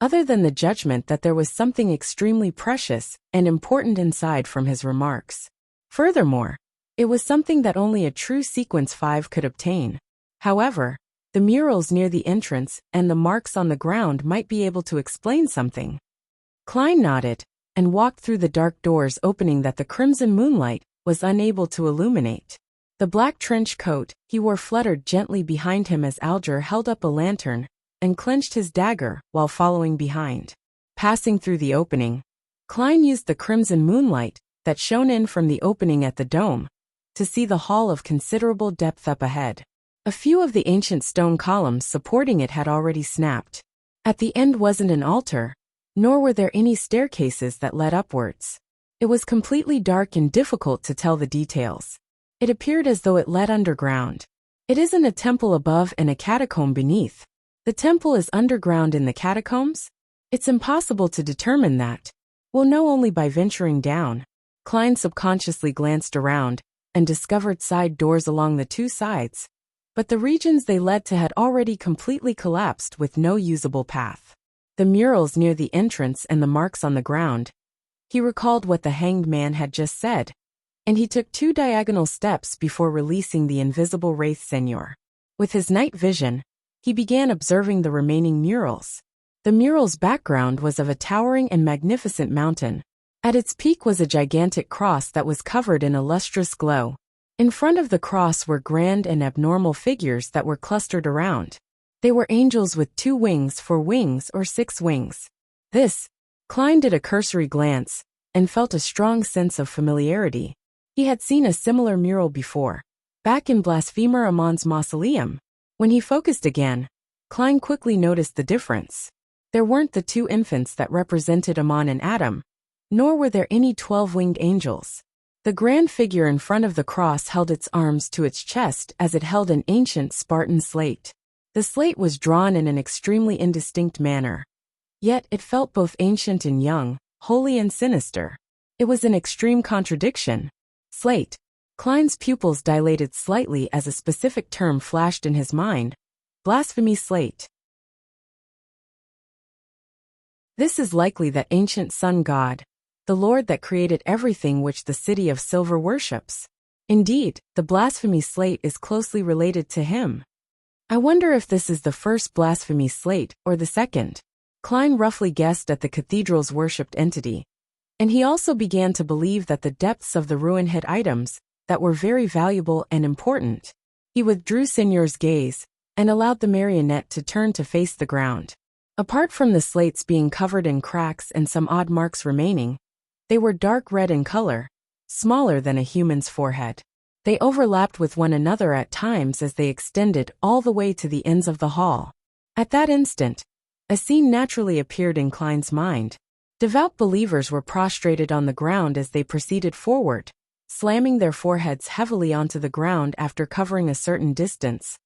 other than the judgment that there was something extremely precious and important inside from his remarks. Furthermore, it was something that only a true Sequence 5 could obtain. However, the murals near the entrance and the marks on the ground might be able to explain something." Klein nodded and walked through the dark doors opening that the crimson moonlight was unable to illuminate. The black trench coat he wore fluttered gently behind him as Alger held up a lantern and clenched his dagger while following behind. Passing through the opening, Klein used the crimson moonlight that shone in from the opening at the dome to see the hall of considerable depth up ahead. A few of the ancient stone columns supporting it had already snapped. At the end wasn't an altar, nor were there any staircases that led upwards. It was completely dark and difficult to tell the details. It appeared as though it led underground. It isn't a temple above and a catacomb beneath. The temple is underground in the catacombs? It's impossible to determine that. We'll know only by venturing down. Klein subconsciously glanced around and discovered side doors along the two sides, but the regions they led to had already completely collapsed with no usable path. The murals near the entrance and the marks on the ground. He recalled what the hanged man had just said, and he took 2 diagonal steps before releasing the invisible wraith seigneur. With his night vision, he began observing the remaining murals. The mural's background was of a towering and magnificent mountain. At its peak was a gigantic cross that was covered in a lustrous glow. In front of the cross were grand and abnormal figures that were clustered around. They were angels with 2 wings, 4 wings, or 6 wings. This, Klein did a cursory glance, and felt a strong sense of familiarity. He had seen a similar mural before, back in Blasphemer Amon's mausoleum. When he focused again, Klein quickly noticed the difference. There weren't the 2 infants that represented Amon and Adam, nor were there any 12-winged angels. The grand figure in front of the cross held its arms to its chest as it held an ancient Spartan slate. The slate was drawn in an extremely indistinct manner. Yet it felt both ancient and young, holy and sinister. It was an extreme contradiction. Slate. Klein's pupils dilated slightly as a specific term flashed in his mind. Blasphemy slate. This is likely that ancient sun god, the Lord that created everything which the city of silver worships. Indeed, the blasphemy slate is closely related to him. I wonder if this is the first blasphemy slate or the second. Klein roughly guessed at the cathedral's worshipped entity, and he also began to believe that the depths of the ruin hid items that were very valuable and important. He withdrew Seigneur's gaze and allowed the marionette to turn to face the ground. Apart from the slates being covered in cracks and some odd marks remaining, they were dark red in color, smaller than a human's forehead. They overlapped with one another at times as they extended all the way to the ends of the hall. At that instant, a scene naturally appeared in Klein's mind. Devout believers were prostrated on the ground as they proceeded forward, slamming their foreheads heavily onto the ground after covering a certain distance,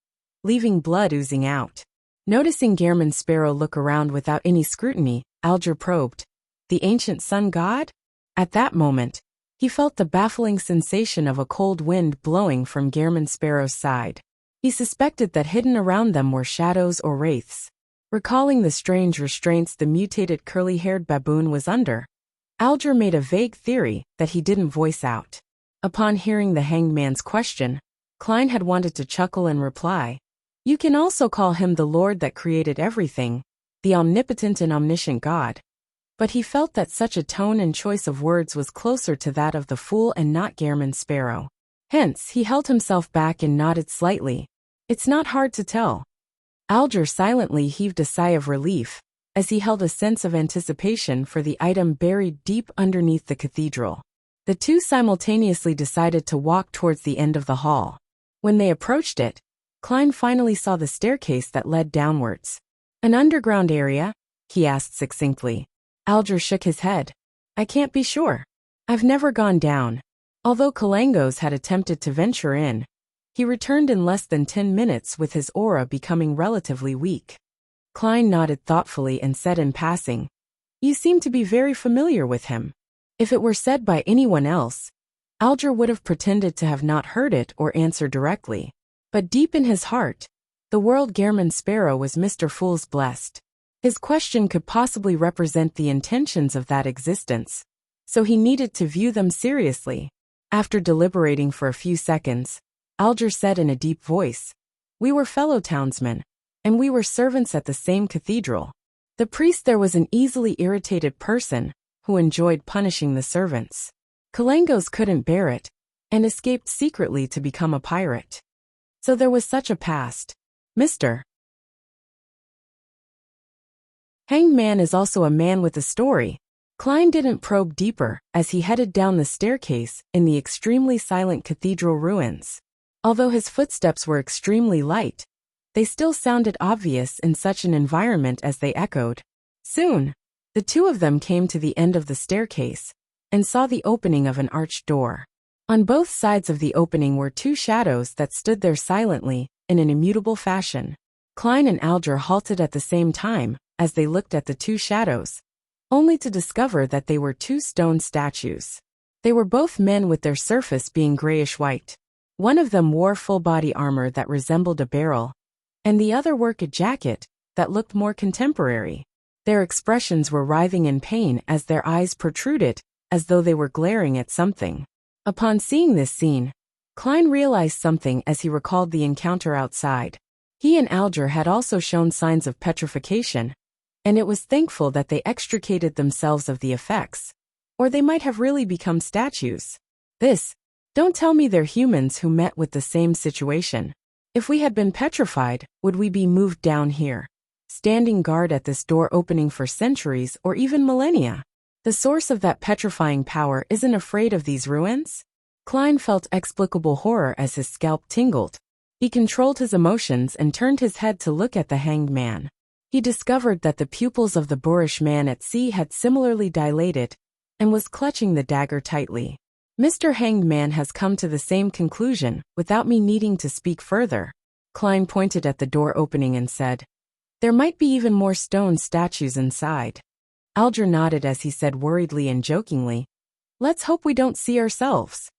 leaving blood oozing out. Noticing Gehrman Sparrow look around without any scrutiny, Alger probed, "The ancient sun god?" At that moment, he felt the baffling sensation of a cold wind blowing from Gehrman Sparrow's side. He suspected that hidden around them were shadows or wraiths. Recalling the strange restraints the mutated curly-haired baboon was under, Alger made a vague theory that he didn't voice out. Upon hearing the hanged man's question, Klein had wanted to chuckle and reply, "You can also call him the Lord that created everything, the omnipotent and omniscient God." But he felt that such a tone and choice of words was closer to that of the fool and not Gehrman Sparrow. Hence, he held himself back and nodded slightly. "It's not hard to tell." Alger silently heaved a sigh of relief, as he held a sense of anticipation for the item buried deep underneath the cathedral. The two simultaneously decided to walk towards the end of the hall. When they approached it, Klein finally saw the staircase that led downwards. "An underground area?" he asked succinctly. Alger shook his head. "I can't be sure. I've never gone down." Although Kalangos had attempted to venture in, he returned in less than 10 minutes with his aura becoming relatively weak. Klein nodded thoughtfully and said in passing, "You seem to be very familiar with him." If it were said by anyone else, Alger would have pretended to have not heard it or answered directly. But deep in his heart, the world Gehrman Sparrow was Mr. Fool's blessed. His question could possibly represent the intentions of that existence, so he needed to view them seriously. After deliberating for a few seconds, Alger said in a deep voice, "We were fellow townsmen, and we were servants at the same cathedral." The priest there was an easily irritated person who enjoyed punishing the servants. Kalangos couldn't bear it, and escaped secretly to become a pirate. So there was such a past. Mr. Hanged Man is also a man with a story. Klein didn't probe deeper as he headed down the staircase in the extremely silent cathedral ruins. Although his footsteps were extremely light, they still sounded obvious in such an environment as they echoed. Soon, the two of them came to the end of the staircase and saw the opening of an arched door. On both sides of the opening were two shadows that stood there silently, in an immutable fashion. Klein and Alger halted at the same time as they looked at the two shadows, only to discover that they were two stone statues. They were both men with their surface being grayish-white. One of them wore full-body armor that resembled a barrel, and the other wore a jacket that looked more contemporary. Their expressions were writhing in pain as their eyes protruded, as though they were glaring at something. Upon seeing this scene, Klein realized something as he recalled the encounter outside. He and Alger had also shown signs of petrification, and it was thankful that they extricated themselves of the effects, or they might have really become statues. Don't tell me they're humans who met with the same situation. If we had been petrified, would we be moved down here, standing guard at this door opening for centuries or even millennia? The source of that petrifying power isn't afraid of these ruins? Klein felt explicable horror as his scalp tingled. He controlled his emotions and turned his head to look at the hanged man. He discovered that the pupils of the boorish man at sea had similarly dilated, and was clutching the dagger tightly. "Mr. Hanged Man has come to the same conclusion, without me needing to speak further." Klein pointed at the door opening and said, "There might be even more stone statues inside." Alger nodded as he said worriedly and jokingly, "Let's hope we don't see ourselves.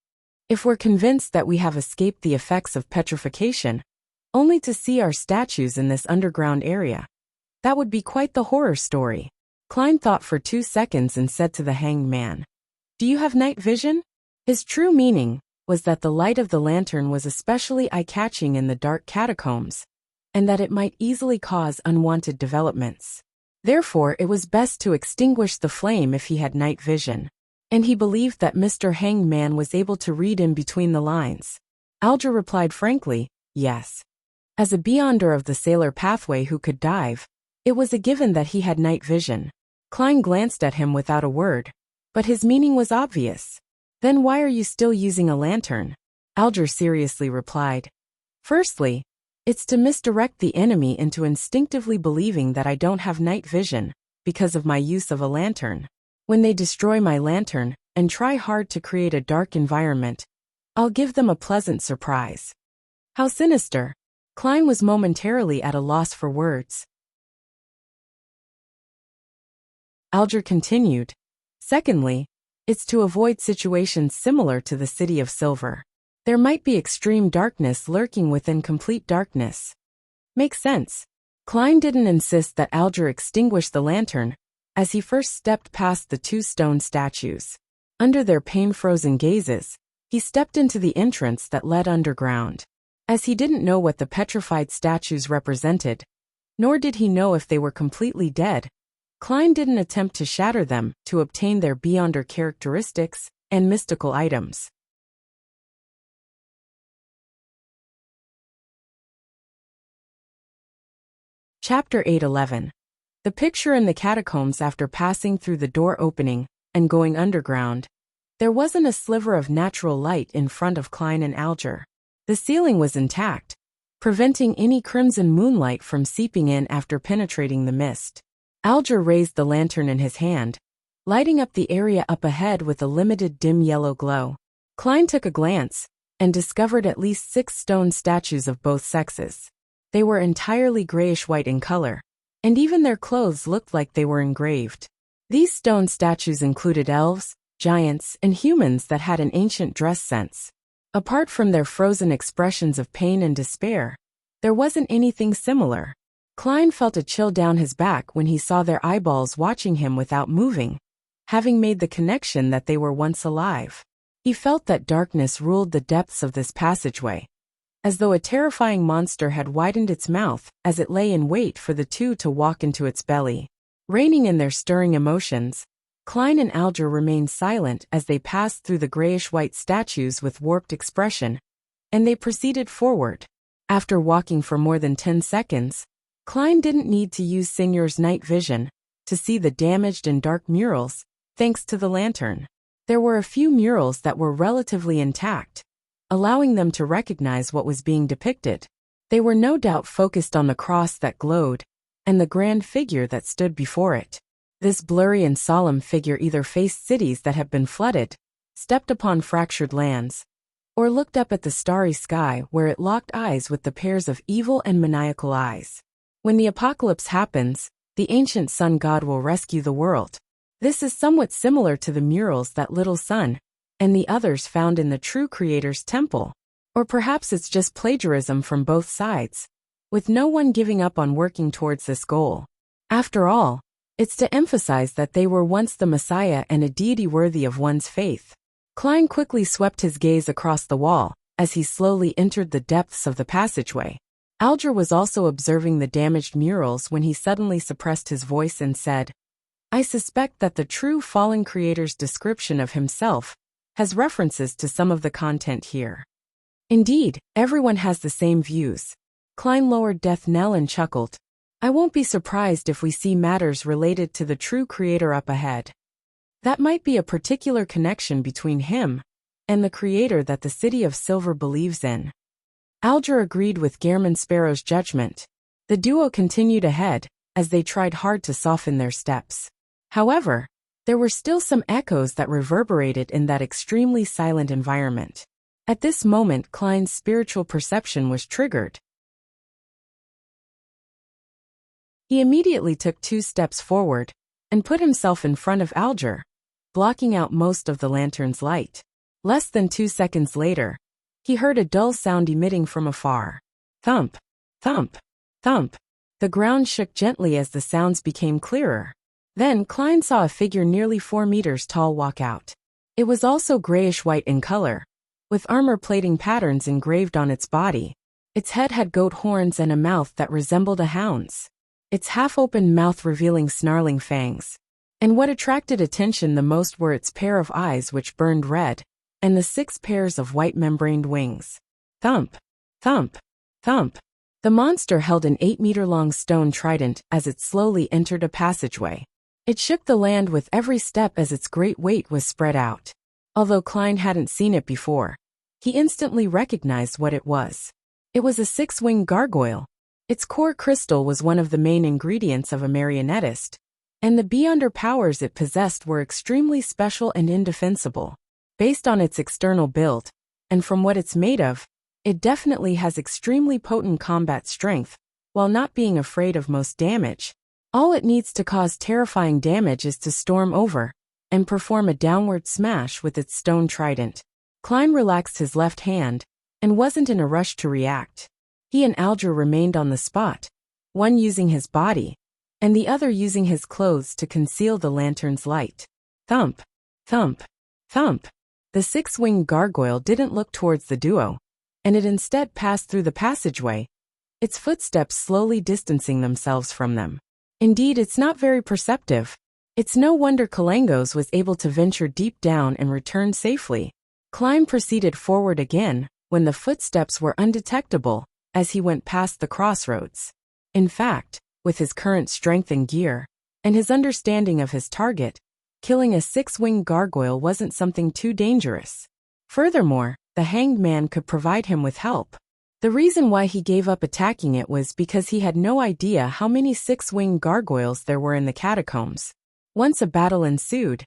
If we're convinced that we have escaped the effects of petrification, only to see our statues in this underground area. That would be quite the horror story." Klein thought for 2 seconds and said to the hanged man, "Do you have night vision?" His true meaning was that the light of the lantern was especially eye-catching in the dark catacombs, and that it might easily cause unwanted developments. Therefore, it was best to extinguish the flame if he had night vision. And he believed that Mr. Hanged Man was able to read in between the lines. Alger replied frankly, yes. As a beyonder of the sailor pathway who could dive, it was a given that he had night vision. Klein glanced at him without a word, but his meaning was obvious. "Then why are you still using a lantern?" Alger seriously replied, "Firstly, it's to misdirect the enemy into instinctively believing that I don't have night vision, because of my use of a lantern. When they destroy my lantern, and try hard to create a dark environment, I'll give them a pleasant surprise." "How sinister." Klein was momentarily at a loss for words. Alger continued. Secondly, it's to avoid situations similar to the City of Silver. There might be extreme darkness lurking within complete darkness. Makes sense. Klein didn't insist that Alger extinguish the lantern, as he first stepped past the two stone statues. Under their pain-frozen gazes, he stepped into the entrance that led underground. As he didn't know what the petrified statues represented, nor did he know if they were completely dead, Klein didn't attempt to shatter them to obtain their beyonder characteristics and mystical items. Chapter 8:11. The picture in the catacombs. After passing through the door opening and going underground, there wasn't a sliver of natural light in front of Klein and Alger. The ceiling was intact, preventing any crimson moonlight from seeping in after penetrating the mist. Alger raised the lantern in his hand, lighting up the area up ahead with a limited dim yellow glow. Klein took a glance and discovered at least 6 stone statues of both sexes. They were entirely grayish-white in color, and even their clothes looked like they were engraved. These stone statues included elves, giants, and humans that had an ancient dress sense. Apart from their frozen expressions of pain and despair, there wasn't anything similar. Klein felt a chill down his back when he saw their eyeballs watching him without moving, having made the connection that they were once alive. He felt that darkness ruled the depths of this passageway, as though a terrifying monster had widened its mouth as it lay in wait for the two to walk into its belly. Reining in their stirring emotions, Klein and Alger remained silent as they passed through the grayish-white statues with warped expression, and they proceeded forward. After walking for more than 10 seconds, Klein didn't need to use Signor's night vision to see the damaged and dark murals, thanks to the lantern. There were a few murals that were relatively intact, allowing them to recognize what was being depicted. They were no doubt focused on the cross that glowed, and the grand figure that stood before it. This blurry and solemn figure either faced cities that had been flooded, stepped upon fractured lands, or looked up at the starry sky where it locked eyes with the pairs of evil and maniacal eyes. When the apocalypse happens, the ancient sun god will rescue the world. This is somewhat similar to the murals that Little Sun and the others found in the true creator's temple. Or perhaps it's just plagiarism from both sides, with no one giving up on working towards this goal. After all, it's to emphasize that they were once the Messiah and a deity worthy of one's faith. Klein quickly swept his gaze across the wall as he slowly entered the depths of the passageway. Alger was also observing the damaged murals when he suddenly suppressed his voice and said, "I suspect that the true fallen creator's description of himself has references to some of the content here." Indeed, everyone has the same views. Klein lowered death knell and chuckled. "I won't be surprised if we see matters related to the true creator up ahead. That might be a particular connection between him and the creator that the City of Silver believes in." Alger agreed with Gehrman Sparrow's judgment. The duo continued ahead as they tried hard to soften their steps. However, there were still some echoes that reverberated in that extremely silent environment. At this moment, Klein's spiritual perception was triggered. He immediately took 2 steps forward and put himself in front of Alger, blocking out most of the lantern's light. Less than 2 seconds later, he heard a dull sound emitting from afar. Thump, thump, thump. The ground shook gently as the sounds became clearer. Then Klein saw a figure nearly 4 meters tall walk out. It was also grayish-white in color, with armor-plating patterns engraved on its body. Its head had goat horns and a mouth that resembled a hound's, its half-open mouth revealing snarling fangs. And what attracted attention the most were its pair of eyes which burned red, and the 6 pairs of white membraned wings. Thump, thump, thump. The monster held an 8-meter-long stone trident as it slowly entered a passageway. It shook the land with every step as its great weight was spread out. Although Klein hadn't seen it before, he instantly recognized what it was. It was a 6-winged gargoyle. Its core crystal was one of the main ingredients of a marionettist, and the beyonder powers it possessed were extremely special and indefensible. Based on its external build, and from what it's made of, It definitely has extremely potent combat strength, while not being afraid of most damage. All it needs to cause terrifying damage is to storm over and perform a downward smash with its stone trident. Klein relaxed his left hand and wasn't in a rush to react. He and Alger remained on the spot, one using his body and the other using his clothes to conceal the lantern's light. Thump, thump, thump. The six-winged gargoyle didn't look towards the duo, and it instead passed through the passageway, its footsteps slowly distancing themselves from them. Indeed, it's not very perceptive. It's no wonder Kalangos was able to venture deep down and return safely. Klein proceeded forward again when the footsteps were undetectable as he went past the crossroads. In fact, with his current strength and gear, and his understanding of his target, killing a six-winged gargoyle wasn't something too dangerous. Furthermore, the hanged man could provide him with help. The reason why he gave up attacking it was because he had no idea how many six-winged gargoyles there were in the catacombs. Once a battle ensued,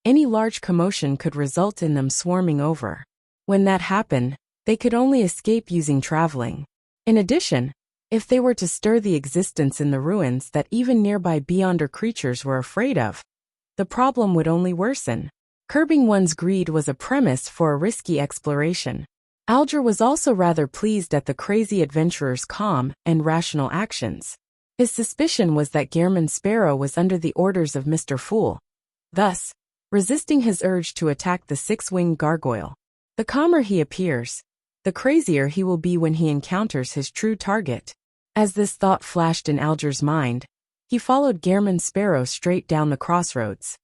any large commotion could result in them swarming over. When that happened, they could only escape using traveling. In addition, if they were to stir the existence in the ruins that even nearby beyonder creatures were afraid of, the problem would only worsen. Curbing one's greed was a premise for a risky exploration. Alger was also rather pleased at the crazy adventurer's calm and rational actions. His suspicion was that Gehrman Sparrow was under the orders of Mr. Fool, thus resisting his urge to attack the six-winged gargoyle. The calmer he appears, the crazier he will be when he encounters his true target. As this thought flashed in Alger's mind, he followed Gehrman Sparrow straight down the crossroads.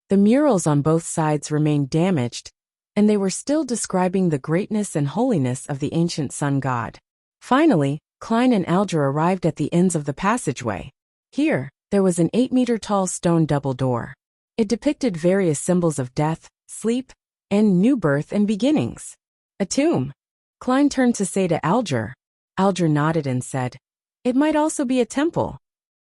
The murals on both sides remained damaged, and they were still describing the greatness and holiness of the ancient sun god. Finally, Klein and Alger arrived at the ends of the passageway. Here, there was an 8-meter-tall stone double door. It depicted various symbols of death, sleep, and new birth and beginnings. A tomb. Klein turned to say to Alger. Alger nodded and said, "It might also be a temple."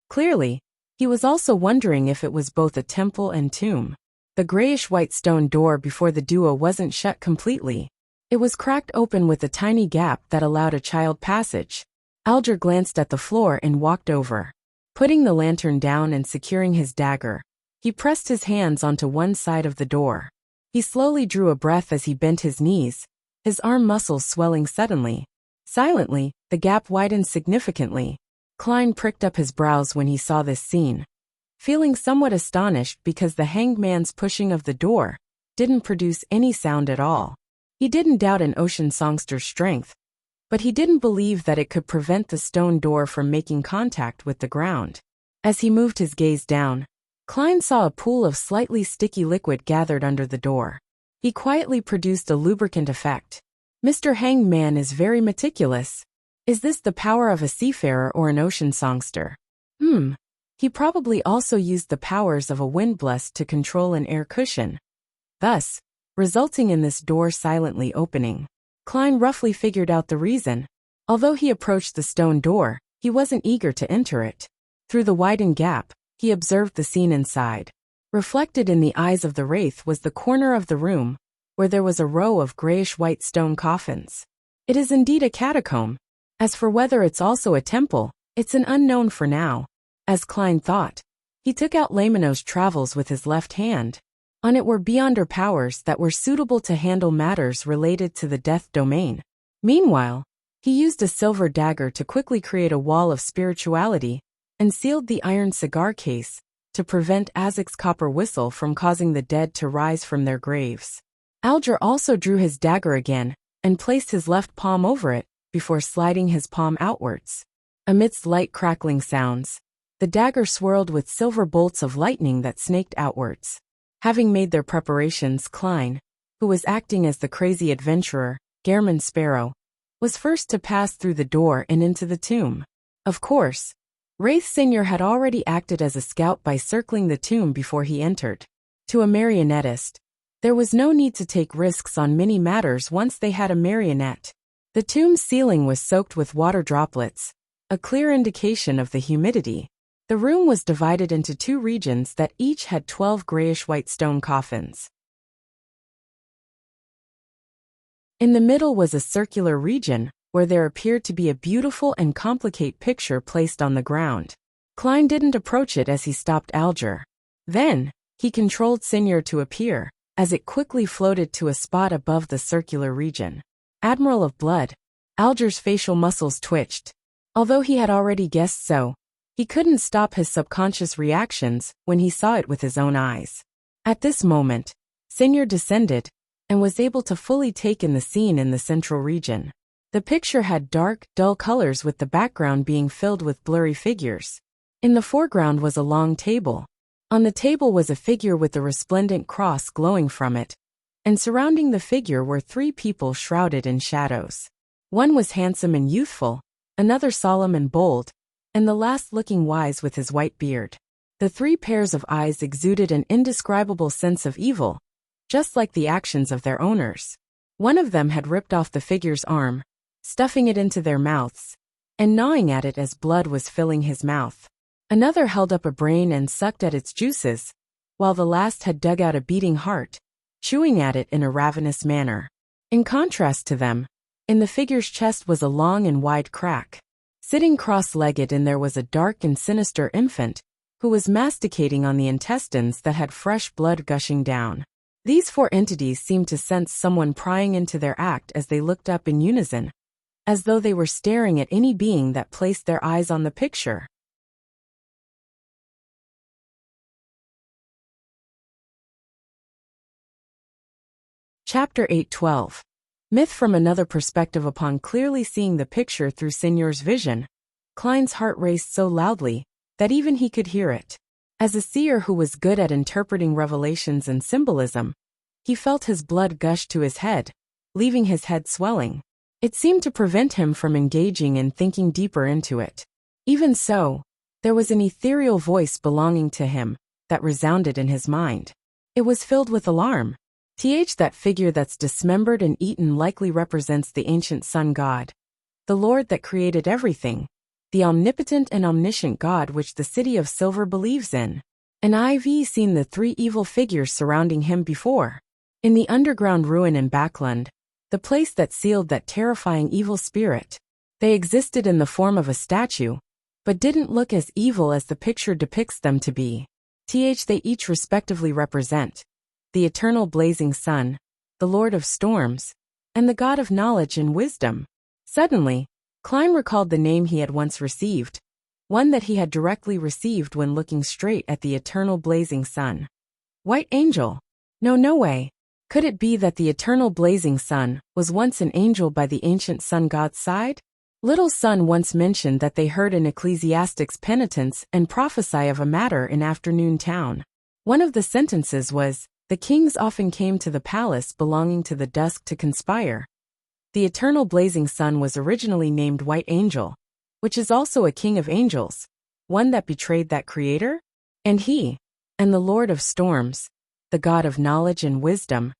Clearly, he was also wondering if it was both a temple and tomb. The grayish-white stone door before the duo wasn't shut completely. It was cracked open with a tiny gap that allowed a child passage. Alger glanced at the floor and walked over. Putting the lantern down and securing his dagger, he pressed his hands onto one side of the door. He slowly drew a breath as he bent his knees, his arm muscles swelling suddenly. Silently, the gap widened significantly. Klein pricked up his brows when he saw this scene, feeling somewhat astonished because the hanged man's pushing of the door didn't produce any sound at all. He didn't doubt an ocean songster's strength, but he didn't believe that it could prevent the stone door from making contact with the ground. As he moved his gaze down, Klein saw a pool of slightly sticky liquid gathered under the door. He quietly produced a lubricant effect. Mr. Hanged Man is very meticulous. Is this the power of a seafarer or an ocean songster? He probably also used the powers of a windblast to control an air cushion, thus resulting in this door silently opening. Klein roughly figured out the reason. Although he approached the stone door, he wasn't eager to enter it. Through the widened gap, he observed the scene inside. Reflected in the eyes of the wraith was the corner of the room, where there was a row of grayish-white stone coffins. It is indeed a catacomb. As for whether it's also a temple, it's an unknown for now. As Klein thought, he took out Lamino's travels with his left hand. On it were beyonder powers that were suitable to handle matters related to the death domain. Meanwhile, he used a silver dagger to quickly create a wall of spirituality and sealed the iron cigar case to prevent Azek's copper whistle from causing the dead to rise from their graves. Alger also drew his dagger again and placed his left palm over it before sliding his palm outwards. Amidst light crackling sounds, the dagger swirled with silver bolts of lightning that snaked outwards. Having made their preparations, Klein, who was acting as the crazy adventurer, Gehrman Sparrow, was first to pass through the door and into the tomb. Of course, Wraith Senior had already acted as a scout by circling the tomb before he entered. To a marionettist, there was no need to take risks on many matters once they had a marionette. The tomb's ceiling was soaked with water droplets, a clear indication of the humidity. The room was divided into two regions that each had 12 grayish-white stone coffins. In the middle was a circular region, where there appeared to be a beautiful and complicated picture placed on the ground. Klein didn't approach it as he stopped Alger. Then, he controlled Seigneur to appear, as it quickly floated to a spot above the circular region. Admiral of Blood, Alger's facial muscles twitched. Although he had already guessed so, he couldn't stop his subconscious reactions when he saw it with his own eyes. At this moment, Seigneur descended, and was able to fully take in the scene in the central region. The picture had dark, dull colors with the background being filled with blurry figures. In the foreground was a long table. On the table was a figure with a resplendent cross glowing from it, and surrounding the figure were 3 people shrouded in shadows. One was handsome and youthful, another solemn and bold, and the last looking wise with his white beard. The 3 pairs of eyes exuded an indescribable sense of evil, just like the actions of their owners. One of them had ripped off the figure's arm, stuffing it into their mouths, and gnawing at it as blood was filling his mouth. Another held up a brain and sucked at its juices, while the last had dug out a beating heart, chewing at it in a ravenous manner. In contrast to them, in the figure's chest was a long and wide crack. Sitting cross-legged in there was a dark and sinister infant, who was masticating on the intestines that had fresh blood gushing down. These 4 entities seemed to sense someone prying into their act as they looked up in unison, as though they were staring at any being that placed their eyes on the picture. Chapter 8:12. Myth from another perspective. Upon clearly seeing the picture through Seigneur's vision, Klein's heart raced so loudly that even he could hear it. As a seer who was good at interpreting revelations and symbolism, he felt his blood gush to his head, leaving his head swelling. It seemed to prevent him from engaging and thinking deeper into it. Even so, there was an ethereal voice belonging to him that resounded in his mind. It was filled with alarm. That figure that's dismembered and eaten likely represents the ancient sun god, the Lord that created everything, the omnipotent and omniscient God which the city of Silver believes in. And I've seen the 3 evil figures surrounding him before. In the underground ruin in Backland, the place that sealed that terrifying evil spirit. They existed in the form of a statue, but didn't look as evil as the picture depicts them to be. They each respectively represent the eternal blazing sun, the Lord of storms, and the God of knowledge and wisdom. Suddenly, Klein recalled the name he had once received, one that he had directly received when looking straight at the eternal blazing sun. White Angel. No way. Could it be that the eternal blazing sun was once an angel by the ancient sun god's side? Little Sun once mentioned that they heard an ecclesiastic's penitence and prophesy of a matter in Afternoon Town. One of the sentences was, "The kings often came to the palace belonging to the dusk to conspire." The eternal blazing sun was originally named White Angel, which is also a king of angels, one that betrayed that creator? And he, and the Lord of storms, the God of knowledge and wisdom,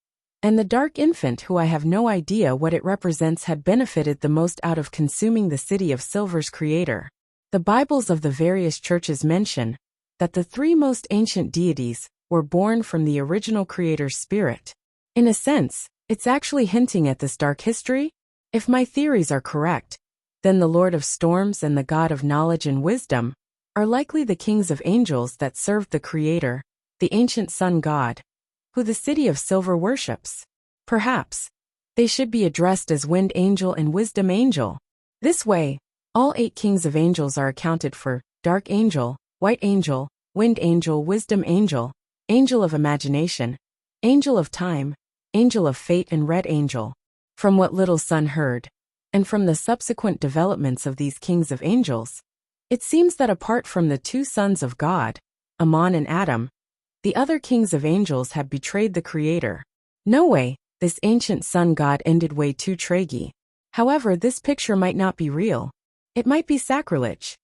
and the dark infant who I have no idea what it represents had benefited the most out of consuming the city of Silver's creator. The Bibles of the various churches mention that the 3 most ancient deities were born from the original creator's spirit. In a sense, it's actually hinting at this dark history. If my theories are correct, then the Lord of Storms and the God of Knowledge and Wisdom are likely the kings of angels that served the creator, the ancient sun god, who the city of Silver worships. Perhaps they should be addressed as Wind Angel and Wisdom Angel. This way, all 8 kings of angels are accounted for: Dark Angel, White Angel, Wind Angel, Wisdom Angel, Angel of Imagination, Angel of Time, Angel of Fate, and Red Angel. From what Little Sun heard, and from the subsequent developments of these kings of angels, it seems that apart from the 2 sons of God, Ammon and Adam, the other kings of angels have betrayed the creator. No way, this ancient sun god ended way too tragedy. However, this picture might not be real. It might be sacrilege.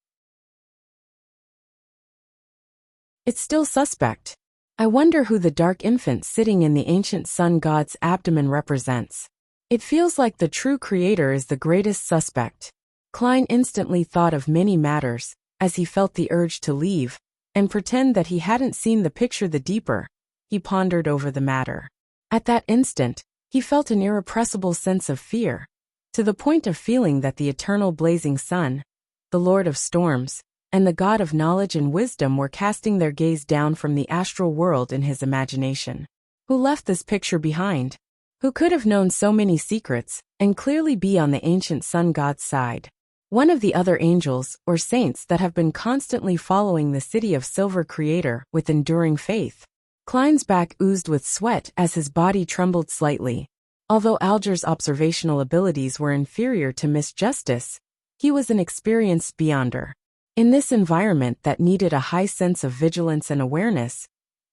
It's still suspect. I wonder who the dark infant sitting in the ancient sun god's abdomen represents. It feels like the true creator is the greatest suspect. Klein instantly thought of many matters, as he felt the urge to leave, and pretend that he hadn't seen the picture. The deeper he pondered over the matter, at that instant, He felt an irrepressible sense of fear, to the point of feeling that the eternal blazing sun, the Lord of Storms, and the God of knowledge and wisdom were casting their gaze down from the astral world in his imagination. Who left this picture behind? Who could have known so many secrets, and clearly be on the ancient sun god's side? One of the other angels, or saints that have been constantly following the City of Silver Creator with enduring faith. Klein's back oozed with sweat as his body trembled slightly. Although Alger's observational abilities were inferior to Miss Justice, he was an experienced beyonder. In this environment that needed a high sense of vigilance and awareness,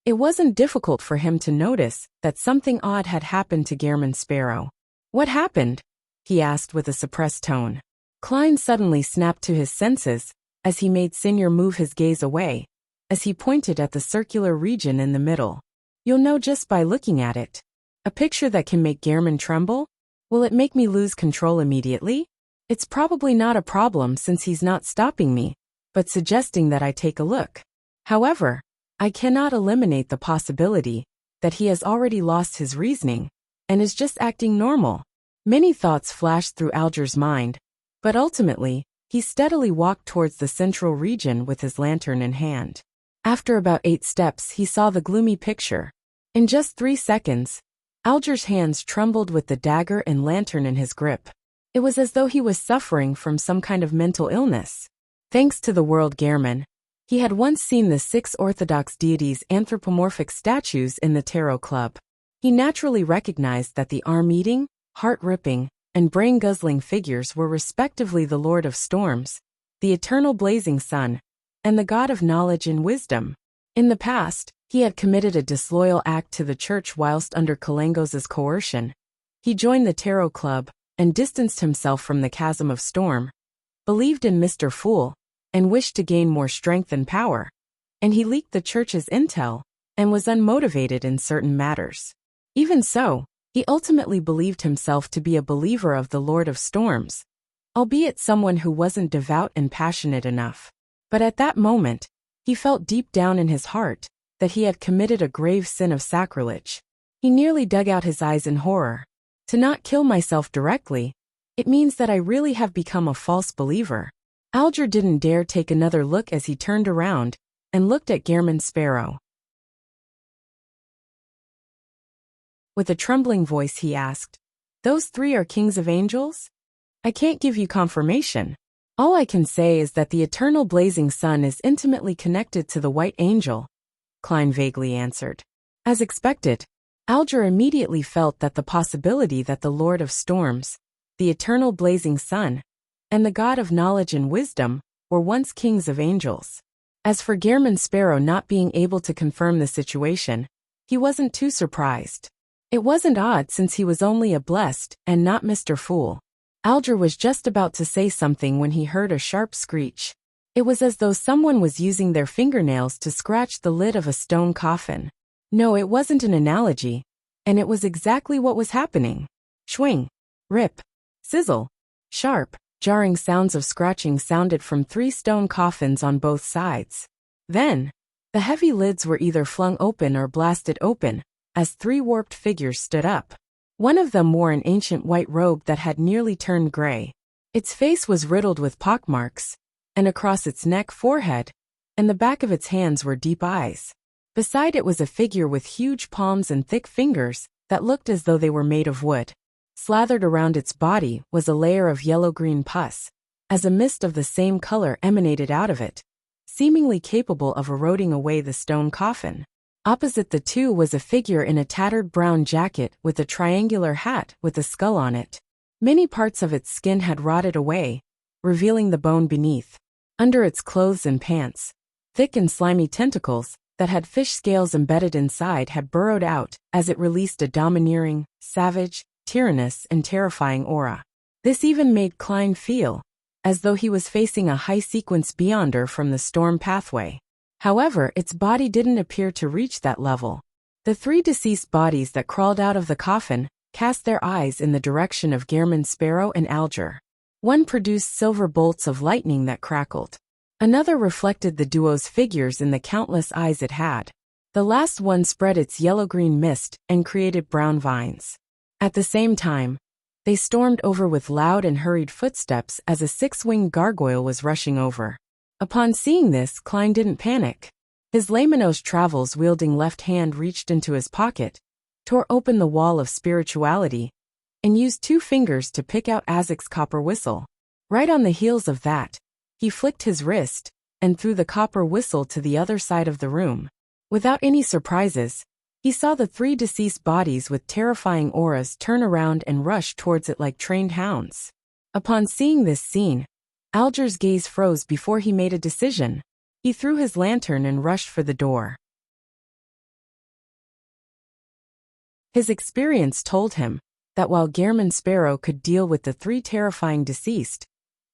it wasn't difficult for him to notice that something odd had happened to Gehrman Sparrow. "What happened?" he asked with a suppressed tone. Klein suddenly snapped to his senses as he made Senior move his gaze away, as he pointed at the circular region in the middle. "You'll know just by looking at it. A picture that can make Gehrman tremble? Will it make me lose control immediately? It's probably not a problem since he's not stopping me, but suggesting that I take a look. However, I cannot eliminate the possibility that he has already lost his reasoning and is just acting normal." Many thoughts flashed through Alger's mind, but ultimately, he steadily walked towards the central region with his lantern in hand. After about 8 steps, he saw the gloomy picture. In just 3 seconds, Alger's hands trembled with the dagger and lantern in his grip. It was as though he was suffering from some kind of mental illness. Thanks to the world Gehrman, he had once seen the 6 Orthodox deities' anthropomorphic statues in the Tarot Club. He naturally recognized that the arm-eating, heart-ripping, and brain-guzzling figures were respectively the Lord of Storms, the eternal blazing sun, and the God of knowledge and wisdom. In the past, he had committed a disloyal act to the church whilst under Kalangos's coercion. He joined the Tarot Club and distanced himself from the Chasm of Storm, believed in Mr. Fool, and wished to gain more strength and power. And he leaked the church's intel and was unmotivated in certain matters. Even so, he ultimately believed himself to be a believer of the Lord of Storms, albeit someone who wasn't devout and passionate enough. But at that moment, he felt deep down in his heart that he had committed a grave sin of sacrilege. He nearly dug out his eyes in horror. To not kill myself directly, it means that I really have become a false believer. Alger didn't dare take another look as he turned around and looked at Gehrman Sparrow. With a trembling voice he asked, "Those 3 are kings of angels?" "I can't give you confirmation. All I can say is that the eternal blazing sun is intimately connected to the white angel," Klein vaguely answered. As expected, Alger immediately felt that the possibility that the Lord of Storms, the eternal blazing sun, and the God of knowledge and wisdom were once kings of angels. As for Gehrman Sparrow not being able to confirm the situation, he wasn't too surprised. It wasn't odd since he was only a blessed and not Mr. Fool. Alger was just about to say something when he heard a sharp screech. It was as though someone was using their fingernails to scratch the lid of a stone coffin. No, it wasn't an analogy, and it was exactly what was happening. Swing, rip, sizzle, sharp, jarring sounds of scratching sounded from 3 stone coffins on both sides. Then, the heavy lids were either flung open or blasted open, as 3 warped figures stood up. One of them wore an ancient white robe that had nearly turned gray. Its face was riddled with pockmarks, and across its neck, forehead, and the back of its hands were deep eyes. Beside it was a figure with huge palms and thick fingers that looked as though they were made of wood. Slathered around its body was a layer of yellow-green pus, as a mist of the same color emanated out of it, seemingly capable of eroding away the stone coffin. Opposite the 2 was a figure in a tattered brown jacket with a triangular hat with a skull on it. Many parts of its skin had rotted away, revealing the bone beneath. Under its clothes and pants, thick and slimy tentacles that had fish scales embedded inside had burrowed out as it released a domineering, savage, tyrannous, and terrifying aura. This even made Klein feel as though he was facing a high-sequence beyonder from the storm pathway. However, its body didn't appear to reach that level. The 3 deceased bodies that crawled out of the coffin cast their eyes in the direction of Gehrman Sparrow and Alger. One produced silver bolts of lightning that crackled. Another reflected the duo's figures in the countless eyes it had. The last one spread its yellow-green mist and created brown vines. At the same time, they stormed over with loud and hurried footsteps as a six-winged gargoyle was rushing over. Upon seeing this, Klein didn't panic. His Lamenos Travels wielding left hand reached into his pocket, tore open the wall of spirituality, and used two fingers to pick out Azek's copper whistle. Right on the heels of that, he flicked his wrist and threw the copper whistle to the other side of the room. Without any surprises, he saw the three deceased bodies with terrifying auras turn around and rush towards it like trained hounds. Upon seeing this scene, Alger's gaze froze before he made a decision. He threw his lantern and rushed for the door. His experience told him that while Gehrman Sparrow could deal with the three terrifying deceased,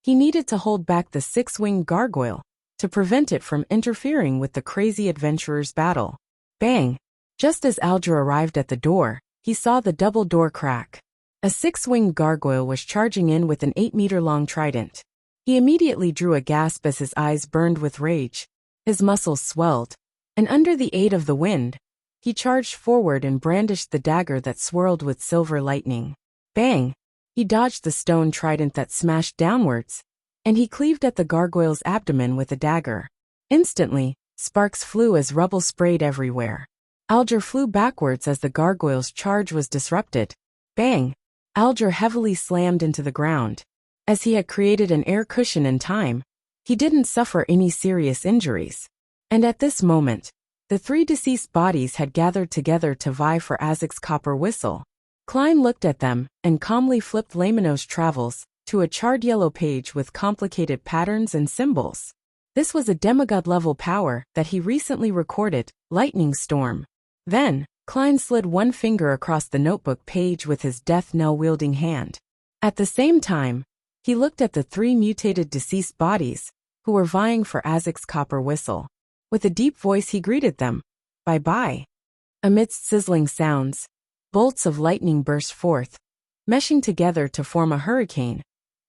he needed to hold back the six-winged gargoyle to prevent it from interfering with the crazy adventurer's battle. Bang! Just as Alger arrived at the door, he saw the double door crack. A six-winged gargoyle was charging in with an 8-meter-long trident. He immediately drew a gasp as his eyes burned with rage. His muscles swelled, and under the aid of the wind, he charged forward and brandished the dagger that swirled with silver lightning. Bang! He dodged the stone trident that smashed downwards, and he cleaved at the gargoyle's abdomen with a dagger. Instantly, sparks flew as rubble sprayed everywhere. Alger flew backwards as the gargoyle's charge was disrupted. Bang! Alger heavily slammed into the ground. As he had created an air cushion in time, he didn't suffer any serious injuries. And at this moment, the three deceased bodies had gathered together to vie for Azek's copper whistle. Klein looked at them and calmly flipped Lamenos Travels to a charred yellow page with complicated patterns and symbols. This was a demigod-level power that he recently recorded, Lightning Storm. Then, Klein slid one finger across the notebook page with his death knell-wielding hand. At the same time, he looked at the three mutated deceased bodies, who were vying for Azek's copper whistle. With a deep voice he greeted them. Bye-bye. Amidst sizzling sounds, bolts of lightning burst forth, meshing together to form a hurricane,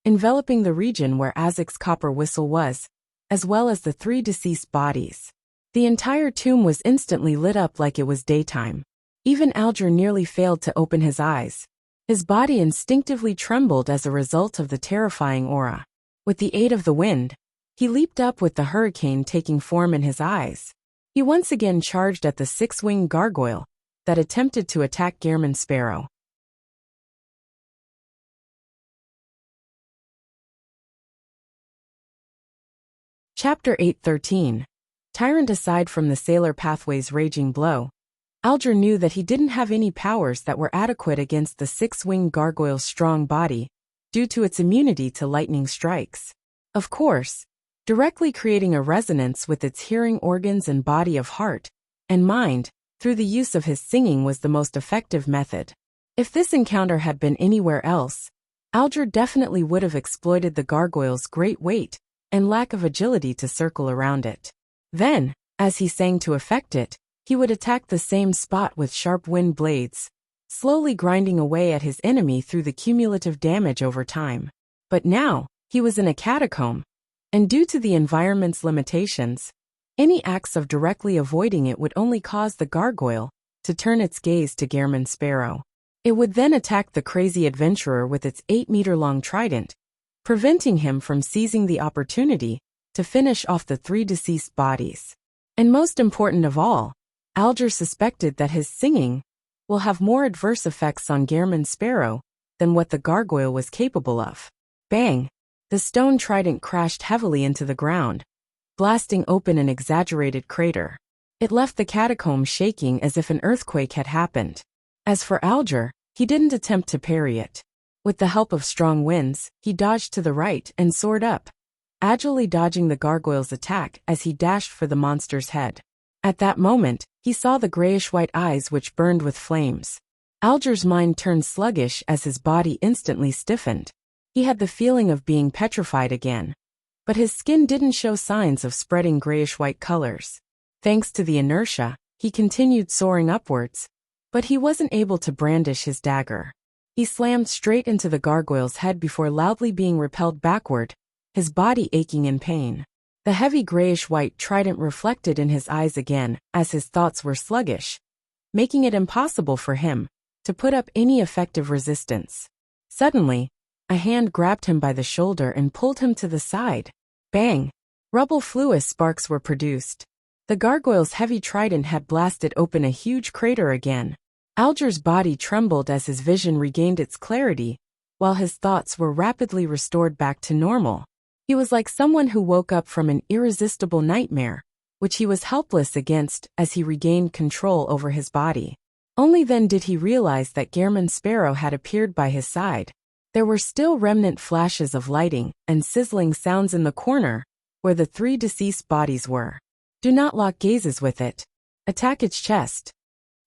enveloping the region where Azek's copper whistle was, as well as the three deceased bodies. The entire tomb was instantly lit up like it was daytime. Even Alger nearly failed to open his eyes. His body instinctively trembled as a result of the terrifying aura. With the aid of the wind, he leaped up with the hurricane taking form in his eyes. He once again charged at the six-winged gargoyle that attempted to attack Gehrman Sparrow. Chapter 8:13. Tyrant. Aside from the Sailor Pathway's raging blow, Alger knew that he didn't have any powers that were adequate against the six-winged gargoyle's strong body, due to its immunity to lightning strikes. Of course, directly creating a resonance with its hearing organs and body of heart and mind through the use of his singing was the most effective method. If this encounter had been anywhere else, Alger definitely would have exploited the gargoyle's great weight and lack of agility to circle around it. Then, as he sang to effect it, he would attack the same spot with sharp wind blades, slowly grinding away at his enemy through the cumulative damage over time. But now, he was in a catacomb, and due to the environment's limitations, any acts of directly avoiding it would only cause the gargoyle to turn its gaze to Gehrman Sparrow. It would then attack the crazy adventurer with its 8-meter-long trident, preventing him from seizing the opportunity to finish off the three deceased bodies. And most important of all, Alger suspected that his singing will have more adverse effects on Gehrman Sparrow than what the gargoyle was capable of. Bang! The stone trident crashed heavily into the ground, blasting open an exaggerated crater. It left the catacomb shaking as if an earthquake had happened. As for Alger, he didn't attempt to parry it. With the help of strong winds, he dodged to the right and soared up, agilely dodging the gargoyle's attack as he dashed for the monster's head. At that moment, he saw the grayish-white eyes which burned with flames. Alger's mind turned sluggish as his body instantly stiffened. He had the feeling of being petrified again, but his skin didn't show signs of spreading grayish-white colors. Thanks to the inertia, he continued soaring upwards, but he wasn't able to brandish his dagger. He slammed straight into the gargoyle's head before loudly being repelled backward, his body aching in pain. The heavy grayish-white trident reflected in his eyes again as his thoughts were sluggish, making it impossible for him to to put up any effective resistance. Suddenly, a hand grabbed him by the shoulder and pulled him to the side. Bang! Rubble flew as sparks were produced. The gargoyle's heavy trident had blasted open a huge crater again. Alger's body trembled as his vision regained its clarity, while his thoughts were rapidly restored back to normal. He was like someone who woke up from an irresistible nightmare, which he was helpless against as he regained control over his body. Only then did he realize that Gehrman Sparrow had appeared by his side. There were still remnant flashes of lighting and sizzling sounds in the corner, where the 3 deceased bodies were. Do not lock gazes with it. Attack its chest.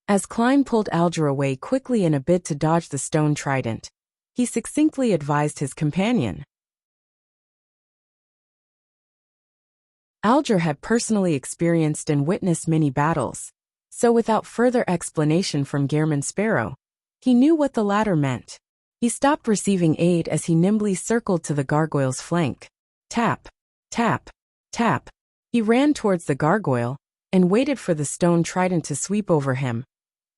As Klein pulled Alger away quickly in a bid to dodge the stone trident, he succinctly advised his companion. Alger had personally experienced and witnessed many battles, so without further explanation from Gehrman Sparrow, he knew what the latter meant. He stopped receiving aid as he nimbly circled to the gargoyle's flank. Tap, tap, tap. He ran towards the gargoyle and waited for the stone trident to sweep over him,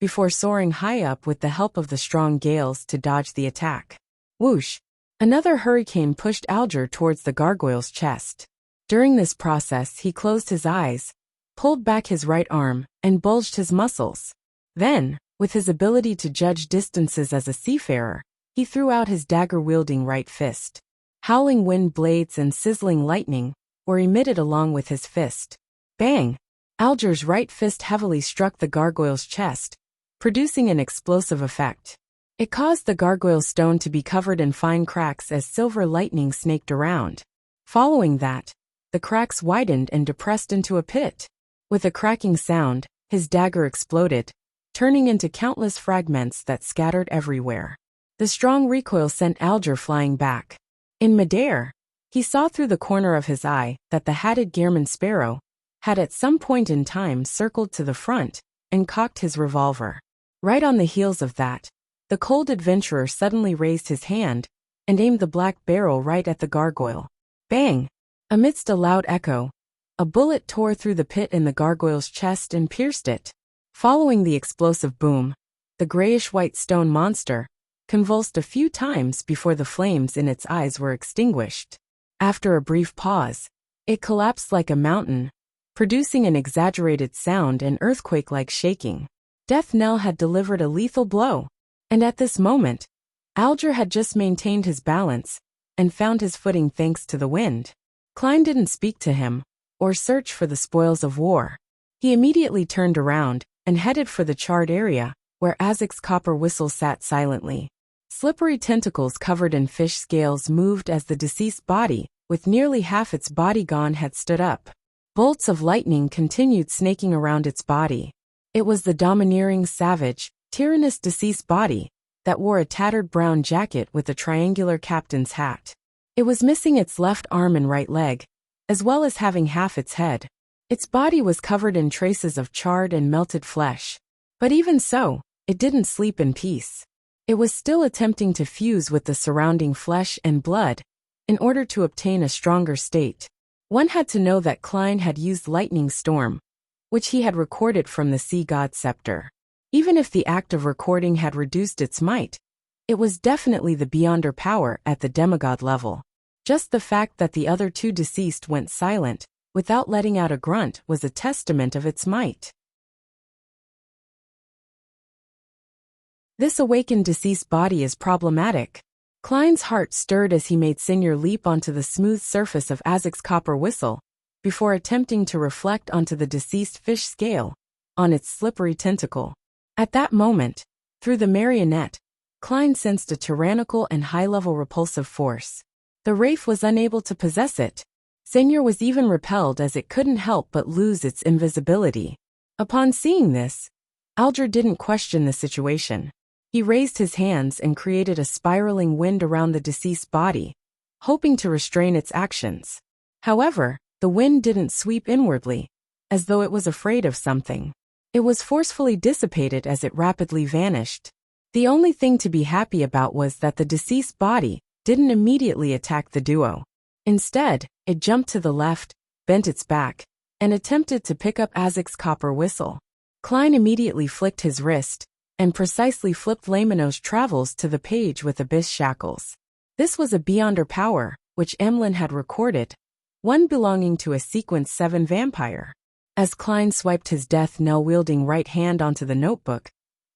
before soaring high up with the help of the strong gales to dodge the attack. Whoosh! Another hurricane pushed Alger towards the gargoyle's chest. During this process he closed his eyes, pulled back his right arm, and bulged his muscles. Then, with his ability to judge distances as a seafarer, he threw out his dagger-wielding right fist. Howling wind blades and sizzling lightning were emitted along with his fist. Bang! Alger's right fist heavily struck the gargoyle's chest, producing an explosive effect. It caused the gargoyle's stone to be covered in fine cracks as silver lightning snaked around. Following that, the cracks widened and depressed into a pit. With a cracking sound, his dagger exploded, turning into countless fragments that scattered everywhere. The strong recoil sent Alger flying back. In midair, he saw through the corner of his eye that the hatted Gehrman Sparrow had at some point in time circled to the front and cocked his revolver. Right on the heels of that, the cold adventurer suddenly raised his hand and aimed the black barrel right at the gargoyle. Bang! Amidst a loud echo, a bullet tore through the pit in the gargoyle's chest and pierced it. Following the explosive boom, the grayish-white stone monster convulsed a few times before the flames in its eyes were extinguished. After a brief pause, it collapsed like a mountain, producing an exaggerated sound and earthquake-like shaking. Death Knell had delivered a lethal blow, and at this moment, Alger had just maintained his balance and found his footing thanks to the wind. Klein didn't speak to him or search for the spoils of war. He immediately turned around and headed for the charred area where Azek's copper whistle sat silently. Slippery tentacles covered in fish scales moved as the deceased body, with nearly half its body gone, had stood up. Bolts of lightning continued snaking around its body. It was the domineering, savage, tyrannous deceased body that wore a tattered brown jacket with a triangular captain's hat. It was missing its left arm and right leg, as well as having half its head. Its body was covered in traces of charred and melted flesh. But even so, it didn't sleep in peace. It was still attempting to fuse with the surrounding flesh and blood in order to obtain a stronger state. One had to know that Klein had used Lightning Storm, which he had recorded from the Sea God's scepter. Even if the act of recording had reduced its might, it was definitely the beyonder power at the demigod level. Just the fact that the other 2 deceased went silent, without letting out a grunt, was a testament of its might. This awakened deceased body is problematic. Klein's heart stirred as he made Senior leap onto the smooth surface of Azek's copper whistle, before attempting to reflect onto the deceased fish scale on its slippery tentacle. At that moment, through the marionette, Klein sensed a tyrannical and high-level repulsive force. The wraith was unable to possess it. Senior was even repelled as it couldn't help but lose its invisibility. Upon seeing this, Alger didn't question the situation. He raised his hands and created a spiraling wind around the deceased body, hoping to restrain its actions. However, the wind didn't sweep inwardly, as though it was afraid of something. It was forcefully dissipated as it rapidly vanished. The only thing to be happy about was that the deceased body didn't immediately attack the duo. Instead, it jumped to the left, bent its back, and attempted to pick up Azek's copper whistle. Klein immediately flicked his wrist, and precisely flipped Lamino's travels to the page with abyss shackles. This was a beyonder power, which Emlyn had recorded, one belonging to a Sequence 7 vampire. As Klein swiped his death knell-wielding right hand onto the notebook,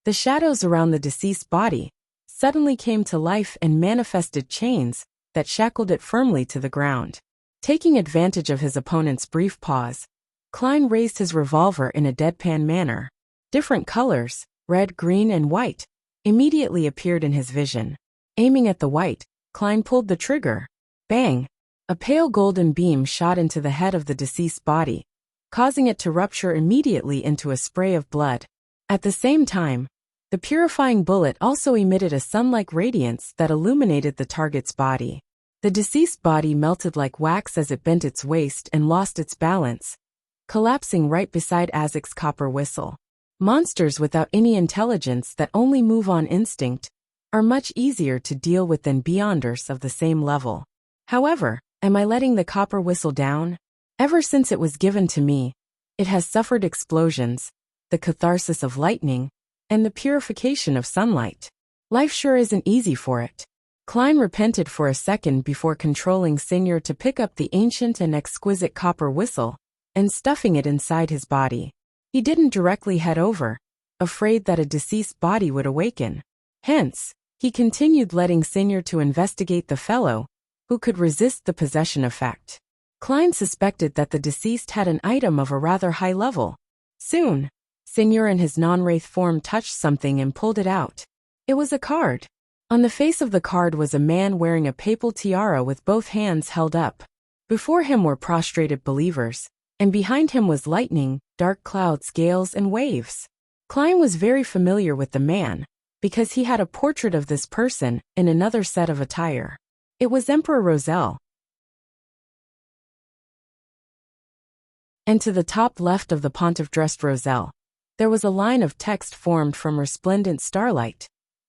the shadows around the deceased body suddenly came to life and manifested chains that shackled it firmly to the ground. Taking advantage of his opponent's brief pause, Klein raised his revolver in a deadpan manner. Different colors, red, green, and white, immediately appeared in his vision. Aiming at the white, Klein pulled the trigger. Bang! A pale golden beam shot into the head of the deceased body, causing it to rupture immediately into a spray of blood. At the same time, the purifying bullet also emitted a sun-like radiance that illuminated the target's body. The deceased body melted like wax as it bent its waist and lost its balance, collapsing right beside Azek's copper whistle. Monsters without any intelligence that only move on instinct are much easier to deal with than beyonders of the same level. However, am I letting the copper whistle down? Ever since it was given to me, it has suffered explosions, the catharsis of lightning, and the purification of sunlight. Life sure isn't easy for it. Klein repented for a second before controlling Senior to pick up the ancient and exquisite copper whistle and stuffing it inside his body. He didn't directly head over, afraid that a deceased body would awaken. Hence, he continued letting Senior to investigate the fellow who could resist the possession effect. Klein suspected that the deceased had an item of a rather high level. Soon, Senior in his non-wraith form touched something and pulled it out. It was a card. On the face of the card was a man wearing a papal tiara with both hands held up. Before him were prostrated believers, and behind him was lightning, dark clouds, gales, and waves. Klein was very familiar with the man, because he had a portrait of this person in another set of attire. It was Emperor Roselle. And to the top left of the pontiff dressed Roselle, there was a line of text formed from resplendent starlight.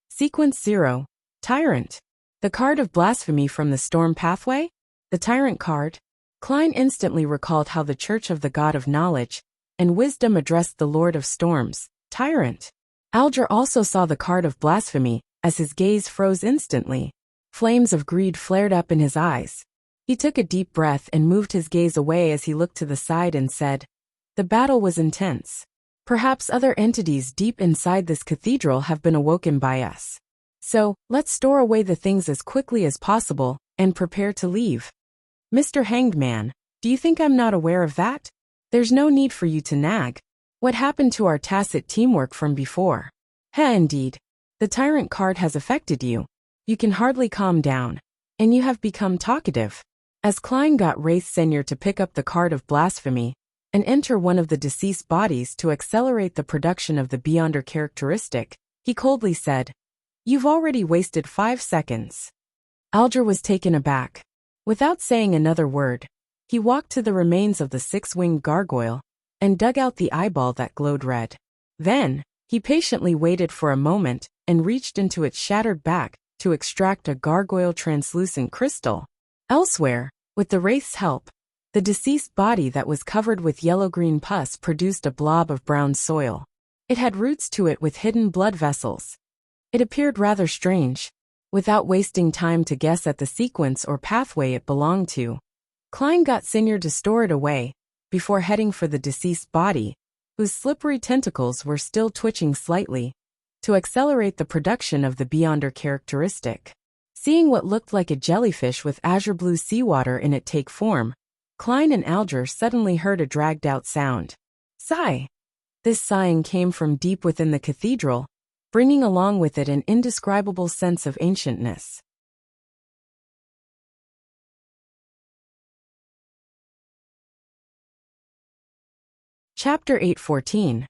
Sequence 0, Tyrant. The card of blasphemy from the storm pathway? The Tyrant card? Klein instantly recalled how the Church of the God of Knowledge and Wisdom addressed the Lord of Storms, Tyrant. Alger also saw the card of blasphemy, as his gaze froze instantly. Flames of greed flared up in his eyes. He took a deep breath and moved his gaze away as he looked to the side and said, "The battle was intense. Perhaps other entities deep inside this cathedral have been awoken by us. So, let's store away the things as quickly as possible and prepare to leave." "Mr. Hanged Man, do you think I'm not aware of that? There's no need for you to nag. What happened to our tacit teamwork from before?" Indeed. The Tyrant card has affected you. You can hardly calm down, and you have become talkative." As Klein got Wraith Senior to pick up the card of blasphemy and enter one of the deceased bodies to accelerate the production of the Beyonder characteristic, he coldly said, "You've already wasted 5 seconds." Alger was taken aback. Without saying another word, he walked to the remains of the 6-winged gargoyle and dug out the eyeball that glowed red. Then, he patiently waited for a moment and reached into its shattered back to extract a gargoyle translucent crystal. Elsewhere, with the Wraith's help, the deceased body that was covered with yellow-green pus produced a blob of brown soil. It had roots to it with hidden blood vessels. It appeared rather strange. Without wasting time to guess at the sequence or pathway it belonged to, Klein got Senior to store it away, before heading for the deceased body, whose slippery tentacles were still twitching slightly, to accelerate the production of the Beyonder characteristic. Seeing what looked like a jellyfish with azure blue seawater in it take form, Klein and Alger suddenly heard a dragged-out sound. Sigh. This sighing came from deep within the cathedral, bringing along with it an indescribable sense of ancientness. Chapter 8:14.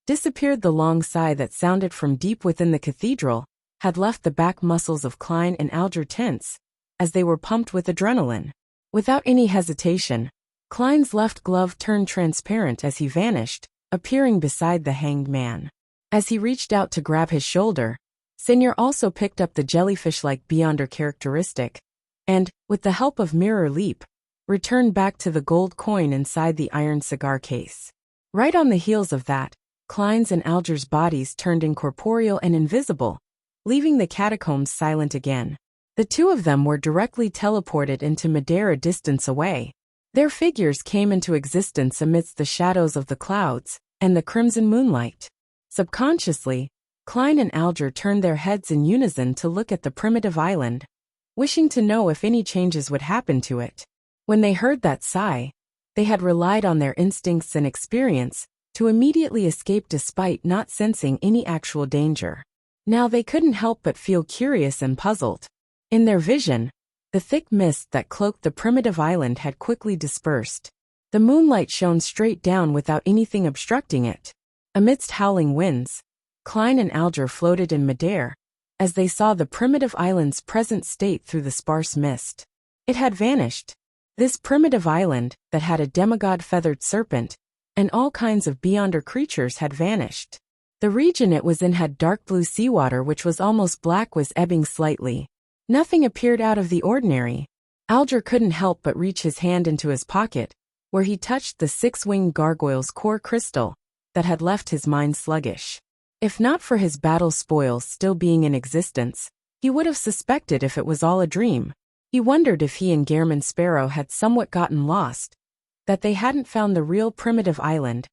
Disappeared. The long sigh that sounded from deep within the cathedral had left the back muscles of Klein and Alger tense, as they were pumped with adrenaline. Without any hesitation, Klein's left glove turned transparent as he vanished, appearing beside the hanged man. As he reached out to grab his shoulder, Senior also picked up the jellyfish-like Beyonder characteristic, and, with the help of Mirror Leap, returned back to the gold coin inside the iron cigar case. Right on the heels of that, Klein's and Alger's bodies turned incorporeal and invisible, leaving the catacombs silent again. The two of them were directly teleported into Madeira distance away. Their figures came into existence amidst the shadows of the clouds and the crimson moonlight. Subconsciously, Klein and Alger turned their heads in unison to look at the primitive island, wishing to know if any changes would happen to it. When they heard that sigh, they had relied on their instincts and experience to immediately escape despite not sensing any actual danger. Now they couldn't help but feel curious and puzzled. In their vision, the thick mist that cloaked the primitive island had quickly dispersed. The moonlight shone straight down without anything obstructing it. Amidst howling winds, Klein and Alger floated in midair as they saw the primitive island's present state through the sparse mist. It had vanished. This primitive island, that had a demigod feathered serpent and all kinds of beyonder creatures, had vanished. The region it was in had dark blue seawater which was almost black, was ebbing slightly. Nothing appeared out of the ordinary. Alger couldn't help but reach his hand into his pocket, where he touched the six-winged gargoyle's core crystal that had left his mind sluggish. If not for his battle spoils still being in existence, he would have suspected if it was all a dream. He wondered if he and Gehrman Sparrow had somewhat gotten lost, that they hadn't found the real primitive island,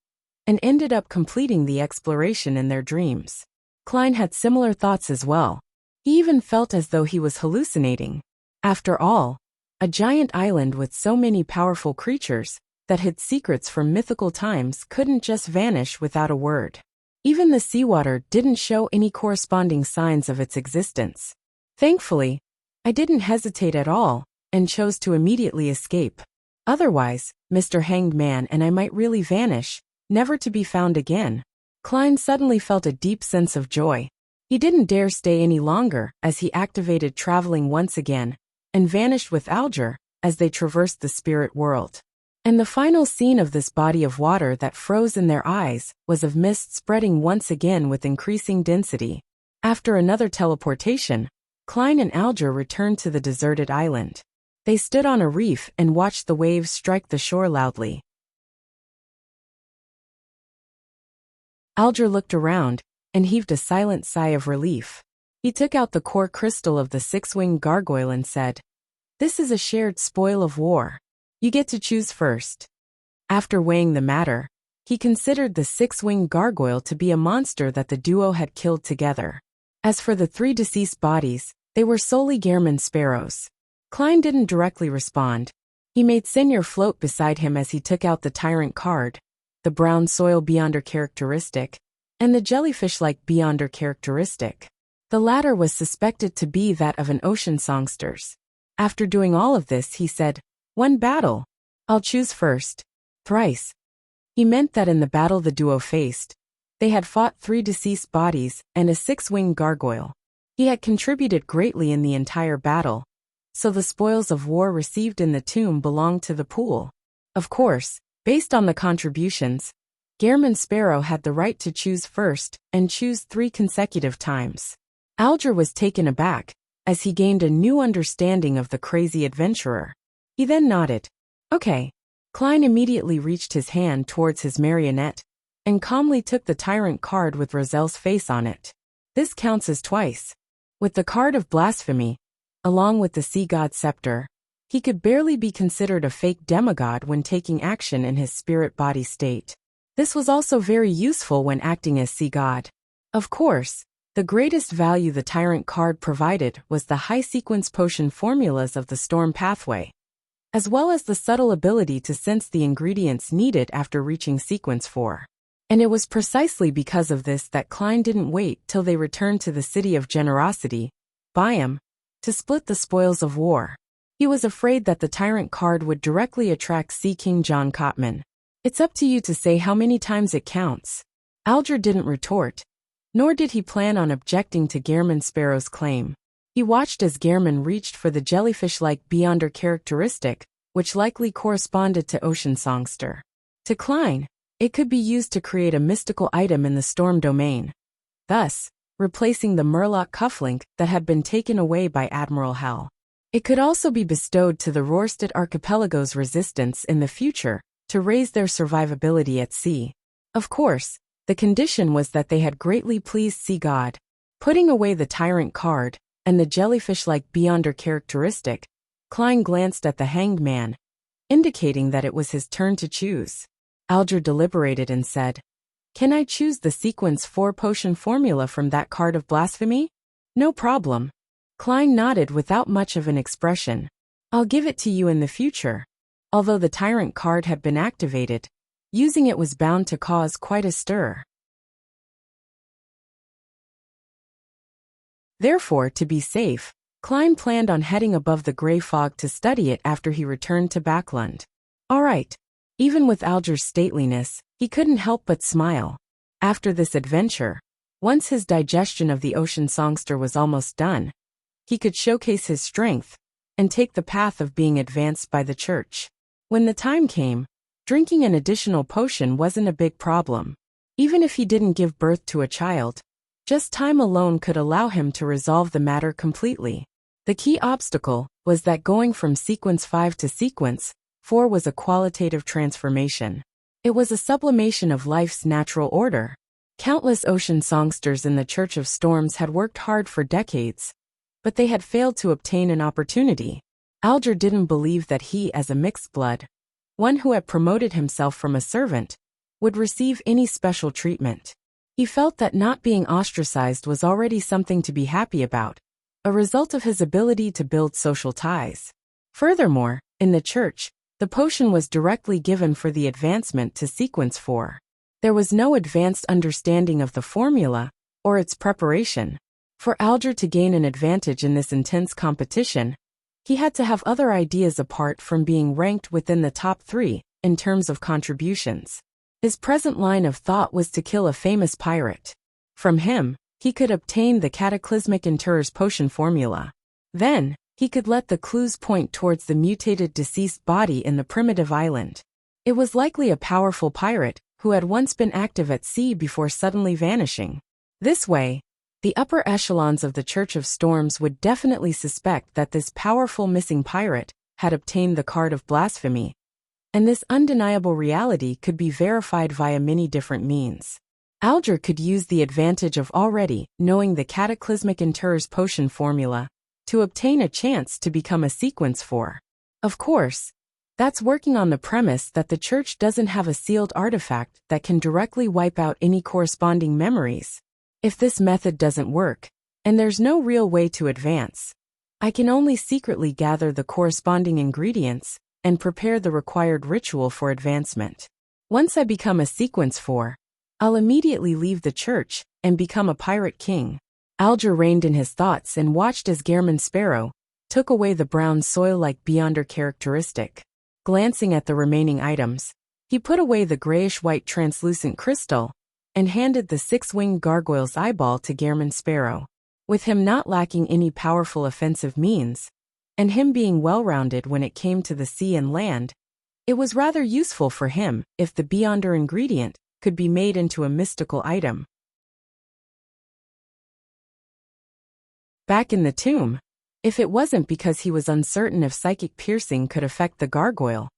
and ended up completing the exploration in their dreams. Klein had similar thoughts as well. He even felt as though he was hallucinating. After all, a giant island with so many powerful creatures that hid secrets from mythical times couldn't just vanish without a word. Even the seawater didn't show any corresponding signs of its existence. Thankfully, I didn't hesitate at all and chose to immediately escape. Otherwise, Mr. Hanged Man and I might really vanish, never to be found again. Klein suddenly felt a deep sense of joy. He didn't dare stay any longer as he activated traveling once again and vanished with Alger as they traversed the spirit world. And the final scene of this body of water that froze in their eyes was of mist spreading once again with increasing density. After another teleportation, Klein and Alger returned to the deserted island. They stood on a reef and watched the waves strike the shore loudly. Alger looked around and heaved a silent sigh of relief. He took out the core crystal of the six-winged gargoyle and said, "This is a shared spoil of war. You get to choose first." After weighing the matter, he considered the six-winged gargoyle to be a monster that the duo had killed together. As for the three deceased bodies, they were solely Gehrman Sparrows. Klein didn't directly respond. He made Senior float beside him as he took out the tyrant card, the brown soil beyonder characteristic, and the jellyfish-like beyonder characteristic. The latter was suspected to be that of an ocean songster's. After doing all of this, he said, "One battle. I'll choose first." Thrice. He meant that in the battle the duo faced, they had fought three deceased bodies and a six-winged gargoyle. He had contributed greatly in the entire battle, so the spoils of war received in the tomb belonged to the pool. Of course, based on the contributions, Gehrman Sparrow had the right to choose first and choose 3 consecutive times. Alger was taken aback as he gained a new understanding of the crazy adventurer. He then nodded. "Okay." Klein immediately reached his hand towards his marionette and calmly took the tyrant card with Roselle's face on it. This counts as twice. With the card of blasphemy, along with the sea god scepter, he could barely be considered a fake demigod when taking action in his spirit body state. This was also very useful when acting as sea god. Of course, the greatest value the tyrant card provided was the high sequence potion formulas of the storm pathway, as well as the subtle ability to sense the ingredients needed after reaching sequence 4. And it was precisely because of this that Klein didn't wait till they returned to the City of Generosity, Biome, to split the spoils of war. He was afraid that the tyrant card would directly attract Sea King John Cotman. "It's up to you to say how many times it counts." Alger didn't retort, nor did he plan on objecting to Gehrman Sparrow's claim. He watched as Gehrman reached for the jellyfish-like beyonder characteristic, which likely corresponded to Ocean Songster. To Klein, it could be used to create a mystical item in the storm domain, thus replacing the Murloc cufflink that had been taken away by Admiral Hell. It could also be bestowed to the Rorstad Archipelago's resistance in the future to raise their survivability at sea. Of course, The condition was that they had greatly pleased sea god. Putting away the tyrant card and the jellyfish-like beyonder characteristic, Klein glanced at the hanged man, indicating that it was his turn to choose. Alger deliberated and said, "Can I choose the sequence 4 potion formula from that card of blasphemy?" "No problem." Klein nodded without much of an expression. "I'll give it to you in the future." Although the tyrant card had been activated, using it was bound to cause quite a stir. Therefore, to be safe, Klein planned on heading above the gray fog to study it after he returned to Backlund. All right. Even with Alger's stateliness, he couldn't help but smile. After this adventure, once his digestion of the ocean songster was almost done, he could showcase his strength and take the path of being advanced by the church. When the time came, drinking an additional potion wasn't a big problem. Even if he didn't give birth to a child, just time alone could allow him to resolve the matter completely. The key obstacle was that going from sequence 5 to sequence 4 was a qualitative transformation. It was a sublimation of life's natural order. Countless ocean songsters in the Church of Storms had worked hard for decades, but they had failed to obtain an opportunity. Alger didn't believe that he, as a mixed blood, one who had promoted himself from a servant, would receive any special treatment. He felt that not being ostracized was already something to be happy about, a result of his ability to build social ties. Furthermore, in the church, the potion was directly given for the advancement to sequence 4. There was no advanced understanding of the formula or its preparation. For Alger to gain an advantage in this intense competition, he had to have other ideas apart from being ranked within the top 3 in terms of contributions. His present line of thought was to kill a famous pirate. From him, he could obtain the cataclysmic interrer's potion formula. Then, he could let the clues point towards the mutated deceased body in the primitive island. It was likely a powerful pirate who had once been active at sea before suddenly vanishing. This way, the upper echelons of the Church of Storms would definitely suspect that this powerful missing pirate had obtained the card of blasphemy, and this undeniable reality could be verified via many different means. Alger could use the advantage of already knowing the cataclysmic interrer's potion formula to obtain a chance to become a sequence 4. Of course, that's working on the premise that the church doesn't have a sealed artifact that can directly wipe out any corresponding memories. If this method doesn't work, and there's no real way to advance, I can only secretly gather the corresponding ingredients and prepare the required ritual for advancement. Once I become a sequence 4, I'll immediately leave the church and become a pirate king. Alger reined in his thoughts and watched as Gehrman Sparrow took away the brown soil-like beyonder characteristic. Glancing at the remaining items, he put away the grayish-white translucent crystal and handed the 6-winged gargoyle's eyeball to Gehrman Sparrow. With him not lacking any powerful offensive means, and him being well-rounded when it came to the sea and land, it was rather useful for him if the beyonder ingredient could be made into a mystical item. Back in the tomb, if it wasn't because he was uncertain if psychic piercing could affect the gargoyle,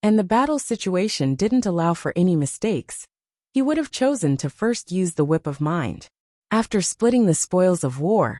and the battle situation didn't allow for any mistakes, he would have chosen to first use the whip of mind. After splitting the spoils of war,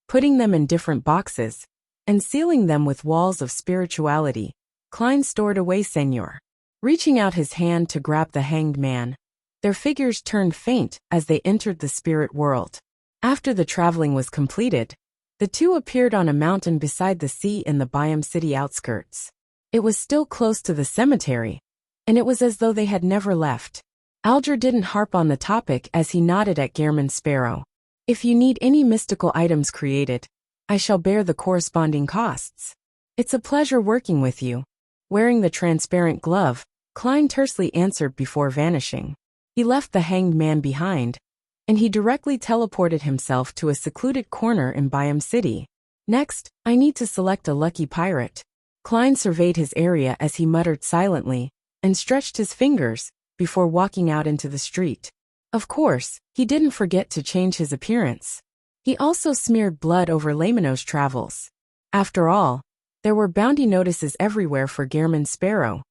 putting them in different boxes, and sealing them with walls of spirituality, Klein stored away Senor. Reaching out his hand to grab the hanged man, their figures turned faint as they entered the spirit world. After the traveling was completed, the two appeared on a mountain beside the sea in the Biome City outskirts. It was still close to the cemetery, and it was as though they had never left. Alger didn't harp on the topic as he nodded at Gehrman Sparrow. "If you need any mystical items created, I shall bear the corresponding costs. It's a pleasure working with you." Wearing the transparent glove, Klein tersely answered before vanishing. He left the hanged man behind, and he directly teleported himself to a secluded corner in Biome City. "Next, I need to select a lucky pirate." Klein surveyed his area as he muttered silently and stretched his fingers before walking out into the street. Of course, he didn't forget to change his appearance. He also smeared blood over Lamino's travels. After all, there were bounty notices everywhere for Gehrman Sparrow,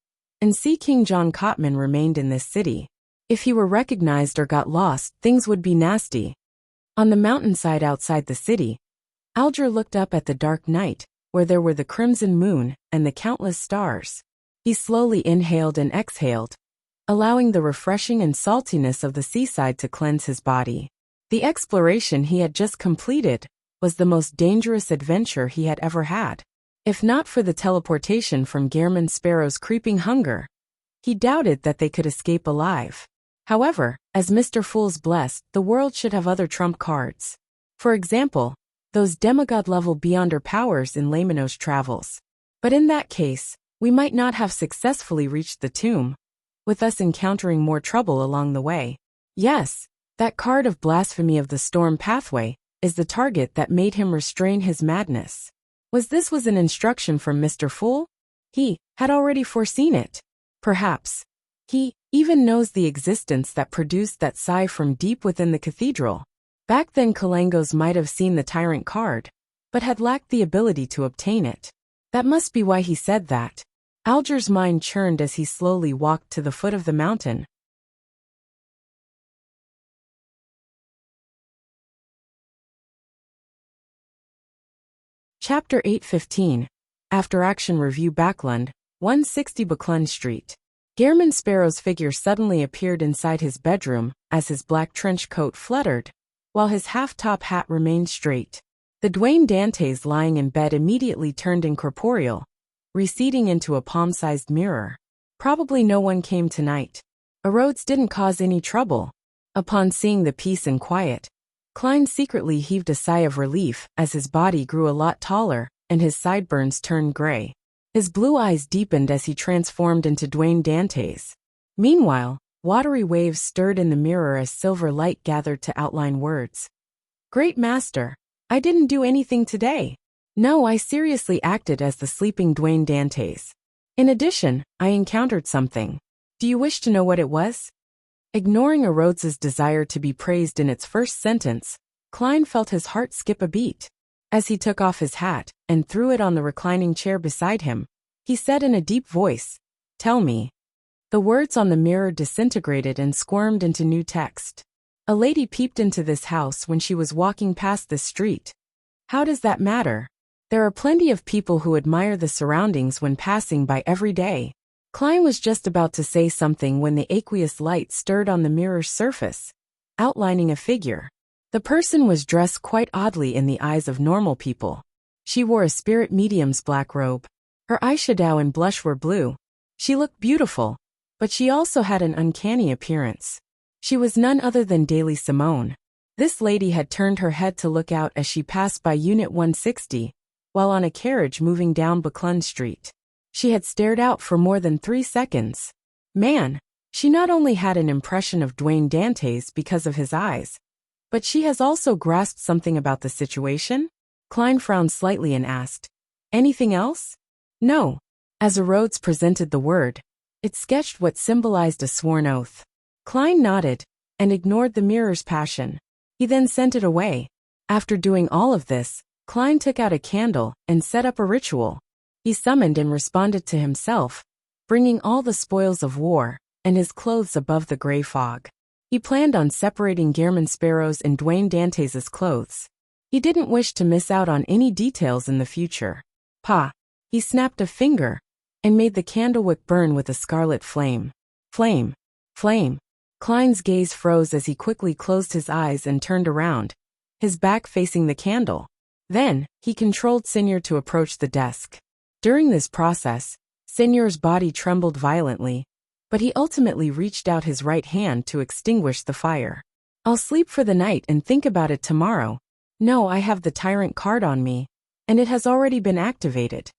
and Sea King John Cotman remained in this city. If he were recognized or got lost, things would be nasty. On the mountainside outside the city, Alger looked up at the dark night, where there were the crimson moon and the countless stars. He slowly inhaled and exhaled, allowing the refreshing and saltiness of the seaside to cleanse his body. The exploration he had just completed was the most dangerous adventure he had ever had. If not for the teleportation from Gehrman Sparrow's creeping hunger, he doubted that they could escape alive. However, as Mr. Fool's blessed, the world should have other trump cards. For example, those demigod-level Beyonder powers in Lamino's travels. But in that case, we might not have successfully reached the tomb, with us encountering more trouble along the way. Yes, that card of Blasphemy of the Storm Pathway is the target that made him restrain his madness. Was an instruction from Mr. Fool? He had already foreseen it. Perhaps. He even knows the existence that produced that sigh from deep within the cathedral. Back then Kalangos might have seen the tyrant card, but had lacked the ability to obtain it. That must be why he said that. Alger's mind churned as he slowly walked to the foot of the mountain. Chapter 8:15. After Action Review. Backlund, 160 Backlund Street. Gehrman Sparrow's figure suddenly appeared inside his bedroom as his black trench coat fluttered, while his half-top hat remained straight. The Dwayne Dantes lying in bed immediately turned incorporeal, receding into a palm-sized mirror. Probably no one came tonight. Rhodes didn't cause any trouble. Upon seeing the peace and quiet, Klein secretly heaved a sigh of relief as his body grew a lot taller and his sideburns turned gray. His blue eyes deepened as he transformed into Dwayne Dantes. Meanwhile, watery waves stirred in the mirror as silver light gathered to outline words. Great Master, I didn't do anything today. No, I seriously acted as the sleeping Dwayne Dantes. In addition, I encountered something. Do you wish to know what it was? Ignoring Rhodes's desire to be praised in its first sentence, Klein felt his heart skip a beat. As he took off his hat and threw it on the reclining chair beside him, he said in a deep voice, "Tell me." The words on the mirror disintegrated and squirmed into new text. A lady peeped into this house when she was walking past this street. How does that matter? There are plenty of people who admire the surroundings when passing by every day. Klein was just about to say something when the aqueous light stirred on the mirror's surface, outlining a figure. The person was dressed quite oddly in the eyes of normal people. She wore a spirit medium's black robe. Her eyeshadow and blush were blue. She looked beautiful, but she also had an uncanny appearance. She was none other than Daily Simone. This lady had turned her head to look out as she passed by Unit 160, while on a carriage moving down Backlund Street. She had stared out for more than 3 seconds. Man, she not only had an impression of Dwayne Dantes because of his eyes, but she has also grasped something about the situation? Klein frowned slightly and asked, "Anything else?" "No." As Rhodes presented the word, it sketched what symbolized a sworn oath. Klein nodded and ignored the mirror's passion. He then sent it away. After doing all of this, Klein took out a candle and set up a ritual. He summoned and responded to himself, bringing all the spoils of war and his clothes above the gray fog. He planned on separating Gehrman Sparrow's and Dwayne Dantes' clothes. He didn't wish to miss out on any details in the future. Pa! He snapped a finger and made the candlewick burn with a scarlet flame. Flame! Flame! Klein's gaze froze as he quickly closed his eyes and turned around, his back facing the candle. Then, he controlled Senior to approach the desk. During this process, Senior's body trembled violently, but he ultimately reached out his right hand to extinguish the fire. "I'll sleep for the night and think about it tomorrow. No, I have the tyrant card on me, and it has already been activated.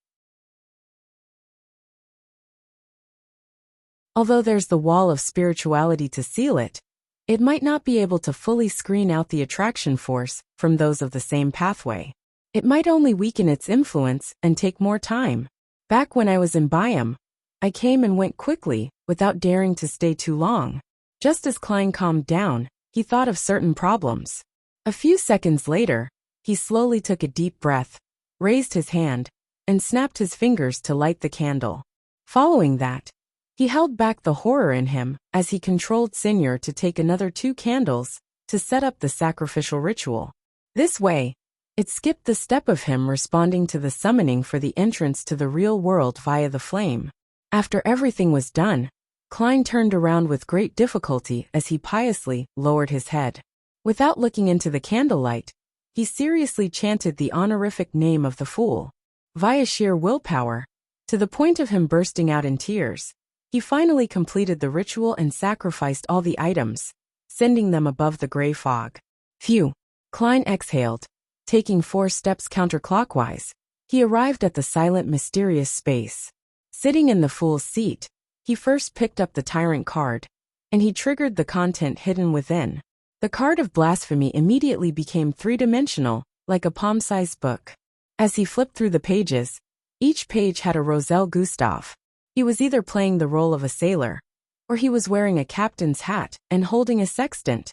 Although there's the wall of spirituality to seal it, it might not be able to fully screen out the attraction force from those of the same pathway. It might only weaken its influence and take more time. Back when I was in Byam, I came and went quickly, without daring to stay too long." Just as Klein calmed down, he thought of certain problems. A few seconds later, he slowly took a deep breath, raised his hand, and snapped his fingers to light the candle. Following that, He held back the horror in him as he controlled Senior to take another 2 candles to set up the sacrificial ritual. This way, it skipped the step of him responding to the summoning for the entrance to the real world via the flame. After everything was done, Klein turned around with great difficulty as he piously lowered his head. Without looking into the candlelight, he seriously chanted the honorific name of the fool. Via sheer willpower, to the point of him bursting out in tears, he finally completed the ritual and sacrificed all the items, sending them above the gray fog. Phew! Klein exhaled. Taking 4 steps counterclockwise, he arrived at the silent, mysterious space. Sitting in the fool's seat, he first picked up the tyrant card, and he triggered the content hidden within. The card of blasphemy immediately became 3-dimensional, like a palm-sized book. As he flipped through the pages, each page had a Roselle Gustave. He was either playing the role of a sailor, or he was wearing a captain's hat and holding a sextant.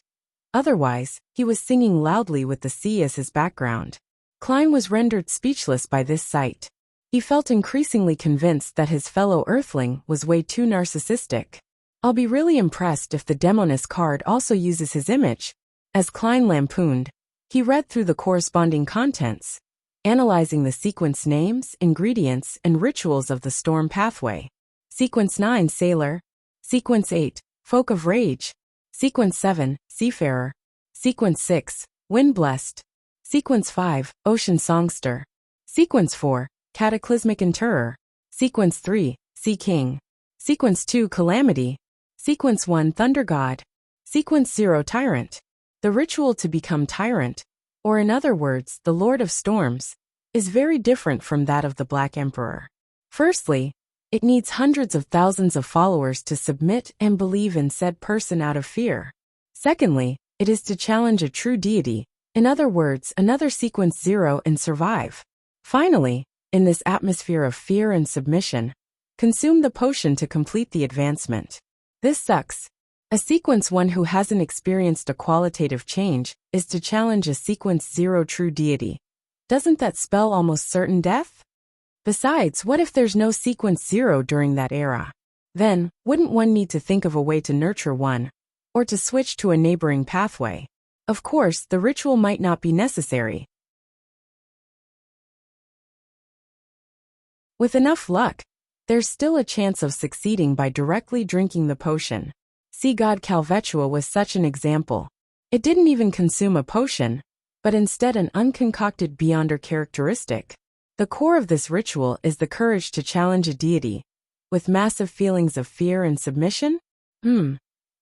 Otherwise, he was singing loudly with the sea as his background. Klein was rendered speechless by this sight. He felt increasingly convinced that his fellow Earthling was way too narcissistic. I'll be really impressed if the Demoness card also uses his image. As Klein lampooned, he read through the corresponding contents, analyzing the sequence names, ingredients, and rituals of the storm pathway. Sequence 9, Sailor. Sequence 8, Folk of Rage. Sequence 7, Seafarer. Sequence 6, Wind-Blessed. Sequence 5, Ocean Songster. Sequence 4, Cataclysmic Interrer. Sequence 3, Sea King. Sequence 2, Calamity. Sequence 1, Thunder God. Sequence 0, Tyrant. The ritual to become Tyrant, or in other words, the Lord of Storms, is very different from that of the Black Emperor. Firstly, it needs hundreds of thousands of followers to submit and believe in said person out of fear. Secondly, it is to challenge a true deity, in other words, another Sequence 0, and survive. Finally, in this atmosphere of fear and submission, consume the potion to complete the advancement. This sucks. A Sequence 1 who hasn't experienced a qualitative change is to challenge a Sequence 0 true deity. Doesn't that spell almost certain death? Besides, what if there's no Sequence 0 during that era? Then, wouldn't one need to think of a way to nurture one, or to switch to a neighboring pathway? Of course, the ritual might not be necessary. With enough luck, there's still a chance of succeeding by directly drinking the potion. Sea God Calvetua was such an example. It didn't even consume a potion, but instead an unconcocted Beyonder characteristic. The core of this ritual is the courage to challenge a deity, with massive feelings of fear and submission?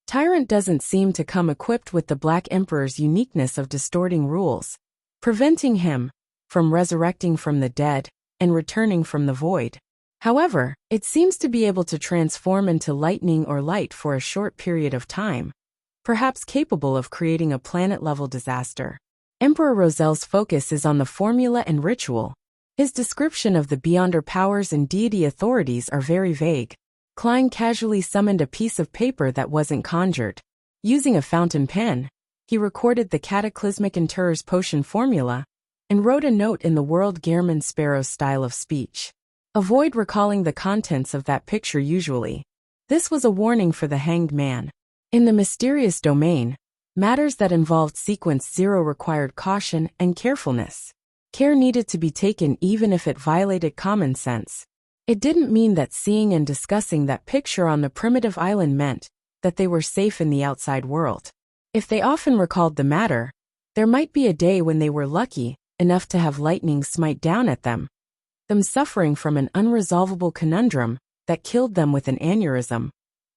Tyrant doesn't seem to come equipped with the Black Emperor's uniqueness of distorting rules, preventing him from resurrecting from the dead and returning from the void. However, it seems to be able to transform into lightning or light for a short period of time, perhaps capable of creating a planet-level disaster. Emperor Roselle's focus is on the formula and ritual. His description of the Beyonder powers and deity authorities are very vague. Klein casually summoned a piece of paper that wasn't conjured. Using a fountain pen, he recorded the Cataclysmic Interrer's potion formula and wrote a note in the World Gehrman Sparrow style of speech. Avoid recalling the contents of that picture usually. This was a warning for the hanged man. In the mysterious domain, matters that involved Sequence 0 required caution and carefulness. Care needed to be taken even if it violated common sense. It didn't mean that seeing and discussing that picture on the primitive island meant that they were safe in the outside world. If they often recalled the matter, there might be a day when they were lucky enough to have lightning smite down at them suffering from an unresolvable conundrum that killed them with an aneurysm,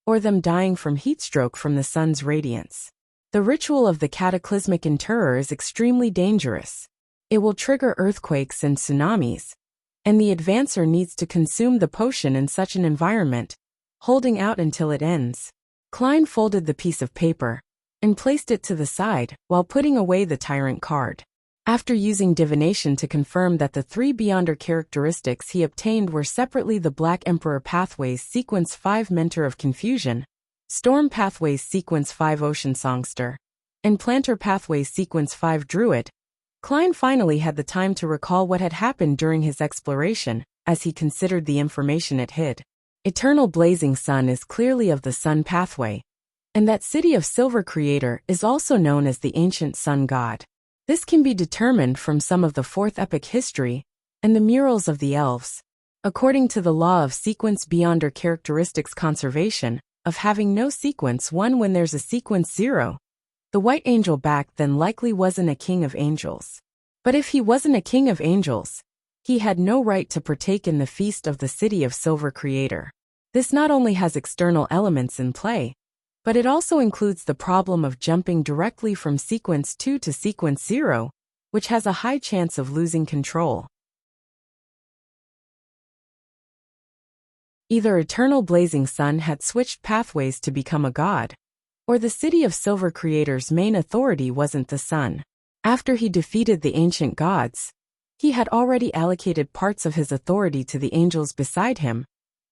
or them dying from heatstroke from the sun's radiance. The ritual of the Cataclysmic Interrer is extremely dangerous. It will trigger earthquakes and tsunamis, and the advancer needs to consume the potion in such an environment, holding out until it ends. Klein folded the piece of paper and placed it to the side while putting away the tyrant card. After using divination to confirm that the 3 Beyonder characteristics he obtained were separately the Black Emperor Pathway's Sequence 5 Mentor of Confusion, Storm Pathway's Sequence 5 Ocean Songster, and Planter Pathway's Sequence 5 Druid, Klein finally had the time to recall what had happened during his exploration, as he considered the information it hid. eternal blazing sun is clearly of the sun pathway, and that city of silver creator is also known as the ancient sun god. This can be determined from some of the fourth epic history and the murals of the elves. According to the law of sequence beyond or characteristics conservation, of having no sequence 1 when there's a sequence 0, the white angel back then likely wasn't a king of angels. But if he wasn't a king of angels, he had no right to partake in the feast of the city of silver creator. This not only has external elements in play, but it also includes the problem of jumping directly from sequence 2 to sequence 0, which has a high chance of losing control. Either eternal blazing sun had switched pathways to become a god, or the city of silver creator's main authority wasn't the sun. After he defeated the ancient gods, he had already allocated parts of his authority to the angels beside him,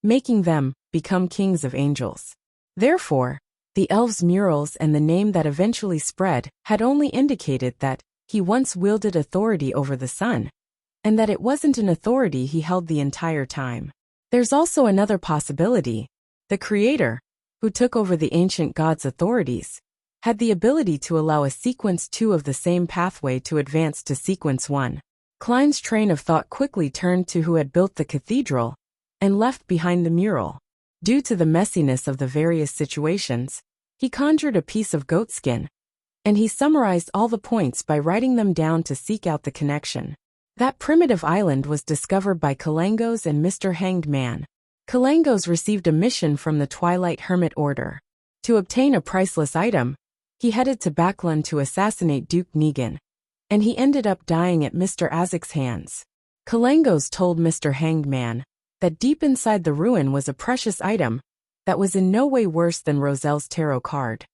making them become kings of angels. Therefore, the elves' murals and the name that eventually spread had only indicated that he once wielded authority over the sun, and that it wasn't an authority he held the entire time. There's also another possibility. The creator, who took over the ancient gods' authorities, had the ability to allow a sequence 2 of the same pathway to advance to sequence 1. Klein's train of thought quickly turned to who had built the cathedral and left behind the mural. Due to the messiness of the various situations, he conjured a piece of goatskin, and he summarized all the points by writing them down to seek out the connection. That primitive island was discovered by Kalangos and Mr. Hanged Man. Kalangos received a mission from the Twilight Hermit Order. To obtain a priceless item, he headed to Baklan to assassinate Duke Negan, and he ended up dying at Mr. Azek's hands. Kalangos told Mr. Hanged Man that deep inside the ruin was a precious item that was in no way worse than Roselle's tarot card.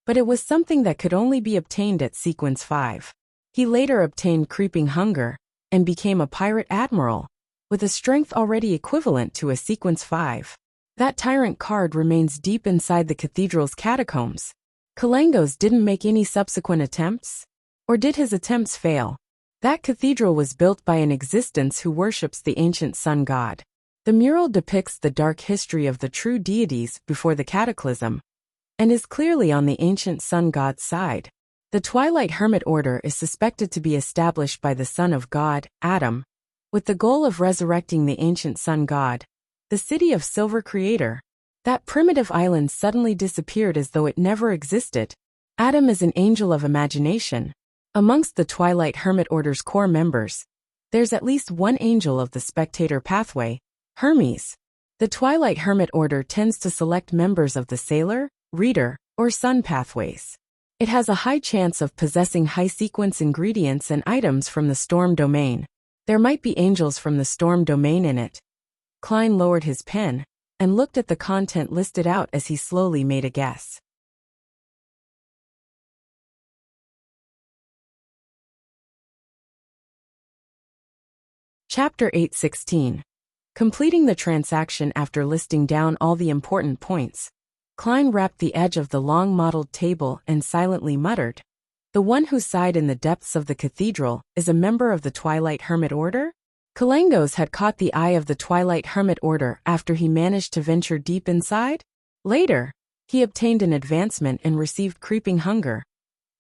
But it was something that could only be obtained at sequence 5. He later obtained Creeping Hunger and became a pirate admiral, with a strength already equivalent to a sequence 5. That tyrant card remains deep inside the cathedral's catacombs. Kalangos didn't make any subsequent attempts? Or did his attempts fail? That cathedral was built by an existence who worships the ancient sun god. The mural depicts the dark history of the true deities before the cataclysm, and is clearly on the ancient sun god's side. The Twilight Hermit Order is suspected to be established by the son of God, Adam, with the goal of resurrecting the ancient sun god, the city of silver creator. That primitive island suddenly disappeared as though it never existed. Adam is an angel of imagination. Amongst the Twilight Hermit Order's core members, there's at least one angel of the spectator pathway, Hermes. The Twilight Hermit Order tends to select members of the sailor, reader, or sun pathways. It has a high chance of possessing high-sequence ingredients and items from the storm domain. There might be angels from the storm domain in it. Klein lowered his pen and looked at the content listed out as he slowly made a guess. Chapter 8:16. Completing the transaction after listing down all the important points, Klein wrapped the edge of the long-mottled table and silently muttered, "The one who sighed in the depths of the cathedral is a member of the Twilight Hermit Order?" Kalangos had caught the eye of the Twilight Hermit Order after he managed to venture deep inside. Later, he obtained an advancement and received Creeping Hunger,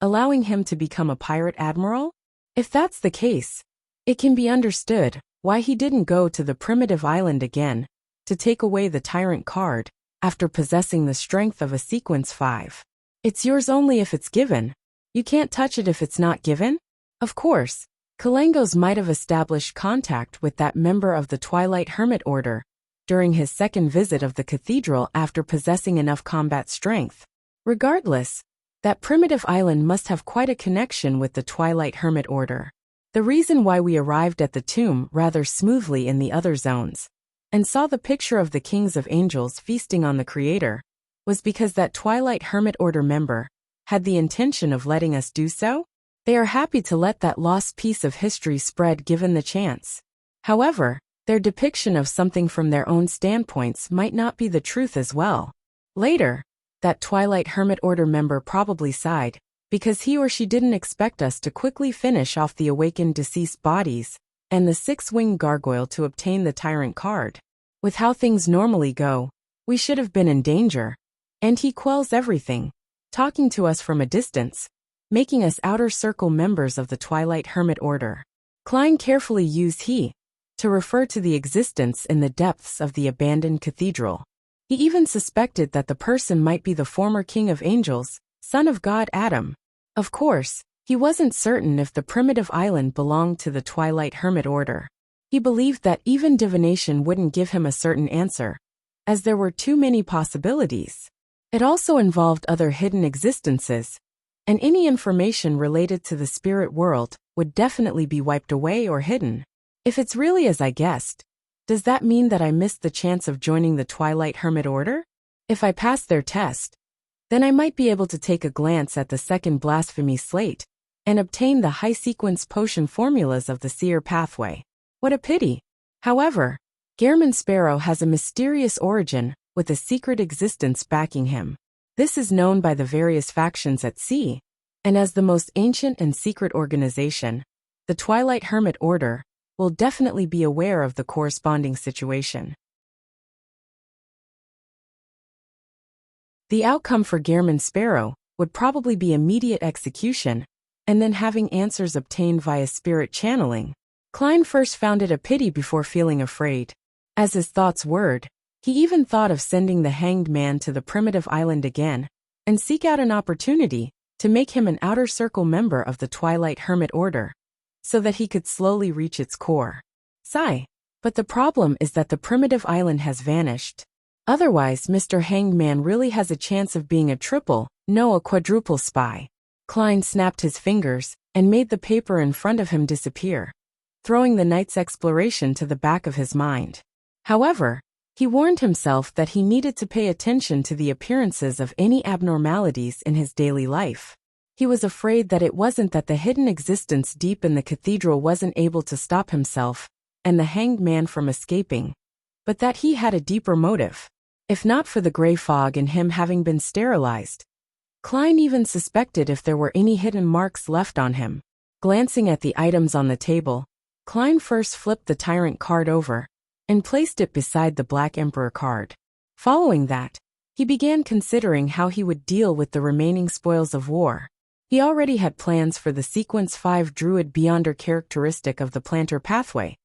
allowing him to become a pirate admiral? If that's the case, it can be understood why he didn't go to the primitive island again to take away the tyrant card after possessing the strength of a sequence 5. It's yours only if it's given. You can't touch it if it's not given? Of course, Kalangos might have established contact with that member of the Twilight Hermit Order during his second visit of the cathedral after possessing enough combat strength. Regardless, that primitive island must have quite a connection with the Twilight Hermit Order. The reason why we arrived at the tomb rather smoothly in the other zones and saw the picture of the kings of angels feasting on the Creator was because that Twilight Hermit Order member had the intention of letting us do so. They are happy to let that lost piece of history spread given the chance. However, their depiction of something from their own standpoints might not be the truth as well. Later, that Twilight Hermit Order member probably sighed, because he or she didn't expect us to quickly finish off the awakened deceased bodies and the six-winged gargoyle to obtain the tyrant card. With how things normally go, we should have been in danger. And he quells everything, talking to us from a distance, making us outer circle members of the Twilight Hermit Order. Klein carefully used he to refer to the existence in the depths of the abandoned cathedral. He even suspected that the person might be the former king of angels, son of God Adam. Of course, he wasn't certain if the primitive island belonged to the Twilight Hermit Order. He believed that even divination wouldn't give him a certain answer, as there were too many possibilities. It also involved other hidden existences, and any information related to the spirit world would definitely be wiped away or hidden. If it's really as I guessed, does that mean that I missed the chance of joining the Twilight Hermit Order? If I pass their test, then I might be able to take a glance at the second blasphemy slate and obtain the high-sequence potion formulas of the seer pathway. What a pity. However, Gehrman Sparrow has a mysterious origin with a secret existence backing him. This is known by the various factions at sea, and as the most ancient and secret organization, the Twilight Hermit Order will definitely be aware of the corresponding situation. The outcome for Gehrman Sparrow would probably be immediate execution, and then having answers obtained via spirit channeling. Klein first found it a pity before feeling afraid. As his thoughts whirred, he even thought of sending the hanged man to the primitive island again, and seek out an opportunity to make him an outer circle member of the Twilight Hermit Order, so that he could slowly reach its core. Sigh. But the problem is that the primitive island has vanished. Otherwise, Mr. Hanged Man really has a chance of being a triple, no, a quadruple spy. Klein snapped his fingers and made the paper in front of him disappear, throwing the night's exploration to the back of his mind. However, he warned himself that he needed to pay attention to the appearances of any abnormalities in his daily life. He was afraid that it wasn't that the hidden existence deep in the cathedral wasn't able to stop himself and the hanged man from escaping, but that he had a deeper motive. If not for the gray fog in him having been sterilized, Klein even suspected if there were any hidden marks left on him. Glancing at the items on the table, Klein first flipped the Tyrant card over and placed it beside the Black Emperor card. Following that, he began considering how he would deal with the remaining spoils of war. He already had plans for the Sequence 5 Druid Beyonder characteristic of the Planter pathway.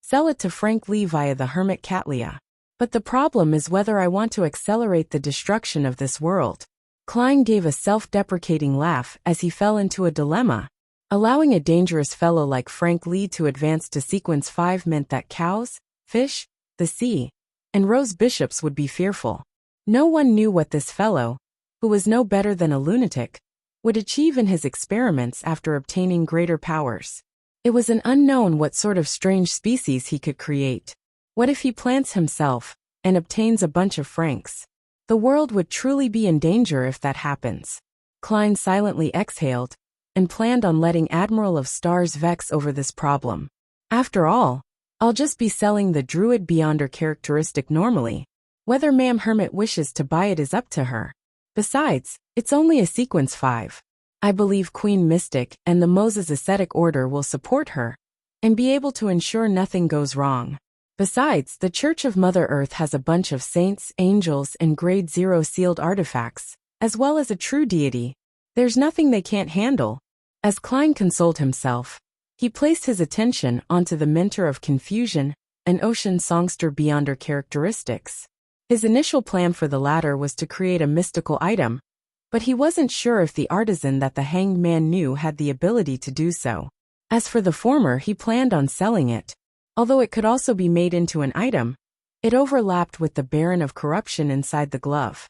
Sell it to Frank Lee via the Hermit Catlia. But the problem is whether I want to accelerate the destruction of this world. Klein gave a self-deprecating laugh as he fell into a dilemma. Allowing a dangerous fellow like Frank Lee to advance to Sequence 5 meant that cows, fish, the sea, and rose bishops would be fearful. No one knew what this fellow, who was no better than a lunatic, would achieve in his experiments after obtaining greater powers. It was an unknown what sort of strange species he could create. What if he plants himself and obtains a bunch of Franks? The world would truly be in danger if that happens. Klein silently exhaled and planned on letting Admiral of Stars vex over this problem. After all, I'll just be selling the Druid Beyonder characteristic normally. Whether Ma'am Hermit wishes to buy it is up to her. Besides, it's only a Sequence 5. I believe Queen Mystic and the Moses Ascetic Order will support her and be able to ensure nothing goes wrong. Besides, the Church of Mother Earth has a bunch of saints, angels, and Grade 0 sealed artifacts, as well as a true deity. There's nothing they can't handle. As Klein consoled himself, he placed his attention onto the Mentor of Confusion and Ocean Songster Beyonder characteristics. His initial plan for the latter was to create a mystical item, but he wasn't sure if the artisan that the Hanged Man knew had the ability to do so. As for the former, he planned on selling it. Although it could also be made into an item, it overlapped with the Baron of Corruption inside the glove.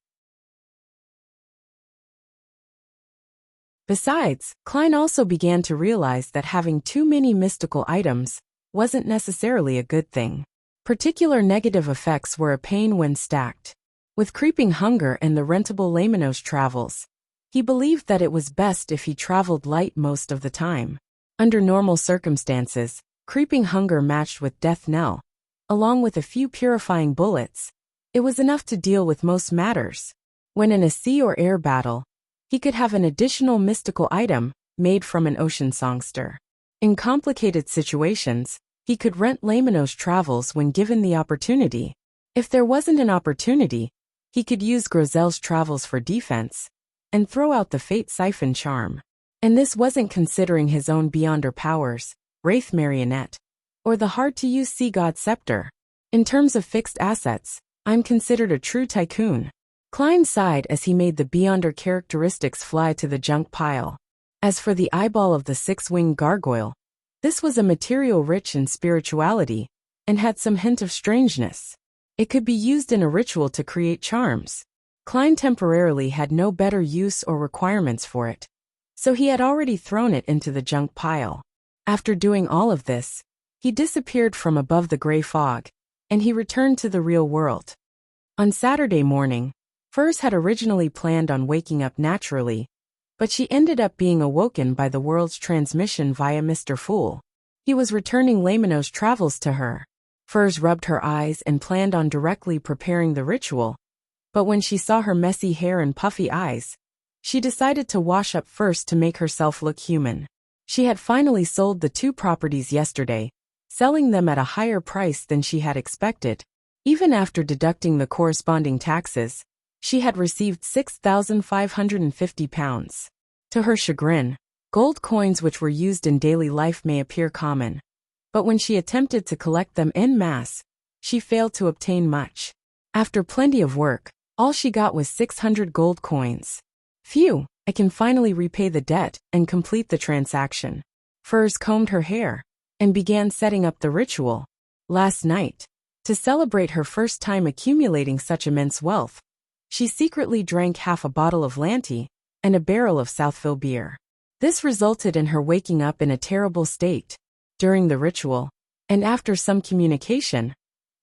Besides, Klein also began to realize that having too many mystical items wasn't necessarily a good thing. Particular negative effects were a pain when stacked. With creeping hunger and the rentable Lamenos travels, he believed that it was best if he traveled light most of the time. Under normal circumstances, creeping hunger matched with death knell, along with a few purifying bullets, it was enough to deal with most matters. When in a sea or air battle, he could have an additional mystical item made from an ocean songster. In complicated situations, he could rent Lamenos travels when given the opportunity. If there wasn't an opportunity, he could use Groselle's travels for defense and throw out the Fate Siphon charm. And this wasn't considering his own Beyonder powers, Wraith Marionette, or the hard-to-use Sea God Scepter. In terms of fixed assets, I'm considered a true tycoon. Klein sighed as he made the Beyonder characteristics fly to the junk pile. As for the eyeball of the six-winged gargoyle, this was a material rich in spirituality and had some hint of strangeness. It could be used in a ritual to create charms. Klein temporarily had no better use or requirements for it, so he had already thrown it into the junk pile. After doing all of this, he disappeared from above the gray fog, and he returned to the real world. On Saturday morning, Furs had originally planned on waking up naturally, but she ended up being awoken by the world's transmission via Mr. Fool. He was returning Lamino's travels to her. Furs rubbed her eyes and planned on directly preparing the ritual, but when she saw her messy hair and puffy eyes, she decided to wash up first to make herself look human. She had finally sold the 2 properties yesterday, selling them at a higher price than she had expected. Even after deducting the corresponding taxes, she had received £6,550. To her chagrin, gold coins which were used in daily life may appear common, but when she attempted to collect them en masse, she failed to obtain much. After plenty of work, all she got was 600 gold coins. Phew, I can finally repay the debt and complete the transaction. Furs combed her hair and began setting up the ritual. Last night, to celebrate her first time accumulating such immense wealth, she secretly drank half a bottle of Lanty and a barrel of Southville beer. This resulted in her waking up in a terrible state. During the ritual, and after some communication,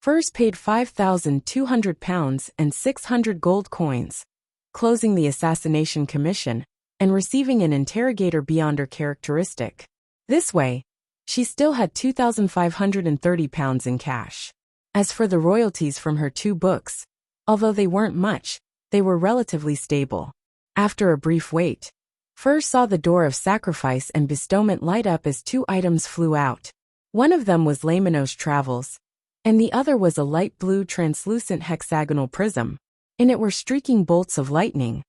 Furs paid £5,200 and 600 gold coins, closing the assassination commission and receiving an interrogator Beyonder characteristic. This way, she still had £2,530 in cash. As for the royalties from her 2 books, although they weren't much, they were relatively stable. After a brief wait, Furs saw the door of sacrifice and bestowment light up as 2 items flew out. One of them was Lamino's travels, and the other was a light blue translucent hexagonal prism. In it were streaking bolts of lightning.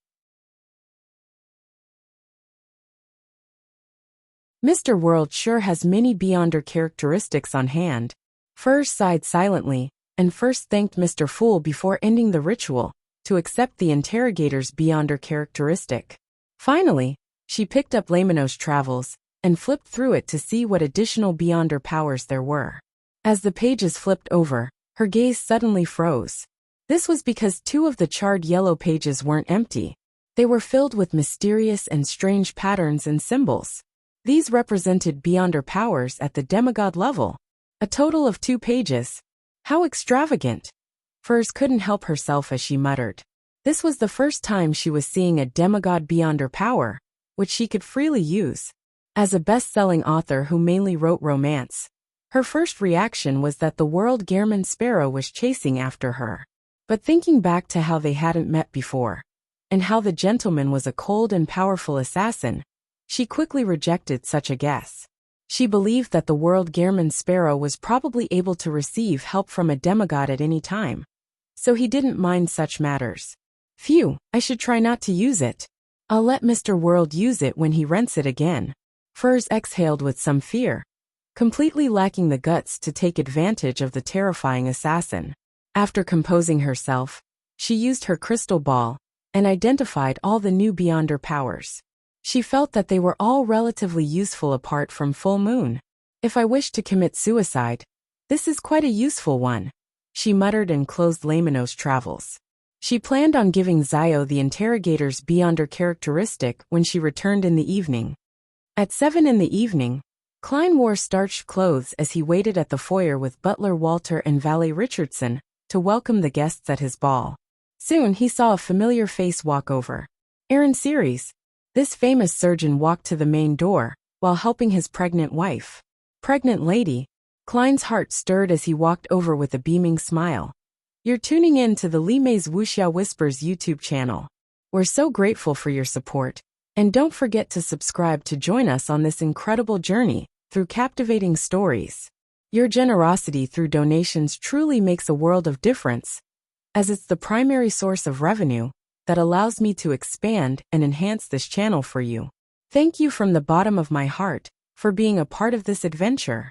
Mr. World sure has many Beyonder characteristics on hand. Furs sighed silently, and first thanked Mr. Fool before ending the ritual, to accept the interrogator's Beyonder characteristic. Finally, she picked up Lamino's travels, and flipped through it to see what additional Beyonder powers there were. As the pages flipped over, her gaze suddenly froze. This was because 2 of the charred yellow pages weren't empty. They were filled with mysterious and strange patterns and symbols. These represented Beyonder powers at the demigod level. A total of 2 pages. How extravagant! Furs couldn't help herself as she muttered. This was the first time she was seeing a demigod Beyonder power, which she could freely use. As a best-selling author who mainly wrote romance, her first reaction was that the world Gehrman Sparrow was chasing after her. But thinking back to how they hadn't met before, and how the gentleman was a cold and powerful assassin, she quickly rejected such a guess. She believed that the world Gehrman Sparrow was probably able to receive help from a demigod at any time, so he didn't mind such matters. Phew, I should try not to use it. I'll let Mr. World use it when he rents it again. Furs exhaled with some fear, completely lacking the guts to take advantage of the terrifying assassin. After composing herself, she used her crystal ball and identified all the new Beyonder powers. She felt that they were all relatively useful apart from full moon. If I wish to commit suicide, this is quite a useful one, she muttered and closed Lamino's travels. She planned on giving Zio the interrogator's Beyonder characteristic when she returned in the evening. At 7 in the evening, Klein wore starched clothes as he waited at the foyer with butler Walter and valet Richardson to welcome the guests at his ball. Soon he saw a familiar face walk over. Aaron Series. This famous surgeon walked to the main door, while helping his pregnant wife. Pregnant lady. Klein's heart stirred as he walked over with a beaming smile. You're tuning in to the Li Mei's Wuxia Whispers YouTube channel. We're so grateful for your support, and don't forget to subscribe to join us on this incredible journey through captivating stories. Your generosity through donations truly makes a world of difference, as it's the primary source of revenue that allows me to expand and enhance this channel for you. Thank you from the bottom of my heart for being a part of this adventure.